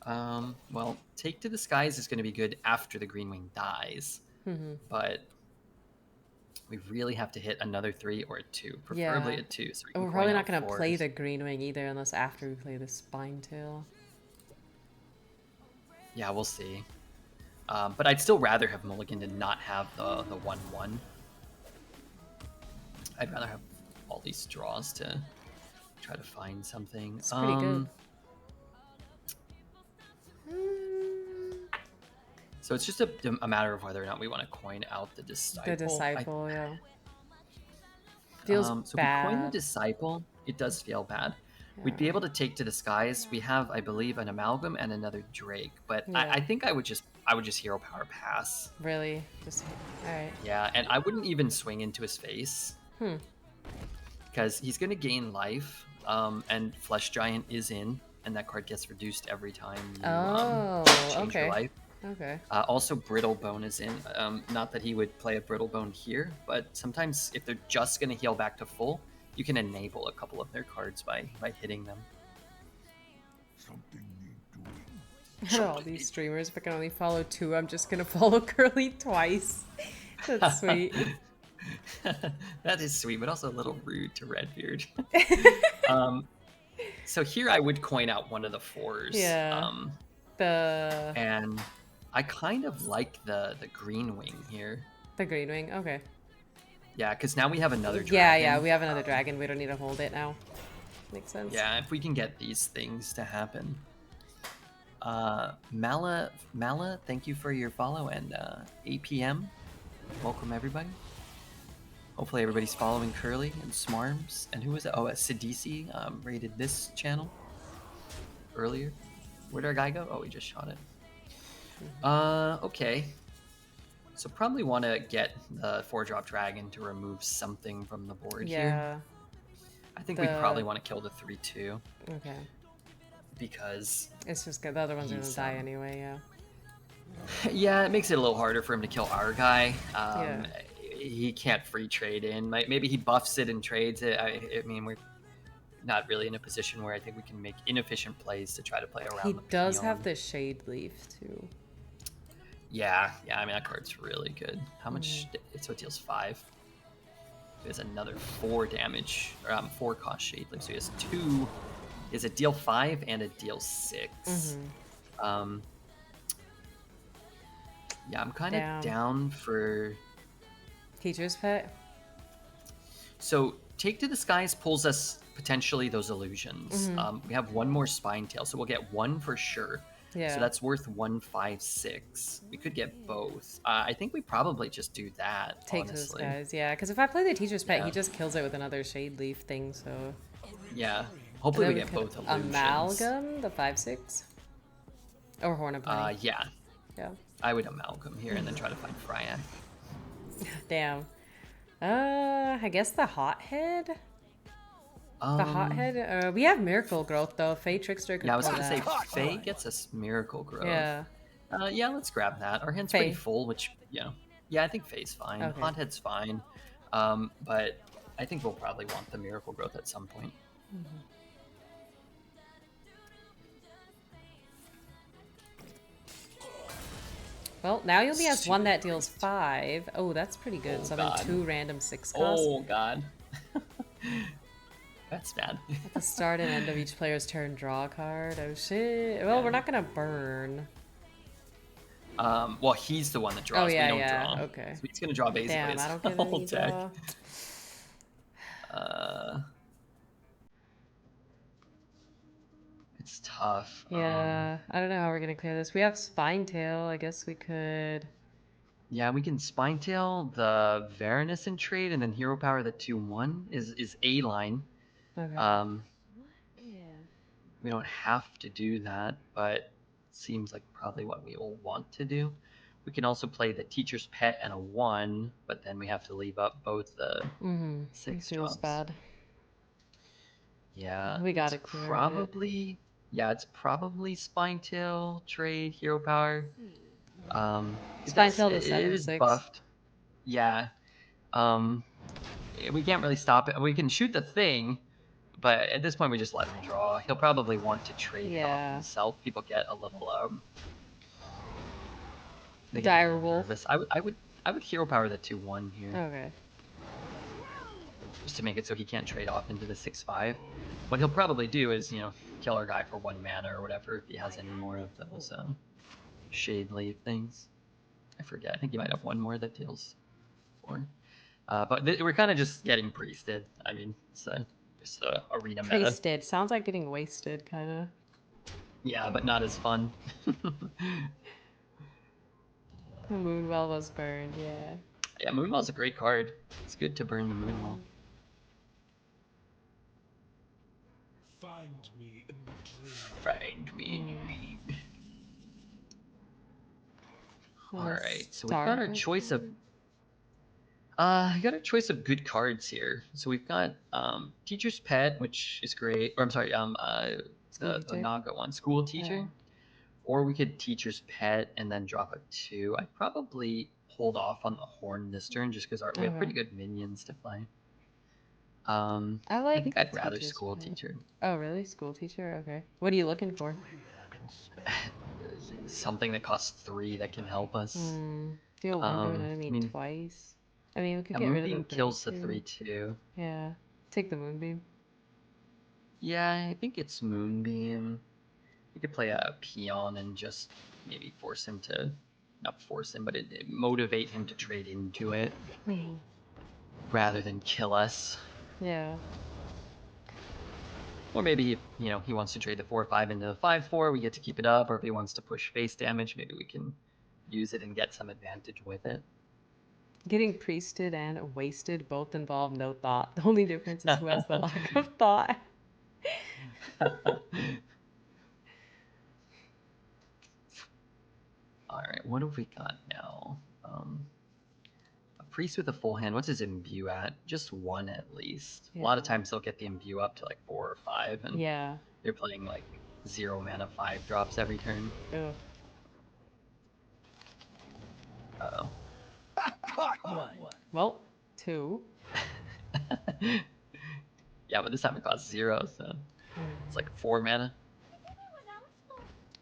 though. Well, Take to the Skies is going to be good after the green wing dies, but we really have to hit another 3 or a 2, preferably a 2. So we're probably not going to play the green wing either unless after we play the spine tail. Yeah, we'll see. But I'd still rather have mulligan and not have the 1-1. I'd rather have all these draws to try to find something. It's pretty good. So it's just a matter of whether or not we want to coin out the Disciple. The Disciple, yeah. Feels so bad. if we coin the Disciple, it does feel bad. Yeah. We'd be able to Take to the Skies. We have, I believe, an Amalgam and another Drake. But I think I would just Hero Power pass. Really? Just all right. Yeah, and I wouldn't even swing into his face. Because he's going to gain life, and Flesh Giant is in, and that card gets reduced every time you change your life. Okay. Also, Brittle Bone is in. Not that he would play a Brittle Bone here, but sometimes if they're just going to heal back to full, you can enable a couple of their cards by hitting them. All these streamers, if I can only follow 2, I'm just going to follow Curly twice. That's sweet. That is sweet, but also a little rude to Redbeard. So here I would coin out one of the 4s. Yeah. And I kind of like the green wing here. The green wing, okay. Yeah, because now we have another dragon. Yeah, we have another dragon. We don't need to hold it now. Makes sense. Yeah, if we can get these things to happen. Mala, thank you for your follow, and APM, welcome everybody. Hopefully everybody's following Curly and Smarms. And who was it? Oh, Sidisi rated this channel earlier. Where'd our guy go? Oh, we just shot it. Okay. So probably want to get the 4-drop dragon to remove something from the board here. I think we probably want to kill the 3-2. Okay. Because it's just good. The other ones are going to die anyway, Yeah, it makes it a little harder for him to kill our guy. He can't free trade in. Maybe he buffs it and trades it. I mean, we're not really in a position where I think we can make inefficient plays to try to play around. He does have the Shade Leaf too. Yeah. I mean, that card's really good. How much? So it deals 5. He has another 4 damage, 4 cost Shade Leaf. So he has 2. He has a deal 5 and a deal 6. Yeah, I'm kind of down for Teacher's Pet. So Take to the Skies pulls us potentially those illusions. We have 1 more Spine Tail, so we'll get 1 for sure. Yeah. So that's worth 156. We could get both. I think we probably just do that, Take those honestly. guys, yeah. Because if I play the teacher's pet, Yeah. he just kills it with another shade leaf thing. So. Yeah. And Hopefully then we we get could both illusions. amalgam the 5/6 or horn of plenty. Yeah. Yeah. I would amalgam here and then try to find Fryak. Damn. I guess the hothead. The hothead. We have miracle growth though. Fey trickster could Yeah, I was pull gonna say that. Faye gets us miracle growth. Yeah. Yeah, let's grab that. Our hand's Faye. pretty full, which yeah, I think Faye's fine. Okay. Hothead's fine, but I think we'll probably want the miracle growth at some point. Well, now he only has one that deals 5. Oh, that's pretty good. Oh, So God. then 2 random 6 costs. Oh god, that's bad. At the start and end of each player's turn, draw a card. Oh shit. Well, we're not gonna burn. Well, he's the one that draws. Oh yeah, we don't yeah. draw. Okay. So he's gonna draw basically Damn, his I don't get whole any deck. draw. It's tough. Yeah, I don't know how we're gonna clear this. We have Spinetail. I guess we could. Yeah, we can Spinetail the Varanus trade, and then Hero Power the 2/1 is a line. Okay. We don't have to do that, but it seems like probably what we will want to do. We can also play the Teacher's Pet and a 1, but then we have to leave up both the 6 Feels drops. bad. Yeah, We gotta it's clear it. probably it's probably Spinetail trade Hero Power. Spinetail the It is 7/6. buffed. Yeah. We can't really stop it. We can shoot the thing, but at this point we just let him draw. He'll probably want to trade it off himself. People get a little they get Dire Wolf. nervous. I would Hero Power the 2/1 here. Okay. Just to make it so he can't trade off into the 6/5. What he'll probably do is, kill our guy for 1 mana or whatever if he has any more of those shade leaf things. I forget. I think he might have 1 more that deals 4. But we're kind of just getting priested. I mean, it's just a arena meta. Priested. Sounds like getting wasted, kind of. Yeah, but not as fun. Moonwell was burned, yeah. Yeah, Moonwell's a great card. It's good to burn the Moonwell. Find me in the dream. Find me in your dream. Alright, so we've Start. got our choice of... we got a choice of good cards here. So we've got Teacher's Pet, which is great. Or I'm sorry, the Naga one, School Teacher. Yeah. Or we could Teacher's Pet and then drop a 2. I'd probably hold off on the Horn this turn just because we have pretty good minions to play. I think I'd rather School Teacher. Oh, really? School Teacher? Okay. What are you looking for? Something that costs 3 that can help us. Deal 1 to an enemy twice. I mean, we could get rid of the Moonbeam kills the 3/2. Yeah. Take the Moonbeam. Yeah, I think it's Moonbeam. You could play a Peon and just maybe force him to... Not force him, but it motivate him to trade into it. Rather than kill us. Yeah. Or maybe, he wants to trade the 4/5 into the 5/4, we get to keep it up. Or if he wants to push face damage, maybe we can use it and get some advantage with it. Getting priested and wasted both involve no thought. The only difference is who has the lack of thought. Alright, what have we got now? A priest with a full hand, what's his imbue at? Just 1 at least. Yeah. A lot of times they'll get the imbue up to like 4 or 5, and they're playing like 0 mana 5 drops every turn. Ugh. Uh-oh. Well, 2. Yeah, but this time it costs 0, so it's like 4 mana.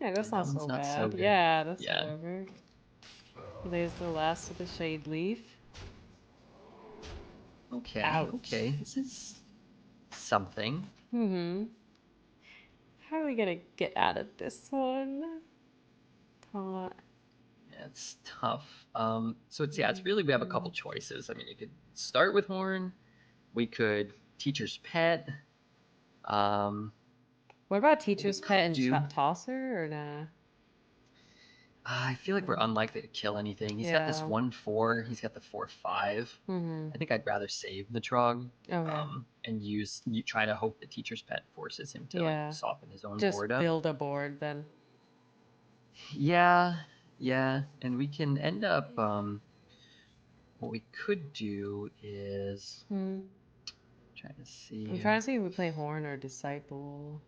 Yeah, that's not so not bad. so good. Yeah, that's Yeah. whatever. There's the last of the shade leaf. Okay, Ouch. okay. This is something. How are we gonna get out of this one? Thought. Yeah, it's tough. So it's really, we have a couple choices. I mean, you could start with Horn. We could Teacher's Pet. What about Teacher's Pet and do- Tosser or nah? I feel like we're unlikely to kill anything. He's got this Yeah. 1/4. He's got the 4/5. Mm-hmm. I think I'd rather save the Trog, Okay. and try to hope the Teacher's Pet forces him to like Yeah. soften his own Just board up. build a board then. Yeah, yeah, and we can end up. What we could do is Hmm. trying to see I'm here. trying to see if we play Horn or Disciple.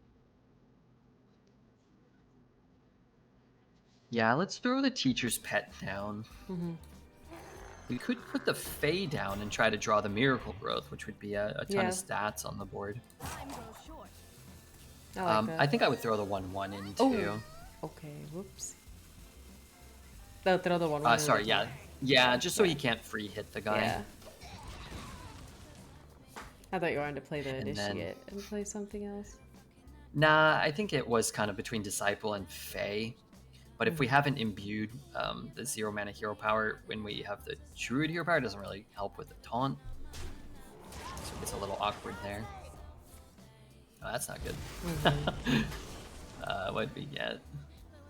Yeah, let's throw the Teacher's Pet down. Mm-hmm. We could put the Fae down and try to draw the Miracle Growth, which would be a ton Yeah. of stats on the board. I like that. I think I would throw the 1/1 in too. Okay, whoops. No, throw the 1/1. Sorry, yeah. Yeah, just so he can't free hit the guy. Yeah. I thought you wanted to play the And then- Initiate and play something else. Nah, I think it was kind of between Disciple and Fae. But if we haven't imbued the 0 mana hero power when we have the Druid hero power, it doesn't really help with the taunt. So it's a little awkward there. Oh, that's not good. What did we get?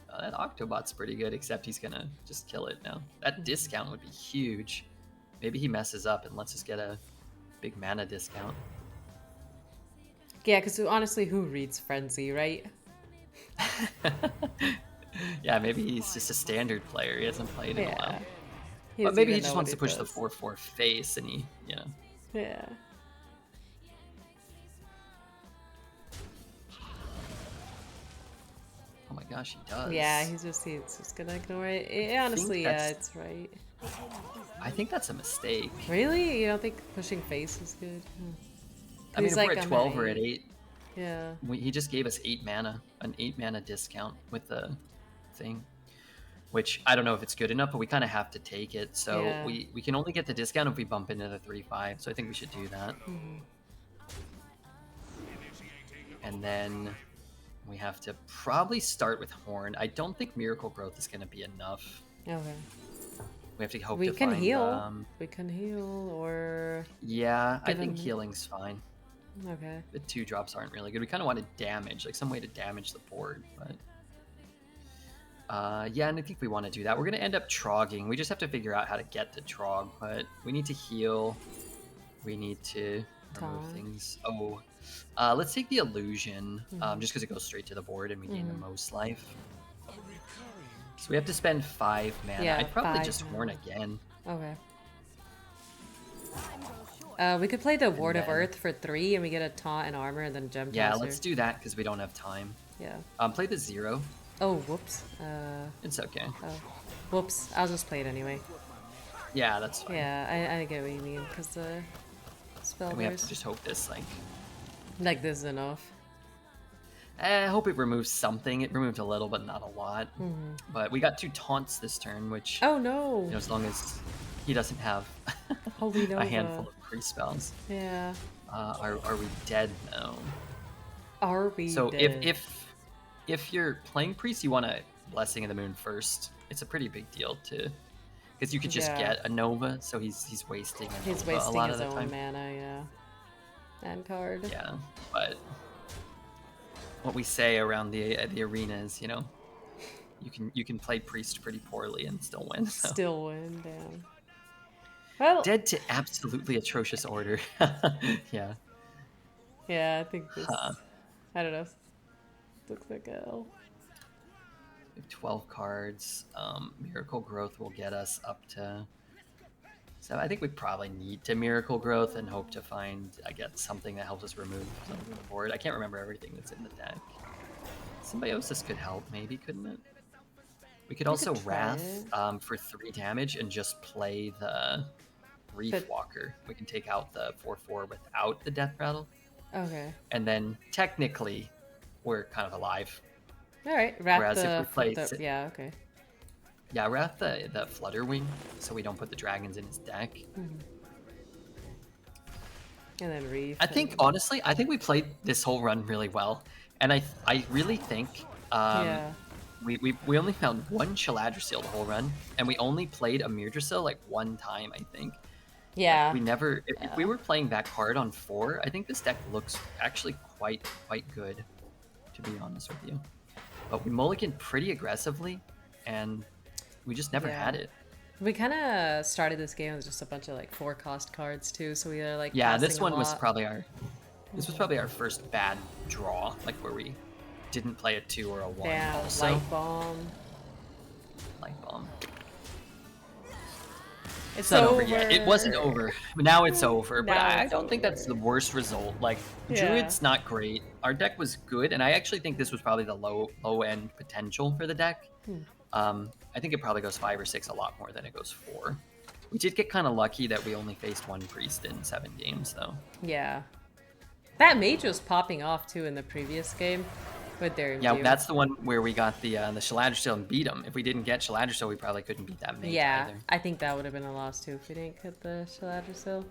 That Octobot's pretty good, except he's gonna just kill it now. That discount would be huge. Maybe he messes up and lets us get a big mana discount. Yeah, because honestly, who reads Frenzy, right? Yeah, maybe he's just a standard player. He hasn't played in a while. He But doesn't maybe even he just know wants what to push the does. 4/4 face, and he, Yeah. Oh my gosh, he does. Yeah, he's just gonna ignore it. Honestly, yeah, that's- it's right. I think that's a mistake. Really? You don't think pushing face is good? I mean, He's if we're like, at I'm 12 or at 8, Yeah. he just gave us 8 mana, an 8 mana discount with the thing. Which I don't know if it's good enough, but we kind of have to take it. So Yeah. we can only get the discount if we bump into the 3/5. So I think we should do that. And then we have to probably start with Horn. I don't think Miracle Growth is going to be enough. Okay. We have to hope We to can find, heal. We can heal, or Yeah, I Give think him- healing's fine. okay. The 2-drops aren't really good. We kind of wanted damage, like some way to damage the board, but yeah, and I think we want to do that. We're gonna end up trogging. We just have to figure out how to get to trog, but we need to heal. We need to remove Taunt. things. Oh, let's take the illusion, just because it goes straight to the board and we gain the most life. So we have to spend 5 mana. Yeah, I'd probably 5 just mana. Horn again. Okay. We could play the Ward of then- Earth for 3, and we get a taunt and armor, and then gem Yeah, tosser. let's do that because we don't have time. Yeah. Play the 0. Oh, whoops. It's okay. Oh, whoops. I'll just play it anyway. Yeah, that's fine. Yeah, I get what you mean, because the spell And we have to burst. just hope this, Like, this is enough. I hope it removes something. It removed a little, but not a lot. But we got 2 taunts this turn, which, Oh, no. you know, as long as he doesn't have Holy Nova. a handful of pre-spells. Yeah. Are we dead now? Are we So dead? if you're playing priest, you want a Blessing of the Moon first. It's a pretty big deal to, because you could just Yeah. get a Nova, so he's wasting a He's Nova a wasting lot his of the own time. mana, yeah. And card. Yeah, but what we say around the arena is, you know, you can play priest pretty poorly and still win. So. Still win, damn. Well, Dead to absolutely atrocious order. Yeah. yeah, I think this... I don't know. Looks like a L. We have 12 cards. Miracle Growth will get us up to... So I think we probably need to Miracle Growth and hope to find, I guess, something that helps us remove something from the board. I can't remember everything that's in the deck. Symbiosis could help, maybe, couldn't it? We could also try Wrath for 3 damage and just play the Reef But- Walker. We can take out the 4/4 without the Death Rattle. Okay. And then, technically, we're kind of alive. Alright, wrap Whereas if the... we play the yeah, okay. Yeah, Wrath the Flutterwing, so we don't put the dragons in his deck. And then Reef. I think, honestly, I think we played this whole run really well. And I really think yeah. we only found 1 Shaladrisil the whole run, and we only played a Mirdrasil like 1 time, I think. Yeah. We never, if we were playing back hard on 4, I think this deck looks actually quite good, to be honest with you. But we mulliganed pretty aggressively, and we just never Yeah. had it. We kind of started this game with just a bunch of like 4-cost cards too, so we were like Yeah, passing this a one was lot. probably our first bad draw, like where we didn't play a 2 or a 1 Damn, also. light bomb. Light bomb. It's not over. over yet. It wasn't over. Now it's over, but Now I it's don't think that's the over. worst result. Like, Yeah. Druid's not great. Our deck was good, and I actually think this was probably the low end potential for the deck. I think it probably goes 5 or 6 a lot more than it goes 4. We did get kind of lucky that we only faced 1 priest in 7 games, though. Yeah. That mage was popping off too in the previous game with their Yeah, imbue. that's the one where we got the Shaladrsteel and beat him. If we didn't get Shaladrsteel, we probably couldn't beat that mage Yeah, either. I think that would have been a loss too if we didn't get the Shaladrsteel.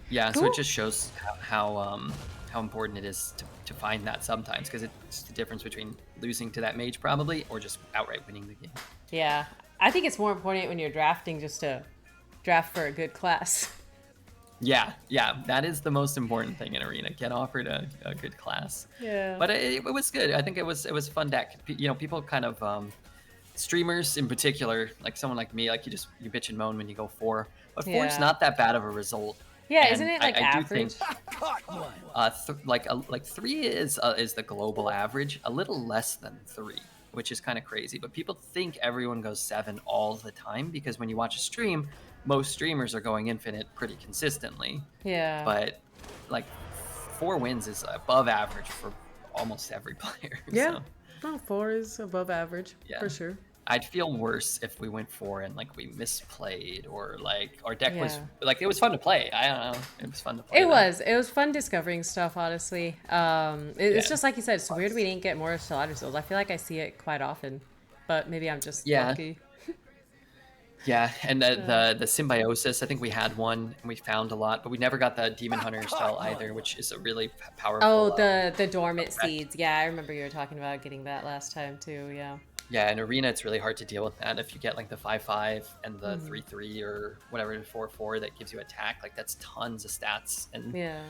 Yeah, so Cool. it just shows how important it is to find that sometimes, because it's the difference between losing to that mage probably or just outright winning the game. Yeah, I think it's more important when you're drafting just to draft for a good class. Yeah, that is the most important thing in Arena. Get offered a good class. Yeah. But it was good. I think it was a fun deck. You know, people kind of streamers in particular, like someone like me, like you bitch and moan when you go 4, but 4 is Yeah. not that bad of a result. Yeah, And isn't it like I average? do think like 3 is the global average, a little less than 3, which is kind of crazy. But people think everyone goes 7 all the time because when you watch a stream, most streamers are going infinite pretty consistently. Yeah. But like 4 wins is above average for almost every player. Yeah. So, No, 4 is above average Yeah. for sure. I'd feel worse if we went 4 and like we misplayed, or like our deck was Yeah. like, it was fun to play. I don't know, it was fun to play. It though. was. It was fun discovering stuff, honestly. It's Yeah. just like you said, it's weird we didn't get more Shaladrsteel. I feel like I see it quite often, but maybe I'm just Yeah. lucky. Yeah, and the symbiosis, I think we had one and we found a lot, but we never got the demon hunter spell either, which is a really powerful. Oh, the dormant threat. seeds. Yeah, I remember you were talking about getting that last time too. Yeah. Yeah, in Arena, it's really hard to deal with that. If you get like the 5/5 and the 3/3 or whatever 4/4 that gives you attack, like that's tons of stats, and Yeah.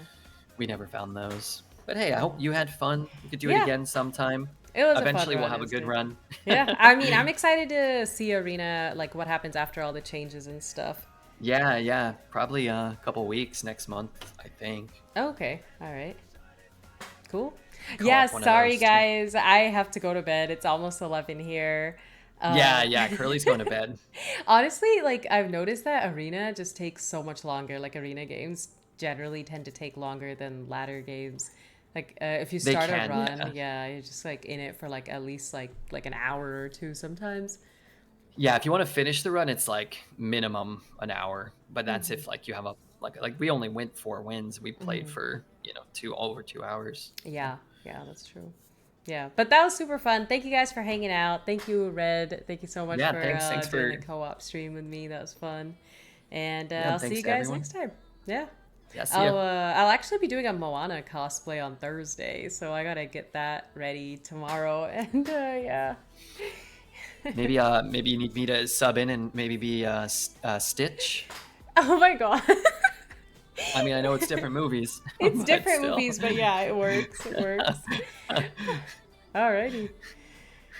we never found those. But hey, I hope you had fun. We could do it Yeah. again sometime. It was Eventually, a fun we'll run. have It a was good run. Yeah, I mean, I'm excited to see Arena, like what happens after all the changes and stuff. Yeah, probably a couple weeks next month, I think. Okay, all right. Cool. Call Yeah, up one of sorry those two. guys. I have to go to bed. It's almost 11 here. Yeah, Curly's going to bed. Honestly, like I've noticed that Arena just takes so much longer. Like Arena games generally tend to take longer than ladder games. Like if you They start can, a run, yeah. yeah, you're just like in it for like at least like an hour or two sometimes. Yeah, if you want to finish the run, it's like minimum an hour, but that's if like you have a like we only went 4 wins. We played for over 2 hours. Yeah, that's true. Yeah, but that was super fun. Thank you guys for hanging out. Thank you, Red. Thank you so much Yeah, for thanks doing for- the co-op stream with me. That was fun. And Yeah, I'll see thanks you to guys everyone. next time. Yeah. Yeah, see ya. I'll actually be doing a Moana cosplay on Thursday, so I gotta get that ready tomorrow. And yeah. Maybe you need me to sub in and maybe be Stitch. Oh my god. I mean, I know it's different movies. It's but different still. movies, but yeah, it works. It works. Alrighty.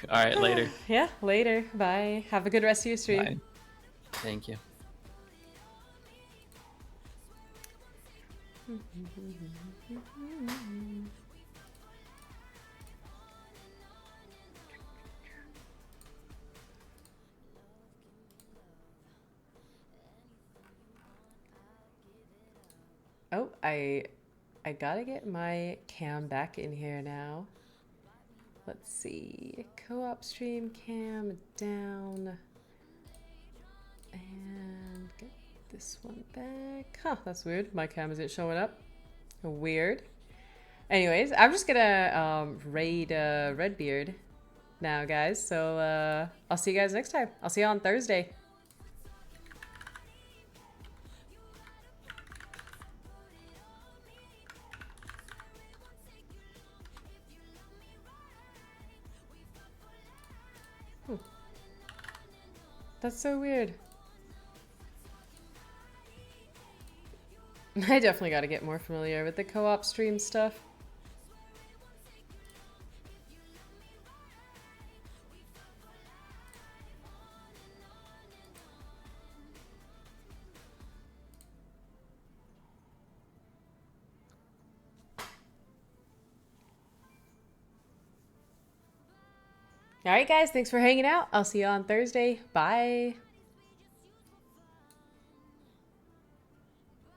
All right, later. Yeah, later. Bye. Have a good rest of your stream. Bye. Thank you. Oh, I gotta get my cam back in here now. Let's see. Co-op stream cam down. And get this one back. Huh, that's weird. My cam isn't showing up. Weird. Anyways, I'm just gonna raid Redbeard now, guys. So I'll see you guys next time. I'll see you on Thursday. That's so weird. I definitely got to get more familiar with the co-op stream stuff. All right, guys, thanks for hanging out. I'll see you on Thursday. Bye.